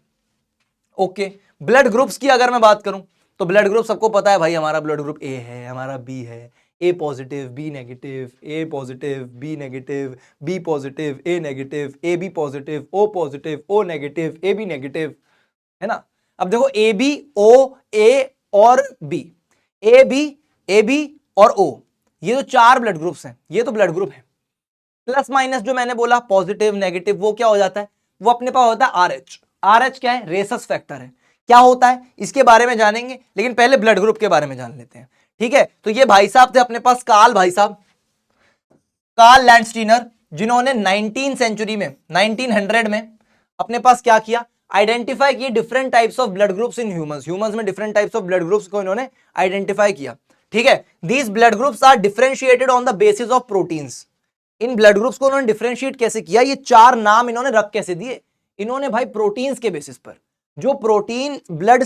ओके। ब्लड ग्रुप्स की अगर मैं बात करूं तो ब्लड ग्रुप सबको पता है भाई, हमारा ब्लड ग्रुप ए है, हमारा बी है, A positive B negative, A positive B negative, B positive A negative, A B positive O positive O negative A B negative, है ना। अब देखो ए बी ओ ए और बी, ए बी और ओ, ये जो 4 ब्लड ग्रुप्स हैं, ये तो ब्लड ग्रुप है। प्लस माइनस जो मैंने बोला पॉजिटिव नेगेटिव, वो क्या हो जाता है, वो अपने पास होता है आरएच। आरएच क्या है, रेसस फैक्टर है। क्या होता है इसके बारे में जानेंगे, लेकिन पहले ब्लड ग्रुप के बारे में जान लेते हैं। ठीक है, तो ये भाई साहब थे अपने पास, कार्ल भाई साहब, कार्ल लैंडस्टीनर, जिन्होंने 19 सेंचुरी में 1900 में अपने पास क्या किया, आइडेंटिफाई किए different types of blood groups in humans में different types of blood groups को इन्होंने आइडेंटिफाई किया। ठीक है, these blood groups are differentiated on the basis of proteins. इन ब्लड ग्रुप्स को उन्होंने डिफरेंशिएट कैसे किया, ये 4 नाम इन्होंने रख कैसे दिए, इन्होंने भाई प्रोटीन्स के बेसिस पर, जो प्रोटीन ब्लड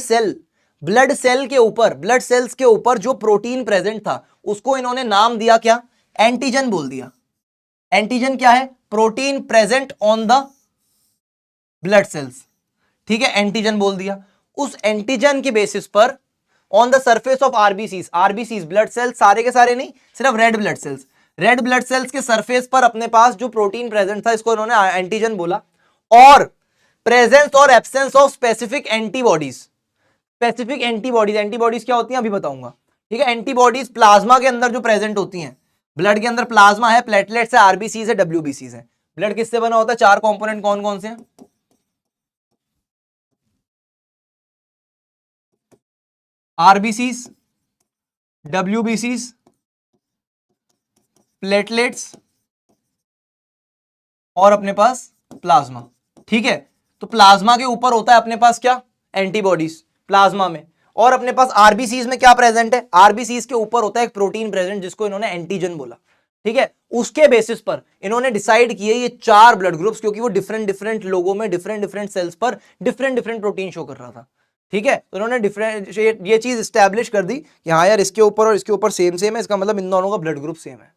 सेल्स के ऊपर जो प्रोटीन प्रेजेंट था उसको इन्होंने नाम दिया क्या, एंटीजन बोल दिया। एंटीजन क्या है, protein present on the blood cells. ठीक है, एंटीजन बोल दिया। उस एंटीजन के बेसिस पर on the surface of RBCs blood cells, सारे के सारे नहीं, सिर्फ रेड ब्लड सेल्स के सरफेस पर अपने पास जो प्रोटीन प्रेजेंट था इसको इन्होंने एंटीजन बोला। और प्रेजेंस और एब्सेंस ऑफ स्पेसिफिक एंटीबॉडीज क्या होती हैं अभी बताऊंगा। ठीक है, एंटीबॉडीज प्लाज्मा के अंदर जो प्रेजेंट होती हैं, ब्लड के अंदर प्लाज्मा है, प्लेटलेट्स है, आरबीसीज है, डब्ल्यूबीसीज है। ब्लड किससे बना होता है, 4 कंपोनेंट कौन कौन से हैं, आरबीसीज, डब्ल्यूबीसीज, प्लेटलेट्स और अपने पास प्लाज्मा। ठीक है, तो प्लाज्मा के ऊपर होता है अपने पास क्या, एंटीबॉडीज प्लाज्मा में, और अपने पास आरबीसीज में क्या प्रेजेंट है, आरबीसीज के ऊपर होता है एक प्रोटीन प्रेजेंट जिसको इन्होंने एंटीजन बोला। ठीक है, उसके बेसिस पर इन्होंने डिसाइड किए ये 4 ब्लड ग्रुप्स, क्योंकि वो डिफरेंट लोगों में डिफरेंट सेल्स पर डिफरेंट प्रोटीन शो कर रहा था। ठीक है, तो इन्होंने डिफरेंशिएट ये चीज स्टैब्लिश कर दी कि हाँ यार इसके ऊपर और इसके ऊपर सेम है, इसका मतलब इन दोनों का ब्लड ग्रुप सेम है।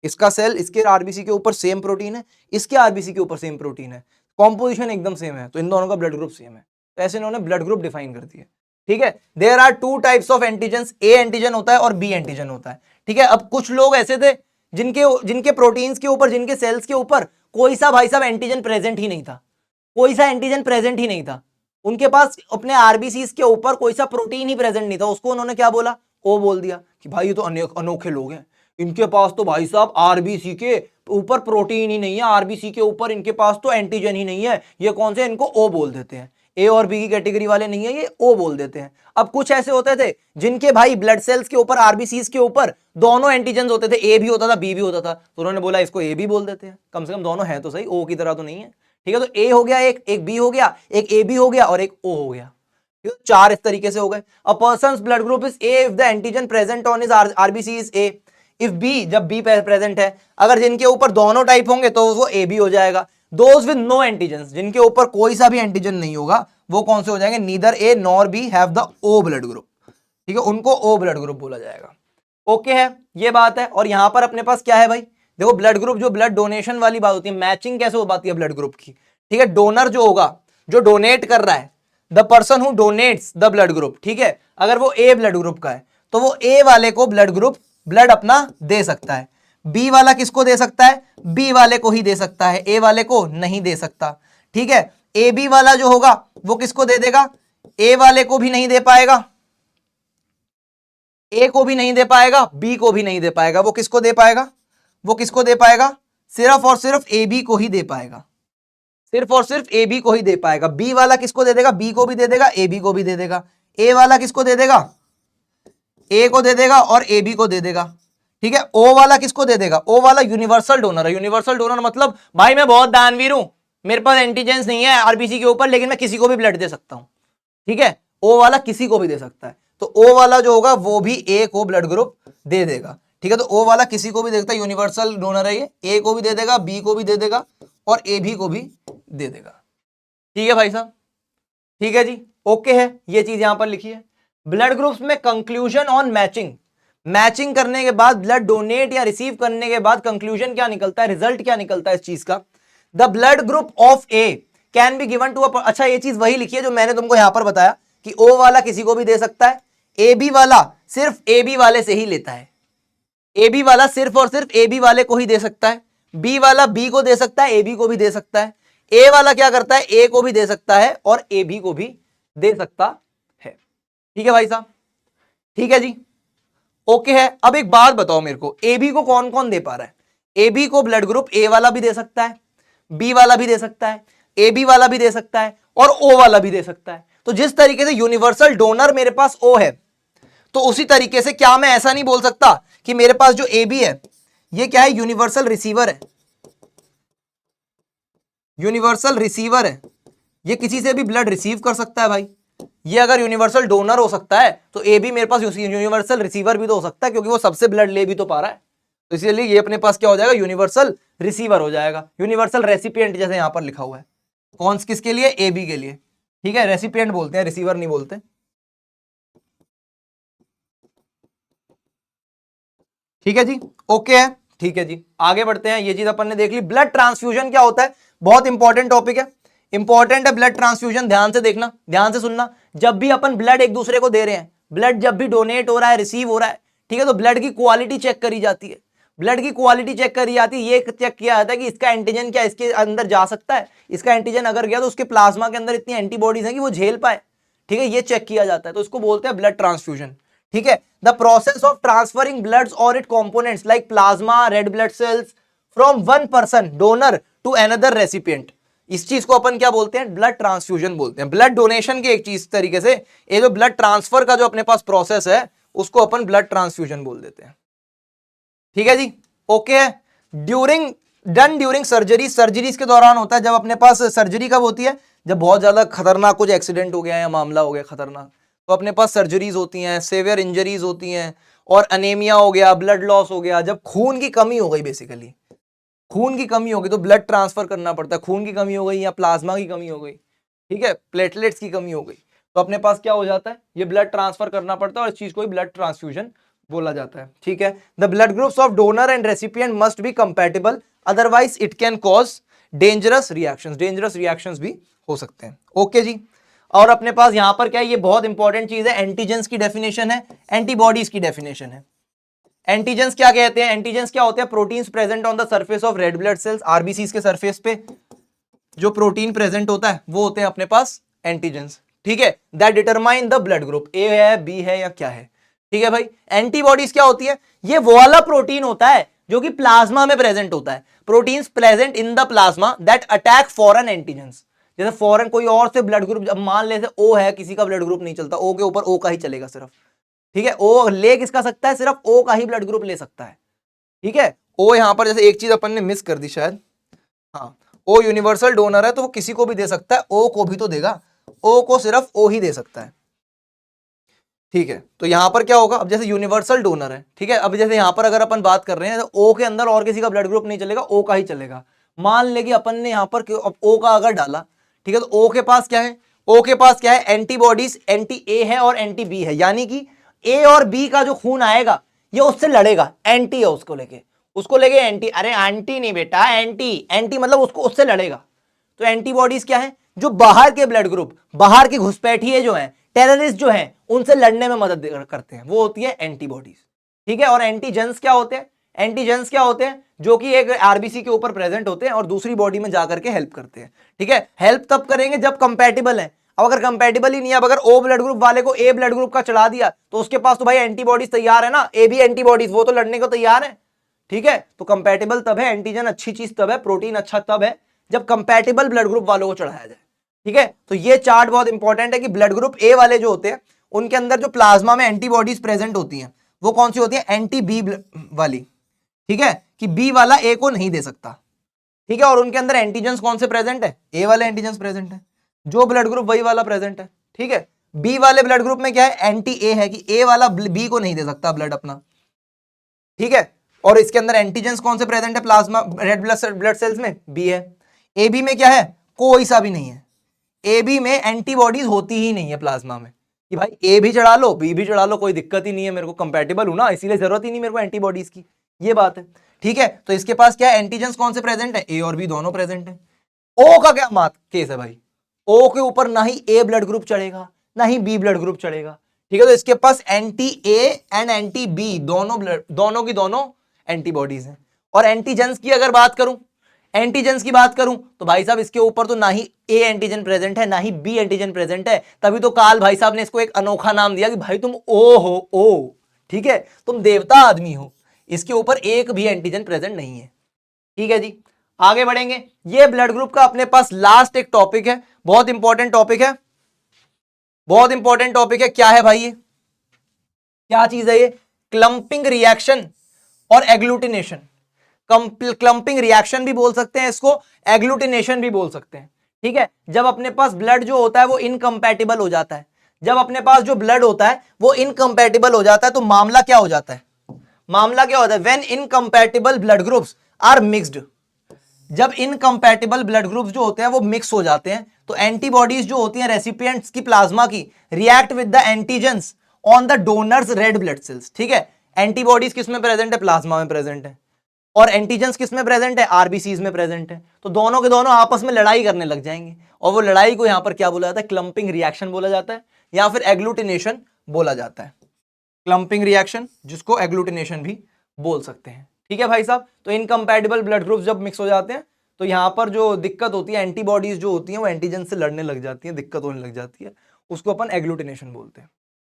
इसका सेल इसके आरबीसी के ऊपर सेम प्रोटीन है, इसके आरबीसी के ऊपर सेम प्रोटीन है, कॉम्पोजिशन एकदम सेम है, तो इन दोनों का ब्लड ग्रुप सेम है। तो ऐसे इन्होंने ब्लड ग्रुप डिफाइन कर दिया। ठीक है, there are 2 types of antigen, A antigen होता है और बी एंटीजन होता है। ठीक है, अब कुछ लोग ऐसे थे जिनके प्रोटीन्स के ऊपर, जिनके सेल्स के ऊपर कोई सा भाई साहब एंटीजन प्रेजेंट ही नहीं था, उनके पास अपने आरबीसीज के ऊपर कोई सा प्रोटीन ही प्रेजेंट नहीं था, उसको उन्होंने क्या बोला, ओ बोल दिया कि भाई ये तो अनोखे लोग हैं, इनके पास तो भाई साहब आरबीसी के ऊपर प्रोटीन ही नहीं है, आरबीसी के ऊपर इनके पास तो एंटीजन ही नहीं है, ये कौन से, इनको ओ बोल देते हैं, ए और बी की कैटेगरी वाले नहीं है, ये ओ बोल देते हैं। अब कुछ ऐसे होते थे जिनके भाई ब्लड सेल्स के ऊपर, आरबीसीज के ऊपर दोनों एंटीजन होते थे, ए भी होता था बी भी होता था, तो उन्होंने बोला इसको ए बी बोल देते हैं, कम से कम दोनों है तो सही, ओ की तरह तो नहीं है। ठीक है, तो ए हो गया, एक बी हो गया, एक ए बी हो गया और एक ओ हो गया। 4 इस तरीके से हो गए। A person's blood group is A if the antigen present on his RBC is A, if B, जब बी प्रेजेंट है, अगर जिनके ऊपर दोनों टाइप होंगे तो वो ए बी हो जाएगा। दोज विद नो एंटीजन, जिनके ऊपर कोई सा भी एंटीजन नहीं होगा वो कौन से हो जाएंगे, neither A nor B have the O blood group. ठीक है, उनको ओ ब्लड ग्रुप बोला जाएगा। ओके है, ये बात है। और यहां पर अपने पास क्या है भाई, देखो ब्लड ग्रुप, जो ब्लड डोनेशन वाली बात होती है, मैचिंग कैसे हो पाती है ब्लड ग्रुप की। ठीक है, डोनर जो होगा, जो डोनेट कर रहा है, the person who donates the blood group, ठीक है, अगर वो ए ब्लड ग्रुप का है तो वो ए वाले को ब्लड अपना दे सकता है। बी वाला किसको दे सकता है? बी वाले को ही दे सकता है, ए वाले को नहीं दे सकता। ठीक है, ए बी वाला जो होगा वो किसको दे देगा? ए वाले को भी नहीं दे पाएगा, ए को भी नहीं दे पाएगा, बी को भी नहीं दे पाएगा। वो किसको दे पाएगा? वो किसको दे पाएगा? सिर्फ और सिर्फ ए बी को ही दे पाएगा, सिर्फ और सिर्फ ए बी को ही दे पाएगा। बी वाला किसको दे देगा? बी को भी दे देगा, ए बी को भी दे देगा। ए वाला किसको दे देगा? ए को दे देगा और ए बी को दे देगा। ठीक है, ओ वाला किसको दे देगा? ओ वाला यूनिवर्सल डोनर है। यूनिवर्सल डोनर मतलब भाई मैं बहुत दानवीर हूं, मेरे पास एंटीजेंस नहीं है आरबीसी के ऊपर, लेकिन मैं किसी को भी ब्लड दे सकता हूं। ठीक है, ओ वाला किसी को भी दे सकता है, तो ओ वाला जो होगा वो भी ए को ब्लड ग्रुप दे देगा। ठीक है, तो ओ वाला किसी को भी दे सकता है, यूनिवर्सल डोनर है ये, ए को भी दे देगा, बी को भी दे देगा और ए बी को भी दे देगा। ठीक है भाई साहब, ठीक है जी, ओके है, ये चीज यहां पर लिखी है। ब्लड ग्रुप्स में कंक्लूजन ऑन मैचिंग, मैचिंग करने के बाद ब्लड डोनेट या रिसीव करने के बाद कंक्लूजन क्या निकलता है, रिजल्ट क्या निकलता है इस चीज का? The blood group of A can be given to a, अच्छा ये चीज वही लिखी है जो मैंने तुमको यहां पर बताया कि ओ वाला किसी को भी दे सकता है, ए बी वाला सिर्फ ए बी वाले से ही लेता है, ए बी वाला सिर्फ और सिर्फ ए बी वाले को ही दे सकता है, बी वाला बी को दे सकता है, ए बी को भी दे सकता है, ए वाला क्या करता है? ए को भी दे सकता है और ए बी को भी दे सकता है। ठीक है भाई साहब, ठीक है जी, ओके है। अब एक बात बताओ मेरे को, ए बी को कौन कौन दे पा रहा है? ए बी को ब्लड ग्रुप ए वाला भी दे सकता है, बी वाला भी दे सकता है, ए बी वाला भी दे सकता है और ओ वाला भी दे सकता है। तो जिस तरीके से यूनिवर्सल डोनर मेरे पास ओ है, तो उसी तरीके से क्या मैं ऐसा नहीं बोल सकता कि मेरे पास जो ए बी है ये क्या है? यूनिवर्सल रिसीवर है, यूनिवर्सल रिसीवर है, ये किसी से भी ब्लड रिसीव कर सकता है भाई। ये अगर यूनिवर्सल डोनर हो सकता है तो ए बी मेरे पास यूनिवर्सल रिसीवर भी तो हो सकता है, क्योंकि वो सबसे ब्लड ले भी तो पा रहा है। तो इसलिए ये अपने पास क्या हो जाएगा? यूनिवर्सल रिसीवर हो जाएगा, यूनिवर्सल रेसिपिएंट जैसे यहां पर लिखा हुआ है। कौन किसके लिए? ए बी के लिए। ठीक है, रेसिपिएंट बोलते हैं, रिसीवर नहीं बोलते। ठीक है जी, ओके है, ठीक है जी, आगे बढ़ते हैं। ये चीज अपन ने देख ली। ब्लड ट्रांसफ्यूजन क्या होता है? बहुत इंपॉर्टेंट टॉपिक है, इंपॉर्टेंट है ब्लड ट्रांसफ्यूजन। ध्यान से देखना, ध्यान से सुनना। जब भी अपन ब्लड एक दूसरे को दे रहे हैं, ब्लड जब भी डोनेट हो रहा है, रिसीव हो रहा है, ठीक है, तो ब्लड की क्वालिटी चेक करी जाती है। ब्लड की क्वालिटी चेक करी जाती है, ये चेक किया जाता है कि इसका एंटीजन क्या इसके अंदर जा सकता है, इसका एंटीजन अगर गया तो उसके प्लाज्मा के अंदर इतनी एंटीबॉडीज हैं कि वो झेल पाए। ठीक है, ये चेक किया जाता है, तो इसको बोलते हैं ब्लड ट्रांसफ्यूजन। ठीक है, the process of transferring bloods or it components like plasma, red blood cells from one person donor to another recipient, इस चीज को अपन क्या बोलते हैं? ब्लड ट्रांसफ्यूजन बोलते हैं। ब्लड डोनेशन की एक चीज तरीके से ये जो ब्लड ट्रांसफर का जो अपने पास प्रोसेस है उसको अपन ब्लड ट्रांसफ्यूजन बोल देते हैं। ठीक है जी, ओके है। ड्यूरिंग सर्जरी, सर्जरीज के दौरान होता है। जब अपने पास सर्जरी कब होती है? जब बहुत ज्यादा खतरनाक कुछ एक्सीडेंट हो गया या मामला हो गया खतरनाक, तो अपने पास सर्जरीज होती हैं, सेवियर इंजरीज होती हैं, और अनेमिया हो गया, ब्लड लॉस हो गया, जब खून की कमी हो गई, बेसिकली खून की कमी हो गई तो ब्लड ट्रांसफर करना पड़ता है। खून की कमी हो गई या प्लाज्मा की कमी हो गई, ठीक है, प्लेटलेट्स की कमी हो गई, तो अपने पास क्या हो जाता है? ये ब्लड ट्रांसफर करना पड़ता है और इस चीज को ही ब्लड ट्रांसफ्यूजन बोला जाता है। ठीक है, the blood groups of donor and recipient must be compatible, otherwise it can cause dangerous reactions. Dangerous reactions भी हो सकते हैं। ओके जी, और अपने पास यहां पर क्या है? ये बहुत इंपॉर्टेंट चीज है, एंटीजेंस की डेफिनेशन है, एंटीबॉडीज की डेफिनेशन है। एंटीजेंस क्या कहते हैं? एंटीजेंस क्या होते हैं? Proteins present on the surface of red blood sales, RBCs के सरफेस पे जो प्रोटीन प्रेजेंट होता है वो होते हैं अपने पास एंटीजेंस। ठीक है, that determine the blood group, A है, बी है या क्या है। ठीक है भाई, एंटीबॉडीज क्या होती है? ये वो वाला प्रोटीन होता है जो कि प्लाज्मा में प्रेजेंट होता है, proteins present in the plasma that attack foreign antigens. जैसे फॉरेन कोई और से ब्लड ग्रुप, जब मान ले ओ है, किसी का ब्लड ग्रुप नहीं चलता, ओ के ऊपर ओ का ही चलेगा सिर्फ। ठीक है, ओ ले किसका सकता है? सिर्फ ओ का ही ब्लड ग्रुप ले सकता है। ठीक है, ओ यहां पर जैसे एक चीज अपन ने मिस कर दी शायद, हाँ, ओ यूनिवर्सल डोनर है तो वो किसी को भी दे सकता है, ओ को भी तो देगा, ओ को सिर्फ ओ ही दे सकता है। ठीक है, तो यहां पर क्या होगा? अब जैसे यूनिवर्सल डोनर है, ठीक है, अब जैसे यहां पर अगर अपन बात कर रहे हैं तो ओ के अंदर और किसी का ब्लड ग्रुप नहीं चलेगा, ओ का ही चलेगा। मान ले कि अपन ने यहां पर ओ का अगर डाला, ठीक है, तो ओ के पास क्या है? ओ के पास क्या है? एंटीबॉडीज, एंटी ए है और एंटी बी है, यानी कि ए और बी का जो खून आएगा ये उससे लड़ेगा, एंटी है उसको लेके एंटी, अरे एंटी नहीं बेटा, एंटी, एंटी मतलब उसको उससे लड़ेगा। तो एंटीबॉडीज क्या है? जो बाहर के ब्लड ग्रुप, बाहर की घुसपैठिए जो हैं, टेररिस्ट जो हैं, उनसे लड़ने में मदद करते हैं, वो होती है एंटीबॉडीज। ठीक है, और एंटीजेंस क्या होते हैं? एंटीजेंस क्या होते हैं, जो कि एक आरबीसी के ऊपर प्रेजेंट होते हैं और दूसरी बॉडी में जाकर के हेल्प करते हैं। ठीक है, हेल्प तब करेंगे जब कंपैटिबल है। अब अगर कंपैटिबल ही नहीं है, अब अगर ओ ब्लड ग्रुप वाले को ए ब्लड ग्रुप का चढ़ा दिया तो उसके पास तो भाई एंटीबॉडीज तैयार है ना, ए बी एंटीबॉडीज, वो तो लड़ने को तैयार है। ठीक है, तो कंपैटिबल तब है, एंटीजन अच्छी चीज तब है, प्रोटीन अच्छा तब है जब कंपैटिबल ब्लड ग्रुप वालों को चढ़ाया जाए। ठीक है, तो ये चार्ट बहुत इंपॉर्टेंट है कि ब्लड ग्रुप ए वाले जो होते हैं उनके अंदर जो प्लाज्मा में एंटीबॉडीज प्रेजेंट होती हैं वो कौन सी होती है, एंटी बी वाली। ठीक है, कि बी वाला ए को नहीं दे सकता। ठीक है, और उनके अंदर एंटीजेंस कौन से प्रेजेंट है, ए वाले एंटीजेंस प्रेजेंट है, जो ब्लड ग्रुप वही वाला प्रेजेंट है। ठीक है, बी वाले ब्लड ग्रुप में क्या है, एंटी ए है कि ए वाला बी को नहीं दे सकता ब्लड अपना। ठीक है, और इसके अंदर एंटीजेंस कौन से प्रेजेंट है प्लाज्मा रेड ब्लड सेल्स में, बी है। ए बी में क्या है, कोई सा भी नहीं है, ए बी में एंटीबॉडीज होती ही नहीं है प्लाज्मा में कि भाई ए भी चढ़ा लो बी भी चढ़ा लो, कोई दिक्कत ही नहीं है, मेरे को कंपैटिबल हूं ना, इसीलिए जरूरत ही नहीं मेरे को एंटीबॉडीज की, ये बात है। ठीक है, तो इसके पास क्या है, एंटीजेंस कौन से प्रेजेंट है, ए और बी दोनों प्रेजेंट है। ओ का क्या मात केस है भाई, ओ के ऊपर ना ही ए ब्लड ग्रुप चढ़ेगा ना ही बी ब्लड ग्रुप चढ़ेगा। ठीक है, तो इसके पास anti A and anti B दोनों की दोनों एंटीबॉडीज हैं। और एंटीजेंस की अगर बात करूं, एंटीजेंस की बात करूं तो भाई साहब इसके ऊपर तो ना ही ए एंटीजन प्रेजेंट है ना ही बी एंटीजन प्रेजेंट है, तभी तो काल भाई साहब ने इसको एक अनोखा नाम दिया कि भाई तुम ओ हो, ओ। ठीक है, तुम देवता आदमी हो, इसके ऊपर एक भी एंटीजन प्रेजेंट नहीं है। ठीक है जी, आगे बढ़ेंगे। ये ब्लड ग्रुप का अपने पास लास्ट एक टॉपिक है, बहुत इंपॉर्टेंट टॉपिक है, बहुत इंपॉर्टेंट टॉपिक है। क्या है भाई ये, क्या चीज है ये, क्लंपिंग रिएक्शन और एग्लूटिनेशन। क्लंपिंग रिएक्शन भी बोल सकते हैं इसको, एग्लूटिनेशन भी बोल सकते हैं। ठीक है, जब अपने पास ब्लड जो होता है वो इनकम्पैटिबल हो जाता है, जब अपने पास जो ब्लड होता है वो इनकम्पैटिबल हो जाता है तो मामला क्या हो जाता है, मामला क्या होता है, when incompatible blood groups are mixed. जब इनकम्पैटिबल ब्लड ग्रुप्स जो होते हैं वो मिक्स हो जाते हैं तो एंटीबॉडीज जो होती हैं रेसिपिएंट्स की प्लाज्मा की react with the antigens on the donors red blood sales. ठीक है, एंटीबॉडीज किस में प्रेजेंट है, प्लाज्मा में प्रेजेंट है, और एंटीजेंस किस में प्रेजेंट है, आरबीसीज में प्रेजेंट है। तो दोनों के दोनों आपस में लड़ाई करने लग जाएंगे और वो लड़ाई को यहां पर क्या बोला जाता है, क्लंपिंग रिएक्शन बोला जाता है या फिर एग्लूटिनेशन बोला जाता है। क्लंपिंग रिएक्शन जिसको एग्लूटिनेशन भी बोल सकते हैं। ठीक है भाई साहब, तो इनकम्पैटिबल ब्लड ग्रुप्स जब मिक्स हो जाते हैं तो यहां पर जो दिक्कत होती है, एंटीबॉडीज जो होती हैं वो एंटीजन से लड़ने लग जाती है, दिक्कत होने लग जाती है, उसको अपन एग्लूटिनेशन बोलते हैं।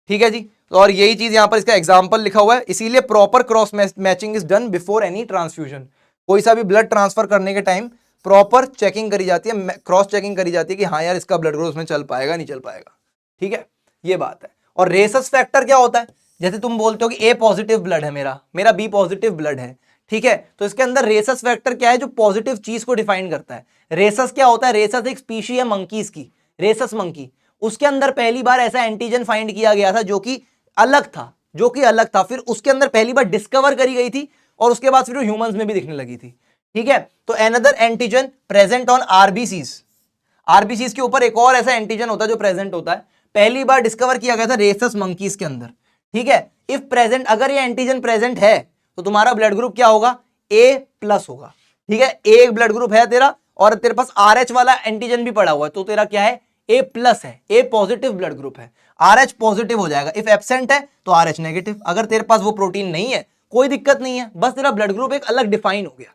ठीक है जी, तो और यही चीज यहां पर इसका एग्जांपल लिखा हुआ है, इसीलिए proper cross matching is done before any transfusion. कोई सा भी ब्लड ट्रांसफर करने के टाइम प्रॉपर चेकिंग करी जाती है, क्रॉस चेकिंग करी जाती है कि हाँ यार इसका ब्लड ग्रुप में चल पाएगा नहीं चल पाएगा। ठीक है, ये बात है। और रेसस फैक्टर क्या होता है, जैसे तुम बोलते हो कि ए पॉजिटिव ब्लड है मेरा बी पॉजिटिव ब्लड है। ठीक है, तो इसके अंदर रेसस फैक्टर क्या है, जो पॉजिटिव चीज को डिफाइन करता है। रेसस क्या होता है, रेसस एक स्पीशी है मंकीज की, रेसस मंकी, उसके अंदर पहली बार ऐसा एंटीजन फाइंड किया गया था जो कि अलग था, फिर उसके अंदर पहली बार डिस्कवर करी गई थी और उसके बाद फिर वो ह्यूमंस में भी दिखने लगी थी। ठीक है, तो another antigen present on RBCs के ऊपर एक और ऐसा एंटीजन होता है जो प्रेजेंट होता है, पहली बार डिस्कवर किया गया था रेसस मंकीज के अंदर। ठीक है, इफ प्रेजेंट, अगर ये एंटीजन प्रेजेंट है तो तुम्हारा ब्लड ग्रुप क्या होगा, ए प्लस होगा। ठीक है, एक ब्लड ग्रुप है तेरा और तेरे पास आरएच वाला एंटीजन भी पड़ा हुआ है तो तेरा क्या है, ए प्लस है, ए पॉजिटिव ब्लड ग्रुप है, आरएच पॉजिटिव हो जाएगा। इफ एब्सेंट है तो आरएच नेगेटिव। अगर तेरे पास वो प्रोटीन नहीं है कोई दिक्कत नहीं है, बस तेरा ब्लड ग्रुप एक अलग डिफाइन हो गया।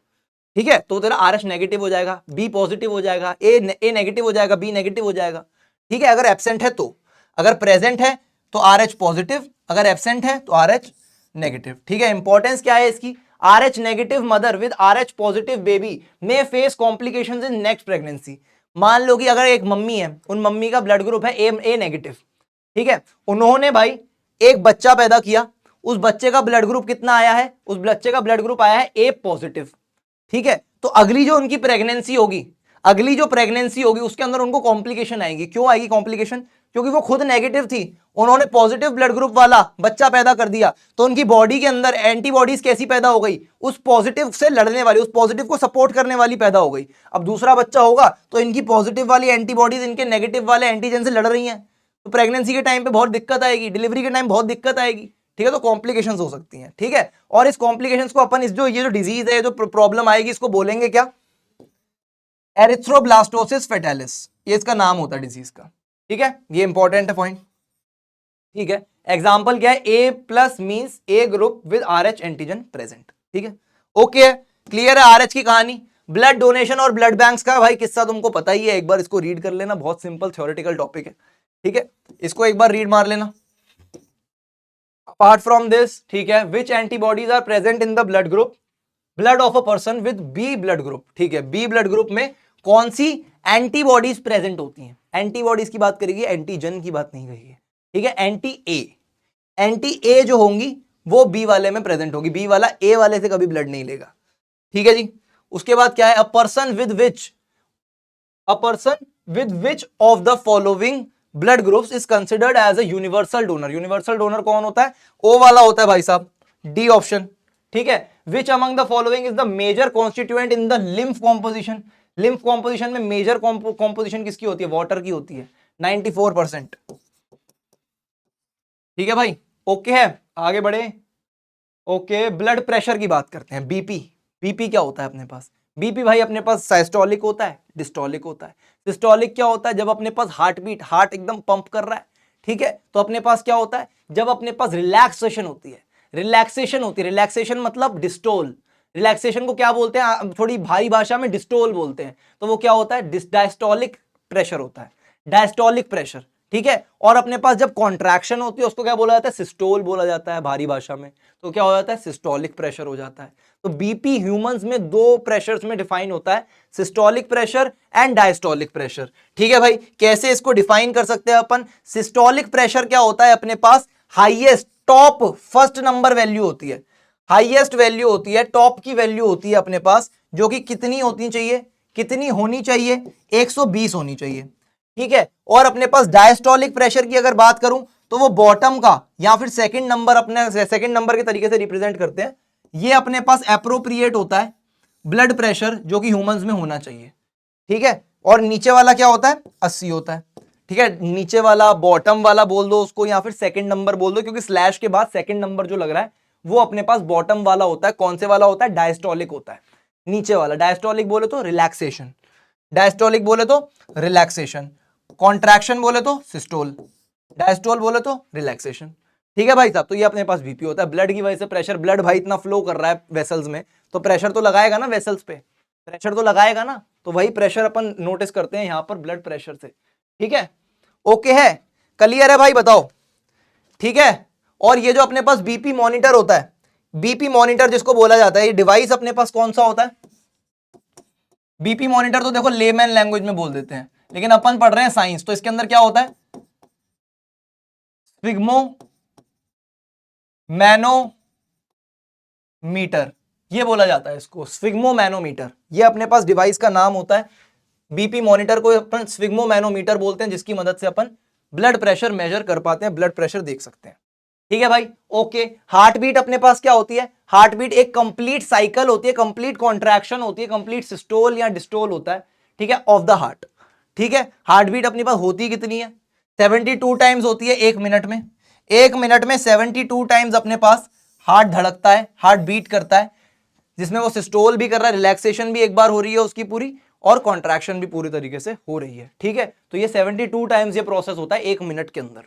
ठीक है, तो तेरा आरएच नेगेटिव हो जाएगा, बी पॉजिटिव हो जाएगा, ए नेगेटिव हो जाएगा, बी नेगेटिव हो जाएगा। ठीक है, अगर एब्सेंट है तो, अगर प्रेजेंट है तो आरएच पॉजिटिव, अगर एब्सेंट है तो आरएच नेगेटिव। ठीक है, इंपॉर्टेंस क्या है इसकी, RH negative mother with RH positive baby may face complications in next pregnancy. मान लो कि अगर एक मम्मी है, उन मम्मी का ब्लड ग्रुप है ए नेगेटिव। ठीक है, उन्होंने भाई एक बच्चा पैदा किया, उस बच्चे का ब्लड ग्रुप कितना आया है, उस बच्चे का ब्लड ग्रुप आया है ए पॉजिटिव। ठीक है, तो अगली जो उनकी प्रेगनेंसी होगी उसके अंदर उनको कॉम्प्लिकेशन आएगी। क्यों आएगी कॉम्प्लिकेशन, क्योंकि वो खुद नेगेटिव थी, उन्होंने पॉजिटिव ब्लड ग्रुप वाला बच्चा पैदा कर दिया तो उनकी बॉडी के अंदर एंटीबॉडीज कैसी पैदा हो गई, उस पॉजिटिव से लड़ने वाली, उस पॉजिटिव को सपोर्ट करने वाली पैदा हो गई। अब दूसरा बच्चा होगा तो इनकी पॉजिटिव वाली एंटीबॉडीज इनके नेगेटिव वाले एंटीजन से लड़ रही हैं, तो प्रेगनेंसी के टाइम पे बहुत दिक्कत आएगी, डिलीवरी के टाइम बहुत दिक्कत आएगी। ठीक है, तो कॉम्प्लिकेशंस हो सकती हैं। ठीक है, और इस कॉम्प्लिकेशंस को अपन ये जो डिजीज है, जो प्रॉब्लम आएगी, इसको बोलेंगे क्या, एरिथ्रोब्लास्टोसिस फेटालिस, ये इसका नाम होता है डिजीज का। ठीक है, ये इंपॉर्टेंट है पॉइंट। ठीक है, एग्जाम्पल क्या है, A plus means A group with RH antigen present. ठीक है, ओके है, क्लियर है आरएच की कहानी। ब्लड डोनेशन और ब्लड बैंक्स का भाई किस्सा तुमको पता ही है, एक बार इसको रीड कर लेना, बहुत सिंपल थ्योरेटिकल टॉपिक है, ठीक है, इसको एक बार रीड मार लेना। अपार्ट फ्रॉम दिस, ठीक है, which antibodies are present in the blood group, blood of a person with B blood group, ठीक है, बी ब्लड ग्रुप में कौन सी एंटीबॉडीज प्रेजेंट होती हैं, एंटीबॉडीज की बात करेगी, एंटीजन की बात नहीं करेगी, ठीक है, एंटी ए जो होंगी वो बी वाले में प्रेजेंट होगी, बी वाला ए वाले से कभी ब्लड नहीं लेगा, ठीक है जी। उसके बाद क्या है, a person with which of the following blood groups is considered as a universal donor, universal donor कौन होता है, ओ वाला होता है भाई साहब, डी ऑप्शन, ठीक है। Which among the following is the major constituent in the lymph composition, lymph composition में मेजर कॉम्पोजिशन किसकी होती है, वाटर की होती है, 94%, ठीक है भाई, ओके है, आगे बढ़े। ओके, ब्लड प्रेशर की बात करते हैं, बीपी, बीपी क्या होता है अपने पास, बीपी भाई अपने पास साइस्टोलिक होता है, डिस्टोलिक होता है। सिस्टोलिक क्या होता है, जब अपने पास हार्ट बीट, हार्ट एकदम पंप कर रहा है, ठीक है, तो अपने पास क्या होता है, जब अपने पास रिलैक्सेशन होती है, रिलैक्सेशन होती है, रिलैक्सेशन मतलब डिस्टोल, रिलैक्सेशन को क्या बोलते हैं, थोड़ी भारी भाषा में डिस्टोल बोलते हैं, तो वो क्या होता है, डायस्टोलिक प्रेशर होता है, डायस्टोलिक प्रेशर, ठीक है। और अपने पास जब कॉन्ट्रैक्शन होती है उसको क्या बोला जाता है, सिस्टोल बोला जाता है भारी भाषा में, तो क्या हो जाता है, सिस्टोलिक प्रेशर हो जाता है। तो बीपी ह्यूमंस में दो प्रेशर्स में डिफाइन होता है, systolic pressure and diastolic pressure, ठीक है भाई। कैसे इसको डिफाइन कर सकते हैं अपन, सिस्टोलिक प्रेशर क्या होता है अपने पास, highest top first number value होती है, हाईएस्ट वैल्यू होती है, टॉप की वैल्यू होती है अपने पास, जो कि कितनी होनी चाहिए, कितनी होनी चाहिए, 120 होनी चाहिए, ठीक है। और अपने पास डायस्टोलिक प्रेशर की अगर बात करूं तो वो बॉटम का या फिर सेकंड नंबर, अपने सेकंड नंबर के तरीके से रिप्रेजेंट करते हैं, ये अपने पास एप्रोप्रिएट होता है ब्लड प्रेशर जो कि ह्यूमंस में होना चाहिए, ठीक है। और नीचे वाला क्या होता है, 80 होता है, ठीक है, नीचे वाला बॉटम वाला बोल दो उसको, या फिर सेकंड नंबर बोल दो, क्योंकि स्लैश के बाद सेकंड नंबर जो लग रहा है वो अपने पास बॉटम वाला होता है, कौन से वाला होता है, डायस्टोलिक होता है, नीचे वाला। डायस्टोलिक बोले तो रिलैक्सेशन, डायस्टोलिक बोले तो रिलैक्सेशन, कॉन्ट्रैक्शन बोले तो सिस्टोल, डायस्टोल बोले तो रिलैक्सेशन, ठीक है भाई साहब। तो ये अपने पास बीपी होता है, ब्लड की वजह से प्रेशर, ब्लड भाई इतना फ्लो कर रहा है वेसल्स में, तो प्रेशर तो लगाएगा ना वेसल्स पे, प्रेशर तो लगाएगा ना, तो वही प्रेशर अपन नोटिस करते हैं यहां पर ब्लड प्रेशर से, ठीक है, ओके है, क्लियर है भाई, बताओ, ठीक है। और ये जो अपने पास बीपी मॉनिटर होता है, बीपी मॉनिटर जिसको बोला जाता है, ये डिवाइस अपने पास कौन सा होता है, बीपी मॉनिटर तो देखो लेमैन लैंग्वेज में बोल देते हैं, लेकिन अपन पढ़ रहे हैं साइंस, तो इसके अंदर क्या होता है, स्फिग्मो मैनोमीटर, ये बोला जाता है इसको, स्फिग्मो मैनोमीटर, ये अपने पास डिवाइस का नाम होता है। बीपी मॉनिटर को अपन स्फिग्मो मैनोमीटर बोलते हैं, जिसकी मदद से अपन ब्लड प्रेशर मेजर कर पाते हैं, ब्लड प्रेशर देख सकते हैं, ठीक है भाई, ओके। हार्ट बीट अपने पास क्या होती है, हार्ट बीट एक कंप्लीट साइकिल होती है, कंप्लीट कॉन्ट्रैक्शन होती है, कंप्लीट सिस्टोल या डिस्टोल होता है, ठीक है, ऑफ द हार्ट, ठीक है। हार्ट बीट अपने पास होती कितनी है, 72 टाइम्स होती है एक मिनट में, एक मिनट में 72 टाइम्स अपने पास हार्ट धड़कता है, हार्ट बीट करता है, जिसमें वो सिस्टोल भी कर रहा है, रिलैक्सेशन भी एक बार हो रही है उसकी पूरी, और कॉन्ट्रैक्शन भी पूरी तरीके से हो रही है, ठीक है। तो ये 72 टाइम्स ये प्रोसेस होता है एक मिनट के अंदर,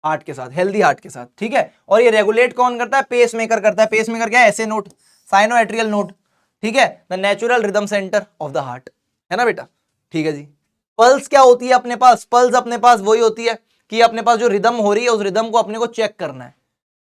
हार्ट के साथ, हेल्दी हार्ट के साथ, ठीक है। और ये रेगुलेट कौन करता है, पेस मेकर करता है, पेस मेकर क्या है, ऐसे नोट, साइनो एट्रियल नोट, ठीक है, the natural rhythm centre of the heart, है ना बेटा, ठीक है जी। पल्स क्या होती है अपने पास, पल्स अपने पास वही होती है कि अपने पास जो रिदम हो रही है उस रिदम को अपने को चेक करना है,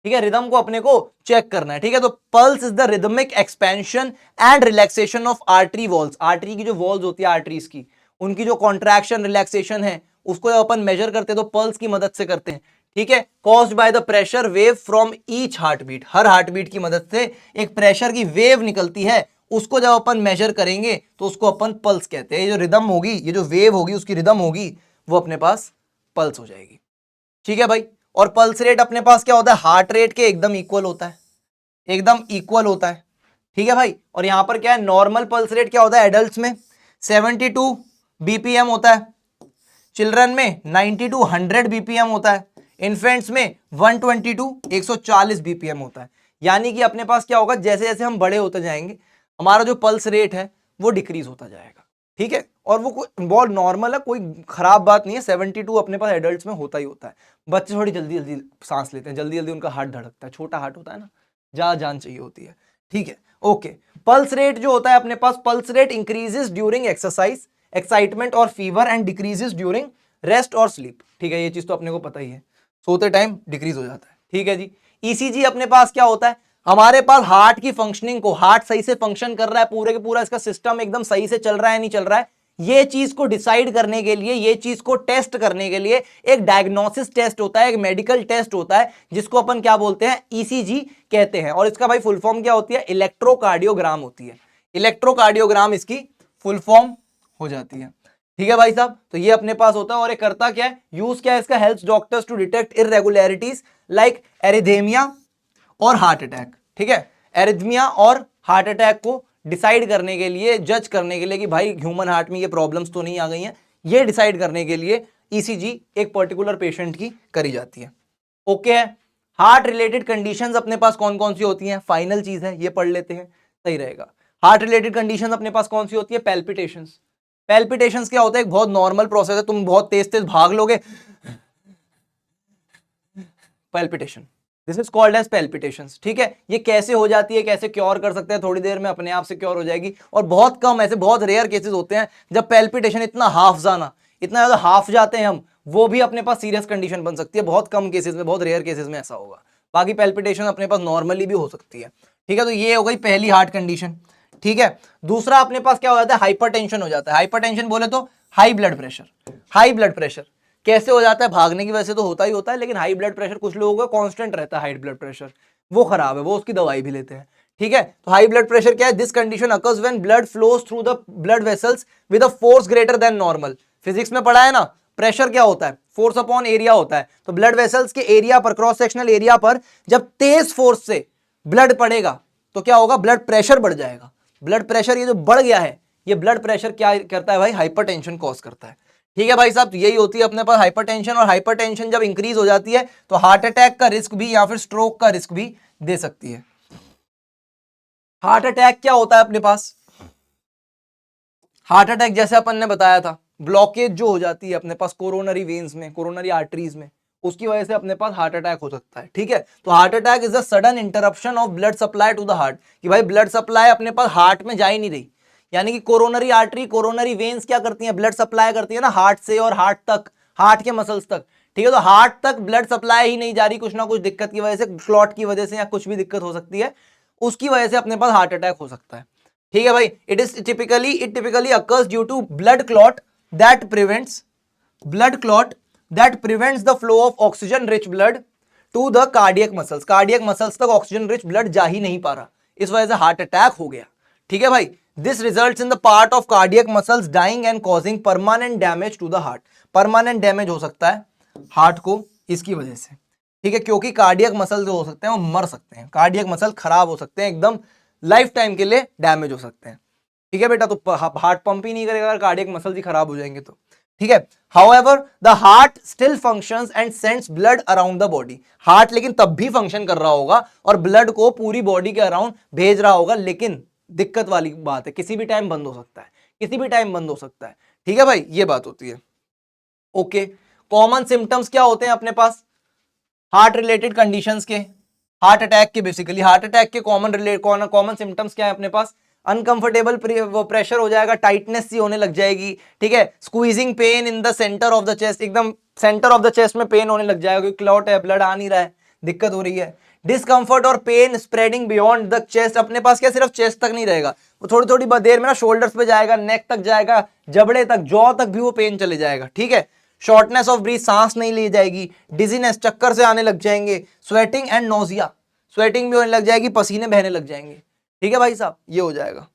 ठीक है, रिदम को अपने को चेक करना है, ठीक है। तो pulse is the rhythmic expansion and relaxation of artery walls, artery की जो वॉल्स होती है आर्टरीज की, उनकी जो कॉन्ट्रैक्शन रिलैक्सेशन है उसको अपन मेजर करते हैं तो पल्स की मदद से करते हैं, ठीक है। Caused by the pressure wave from each heart beat, हर हार्ट बीट की मदद से एक प्रेशर की वेव निकलती है, उसको जब अपन मेजर करेंगे तो उसको अपन पल्स कहते हैं। ये जो रिदम होगी, ये जो वेव होगी, उसकी रिदम होगी, वो अपने पास पल्स हो जाएगी, ठीक है भाई। और पल्स रेट अपने पास क्या होता है, हार्ट रेट के एकदम इक्वल होता है, एकदम इक्वल होता है, ठीक है भाई। और यहां पर क्या है, नॉर्मल पल्स रेट क्या होता है, एडल्ट्स में 72 बीपीएम होता है, चिल्ड्रन में 90 टू 100 बीपीएम होता है, इन्फेंट्स में 120 टू 140 बीपीएम होता है। यानी कि अपने पास क्या होगा, जैसे जैसे हम बड़े होते जाएंगे हमारा जो पल्स रेट है वो डिक्रीज होता जाएगा, ठीक है। और वो कोई बहुत नॉर्मल है, कोई खराब बात नहीं है, 72 अपने पास एडल्ट्स में होता ही होता है। बच्चे थोड़ी जल्दी जल्दी सांस लेते हैं, जल्दी जल्दी उनका हार्ट धड़कता है, छोटा हार्ट होता है ना, ज्यादा जान चाहिए होती है, ठीक है, ओके। पल्स रेट जो होता है अपने पास, pulse rate increases during exercise, excitement और fever and decreases during rest और स्लीप। ठीक है, ये चीज तो अपने को पता ही है, सोते टाइम डिक्रीज हो जाता है। ठीक है जी। ईसीजी अपने पास क्या होता है, हमारे पास हार्ट की फंक्शनिंग को, हार्ट सही से फंक्शन कर रहा है, पूरे के पूरा इसका सिस्टम एकदम सही से चल रहा है नहीं चल रहा है, ये चीज को डिसाइड करने के लिए, ये चीज को टेस्ट करने के लिए एक डायग्नोसिस टेस्ट होता है, एक मेडिकल टेस्ट होता है, जिसको अपन क्या बोलते हैं, ईसीजी कहते हैं। और इसका भाई फुल फॉर्म क्या होती है, इलेक्ट्रोकार्डियोग्राम होती है। इलेक्ट्रोकार्डियोग्राम इसकी फुल फॉर्म हो जाती है। ठीक है भाई साहब, तो ये अपने पास होता है। और ये करता क्या है, यूज क्या है इसका, helps doctors to detect irregularities like arrhythmia और हार्ट अटैक। ठीक है, एरिथमिया और हार्ट अटैक को डिसाइड करने के लिए, जज करने के लिए कि भाई ह्यूमन हार्ट में ये प्रॉब्लम्स तो नहीं आ गई हैं, ये डिसाइड करने के लिए ईसीजी एक पर्टिकुलर पेशेंट की करी जाती है। ओके है। हार्ट रिलेटेड कंडीशंस अपने पास कौन कौन सी होती हैं, फाइनल चीज है, ये पढ़ लेते हैं, सही रहेगा। हार्ट रिलेटेड कंडीशंस अपने पास कौन सी होती है, पैल्पिटेशंस। पैल्पिटेशंस क्या होता है, एक बहुत नॉर्मल प्रोसेस है, तुम बहुत तेज तेज भाग लोगे, palpitation, this is called as palpitations. ठीक है, ये कैसे हो जाती है, कैसे क्योर कर सकते हैं, थोड़ी देर में अपने आप से क्योर हो जाएगी। और बहुत कम, ऐसे बहुत रेयर केसेस होते हैं जब पैल्पिटेशन इतना हाफ जाना, इतना ज्यादा हाफ जाते हैं हम, वो भी अपने पास सीरियस कंडीशन बन सकती है। बहुत कम केसेस में, बहुत रेयर केसेस में ऐसा होगा, बाकी पैल्पिटेशन अपने पास नॉर्मली भी हो सकती है। ठीक है, तो ये हो गई पहली हार्ट कंडीशन। ठीक है, दूसरा अपने पास क्या हो जाता है, हाइपरटेंशन हो जाता है। हाइपरटेंशन बोले तो high blood pressure. High blood pressure कैसे हो जाता है, भागने की वजह से तो होता ही होता है, लेकिन हाई ब्लड प्रेशर कुछ लोगों का कांस्टेंट रहता है, हाई ब्लड प्रेशर वो खराब है, वो उसकी दवाई भी लेते हैं। ठीक है, तो हाई ब्लड प्रेशर क्या है, this condition occurs when blood flows through the blood vessels with a force greater then normal. Physics में पढ़ा है ना, प्रेशर क्या होता है, फोर्स अपॉन एरिया होता है। तो ब्लड वेसल्स के एरिया पर, क्रॉस सेक्शनल एरिया पर जब तेज फोर्स से ब्लड पड़ेगा तो क्या होगा, ब्लड प्रेशर बढ़ जाएगा। ब्लड प्रेशर ये जो बढ़ गया है, ये ब्लड प्रेशर क्या करता है भाई, हाइपरटेंशन कॉज करता है। ठीक है भाई साहब, तो यही होती है अपने पास हाइपरटेंशन। और हाइपरटेंशन जब इंक्रीज हो जाती है तो हार्ट अटैक का रिस्क भी या फिर स्ट्रोक का रिस्क भी दे सकती है। हार्ट अटैक क्या होता है अपने पास, हार्ट अटैक जैसे अपन ने बताया था, ब्लॉकेज जो हो जाती है अपने पास कोरोनरी वेन्स में, कोरोनरी आर्टरीज में, उसकी वजह से अपने पास हार्ट अटैक हो सकता है। ठीक है, तो heart attack is the sudden interruption of blood supply to the heart, कि भाई ब्लड सप्लाई अपने पास हार्ट में जा ही नहीं रही, यानी कि कोरोनरी आर्टरी, कोरोनरी वेन्स क्या करती हैं, ब्लड सप्लाई करती है ना हार्ट से और हार्ट तक, हार्ट के मसल्स तक। ठीक है, तो हार्ट तक ब्लड सप्लाई ही नहीं जा रही, कुछ ना कुछ दिक्कत की वजह से, क्लॉट की वजह से या कुछ भी दिक्कत हो सकती है, उसकी वजह से अपने पास हार्ट अटैक हो सकता है। ठीक है भाई, it typically occurs due to blood clot that prevents the flow of oxygen rich blood to the cardiac muscles. Cardiac muscles तक ऑक्सीजन रिच ब्लड जा ही नहीं पा रहा, इस वजह से हार्ट अटैक हो गया। ठीक है भाई, this results in the part of cardiac muscles dying and causing permanent damage to the heart. Permanent damage हो सकता है हार्ट को इसकी वजह से। ठीक है, क्योंकि कार्डियक मसल जो हो सकते हैं वो मर सकते हैं, कार्डियक मसल खराब हो सकते हैं, एकदम लाइफ टाइम के लिए डैमेज हो सकते हैं। ठीक है बेटा, तो हार्ट पंप ही नहीं करेगा अगर कार्डियक मसल ही खराब हो जाएंगे तो। ठीक है, however the heart still functions and sends blood around the body. Heart लेकिन तब भी फंक्शन कर रहा होगा और ब्लड को पूरी बॉडी के अराउंड भेज रहा होगा, लेकिन दिक्कत वाली बात है, किसी भी टाइम बंद हो सकता है, किसी भी टाइम बंद हो सकता है। ठीक है भाई, ये बात होती है। ओके, कॉमन सिम्टम्स क्या होते हैं अपने पास हार्ट रिलेटेड कंडीशंस के, हार्ट अटैक के, बेसिकली हार्ट अटैक के कॉमन सिम्टम्स क्या है अपने पास, अनकंफर्टेबल प्रेशर हो जाएगा, टाइटनेस सी होने लग जाएगी। ठीक है, squeezing pain in the centre of the chest, एकदम सेंटर ऑफ द चेस्ट में पेन होने लग जाएगा, क्योंकि क्लॉट है, ब्लड आ नहीं रहा है, दिक्कत हो रही है। डिस्कंफर्ट और pain spreading beyond the chest, अपने पास क्या सिर्फ चेस्ट तक नहीं रहेगा, वो थोड़ी थोड़ी देर में ना शोल्डर्स पे जाएगा, नेक तक जाएगा, जबड़े तक, जॉ तक भी वो पेन चले जाएगा। ठीक है, शॉर्टनेस ऑफ ब्रीथ, सांस नहीं ली जाएगी, डिजीनेस, चक्कर से आने लग जाएंगे, स्वेटिंग एंड नोजिया, स्वेटिंग भी होने लग जाएगी, पसीने बहने लग जाएंगे। ठीक है भाई साहब, ये हो जाएगा।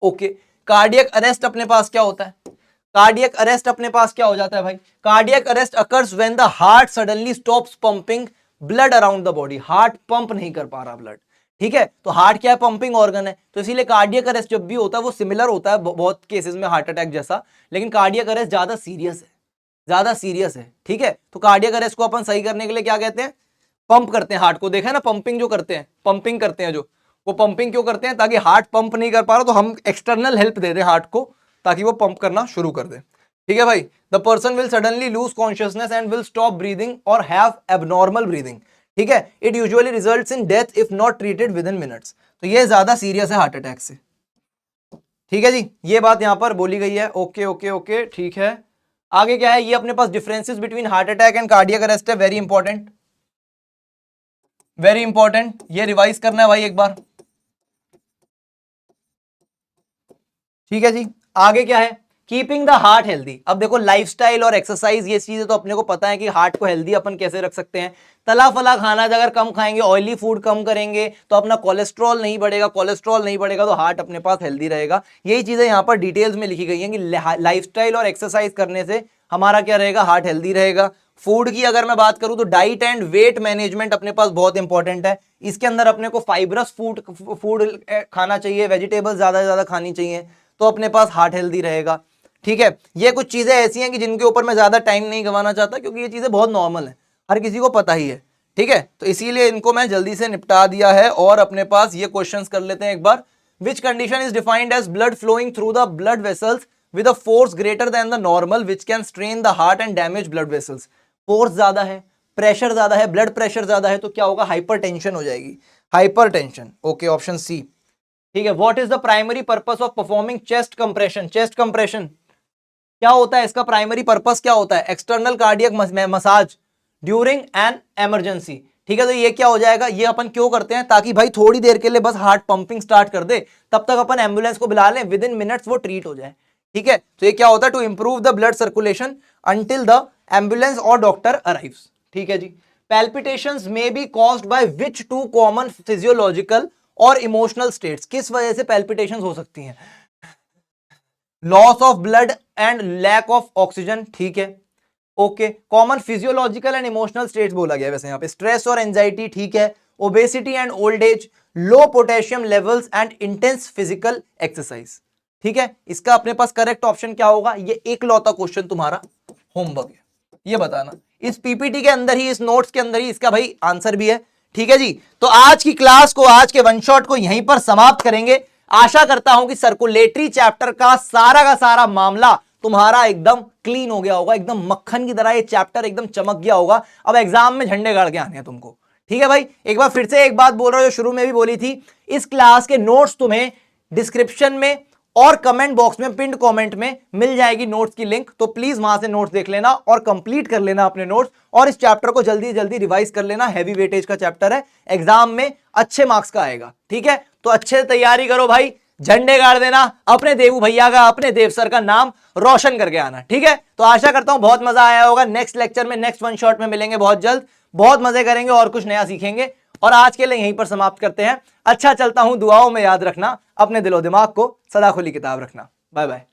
ओके, कार्डियक अरेस्ट अपने पास क्या होता है, कार्डियक अरेस्ट अपने पास क्या हो जाता है भाई, cardiac arrest occurs when the heart suddenly stops pumping blood around the body. Heart pump नहीं कर पा रहा ब्लड। ठीक है, तो हार्ट क्या है, पंपिंग ऑर्गन है, तो इसीलिए कार्डियक अरेस्ट जब भी होता है वो सिमिलर होता है बहुत केसेस में हार्ट अटैक जैसा, लेकिन कार्डियक अरेस्ट ज्यादा सीरियस है, ज्यादा सीरियस है। ठीक है, तो कार्डियक अरेस्ट को अपन सही करने के लिए क्या कहते हैं, पंप करते हैं हार्ट को, देखा है ना, पंपिंग जो करते हैं, पंपिंग करते हैं जो, वो पंपिंग क्यों करते हैं, ताकि हार्ट पंप नहीं कर पा रहा तो हम एक्सटर्नल हेल्प दे दें हार्ट को, ताकि वो पंप करना शुरू कर दे। ठीक है भाई, the person will suddenly lose consciousness and will stop breathing और हैव एबनॉर्मल ब्रीदिंग। ठीक है, it usually results in death if not treated within minutes. तो ये ज्यादा सीरियस है हार्ट अटैक से। ठीक है जी, ये बात यहां पर बोली गई है। ओके ओके ओके, ठीक है। आगे क्या है, ये अपने पास differences between heart attack and cardiac arrest है, वेरी इंपॉर्टेंट, वेरी इंपॉर्टेंट, ये रिवाइज करना है भाई एक बार। ठीक है जी, आगे क्या है, कीपिंग द हार्ट हेल्दी। अब देखो लाइफस्टाइल और एक्सरसाइज ये चीजें तो अपने को पता है कि हार्ट को हेल्दी अपन कैसे रख सकते हैं। तला फला खाना अगर कम खाएंगे, ऑयली फूड कम करेंगे तो अपना कोलेस्ट्रॉल नहीं बढ़ेगा, कोलेस्ट्रॉल नहीं बढ़ेगा तो हार्ट अपने पास हेल्दी रहेगा। यही चीजें यहाँ पर डिटेल्स में लिखी गई हैं कि लाइफस्टाइल और एक्सरसाइज करने से हमारा क्या रहेगा, हार्ट हेल्दी रहेगा। फूड की अगर मैं बात करूं तो डाइट एंड वेट मैनेजमेंट अपने पास बहुत इंपॉर्टेंट है। इसके अंदर अपने को फाइब्रस फूड खाना चाहिए, वेजिटेबल्स ज्यादा से ज्यादा खानी चाहिए, तो अपने पास हार्ट हेल्दी रहेगा। ठीक है, ये कुछ चीजें ऐसी हैं कि जिनके ऊपर मैं ज्यादा टाइम नहीं गंवाना चाहता, क्योंकि ये चीजें बहुत नॉर्मल है, हर किसी को पता ही है। ठीक है, तो इसीलिए इनको मैं जल्दी से निपटा दिया है। और अपने पास ये क्वेश्चंस कर लेते हैं एक बार। Which condition is defined as blood flowing through the blood vessels with a force greater than the normal which can strain the heart and damage blood vessels. Force ज्यादा है, प्रेशर ज्यादा है, ब्लड प्रेशर ज्यादा है, तो क्या होगा, hypertension हो जाएगी, हाइपरटेंशन। Okay, option C. ठीक है, what is the primary purpose of performing chest compression. Chest compression क्या होता है, इसका प्राइमरी पर्पस क्या होता है, external cardiac massage during an emergency. ठीक है, तो ये क्या हो जाएगा, ये अपन क्यों करते हैं, ताकि भाई थोड़ी देर के लिए बस हार्ट पंपिंग स्टार्ट कर दे, तब तक अपन एम्बुलेंस को बुला लें, विद इन मिनट्स वो ट्रीट हो जाए। ठीक है, तो ये क्या होता है, to improve the blood circulation until the ambulance और डॉक्टर अराइव्स। ठीक है जी, palpitations may be caused by which two common physiological और इमोशनल स्टेट्स। किस वजह से पैल्पिटेशंस हो सकती हैं, loss of blood and lack of oxygen. ठीक है, okay, common physiological and emotional states बोला गया वैसे यहाँ पे, स्ट्रेस और एंजाइटी। ठीक है, obesity and old age, low potassium levels and intense physical exercise. ठीक है, इसका अपने पास करेक्ट ऑप्शन क्या होगा, ये एक लौता क्वेश्चन तुम्हारा होमवर्क है, ये बताना। इस पीपीटी के अंदर ही, इस नोट्स के अंदर ही इसका भाई आंसर भी है। ठीक है जी, तो आज की क्लास को, आज के वन शॉट को यहीं पर समाप्त करेंगे। आशा करता हूं कि सर्कुलेटरी चैप्टर का सारा मामला तुम्हारा एकदम क्लीन हो गया होगा, एकदम मक्खन की तरह ये चैप्टर एकदम चमक गया होगा। अब एग्जाम में झंडे गाड़ के आने हैं तुमको। ठीक है भाई, एक बार फिर से एक बात बोल रहा हूं जो शुरू में भी बोली थी, इस क्लास के नोट्स तुम्हें डिस्क्रिप्शन में और कमेंट बॉक्स में, पिंड कमेंट में मिल जाएगी नोट्स की लिंक, तो प्लीज वहां से नोट्स देख लेना और कंप्लीट कर लेना अपने नोट्स, और इस चैप्टर को जल्दी जल्दी रिवाइज कर लेना। हैवी वेटेज का चैप्टर है, एग्जाम में अच्छे मार्क्स का आएगा। ठीक है, तो अच्छे से तैयारी करो भाई, झंडे गाड़ देना, अपने देवू भैया का, अपने देव सर का नाम रोशन करके आना। ठीक है, तो आशा करता हूं बहुत मजा आया होगा। नेक्स्ट लेक्चर में, नेक्स्ट वन शॉट में मिलेंगे बहुत जल्द, बहुत मजे करेंगे और कुछ नया सीखेंगे। और आज के लिए यहीं पर समाप्त करते हैं। अच्छा चलता हूं, दुआओं में याद रखना, अपने दिलो दिमाग को सदा खुली किताब रखना। Bye bye.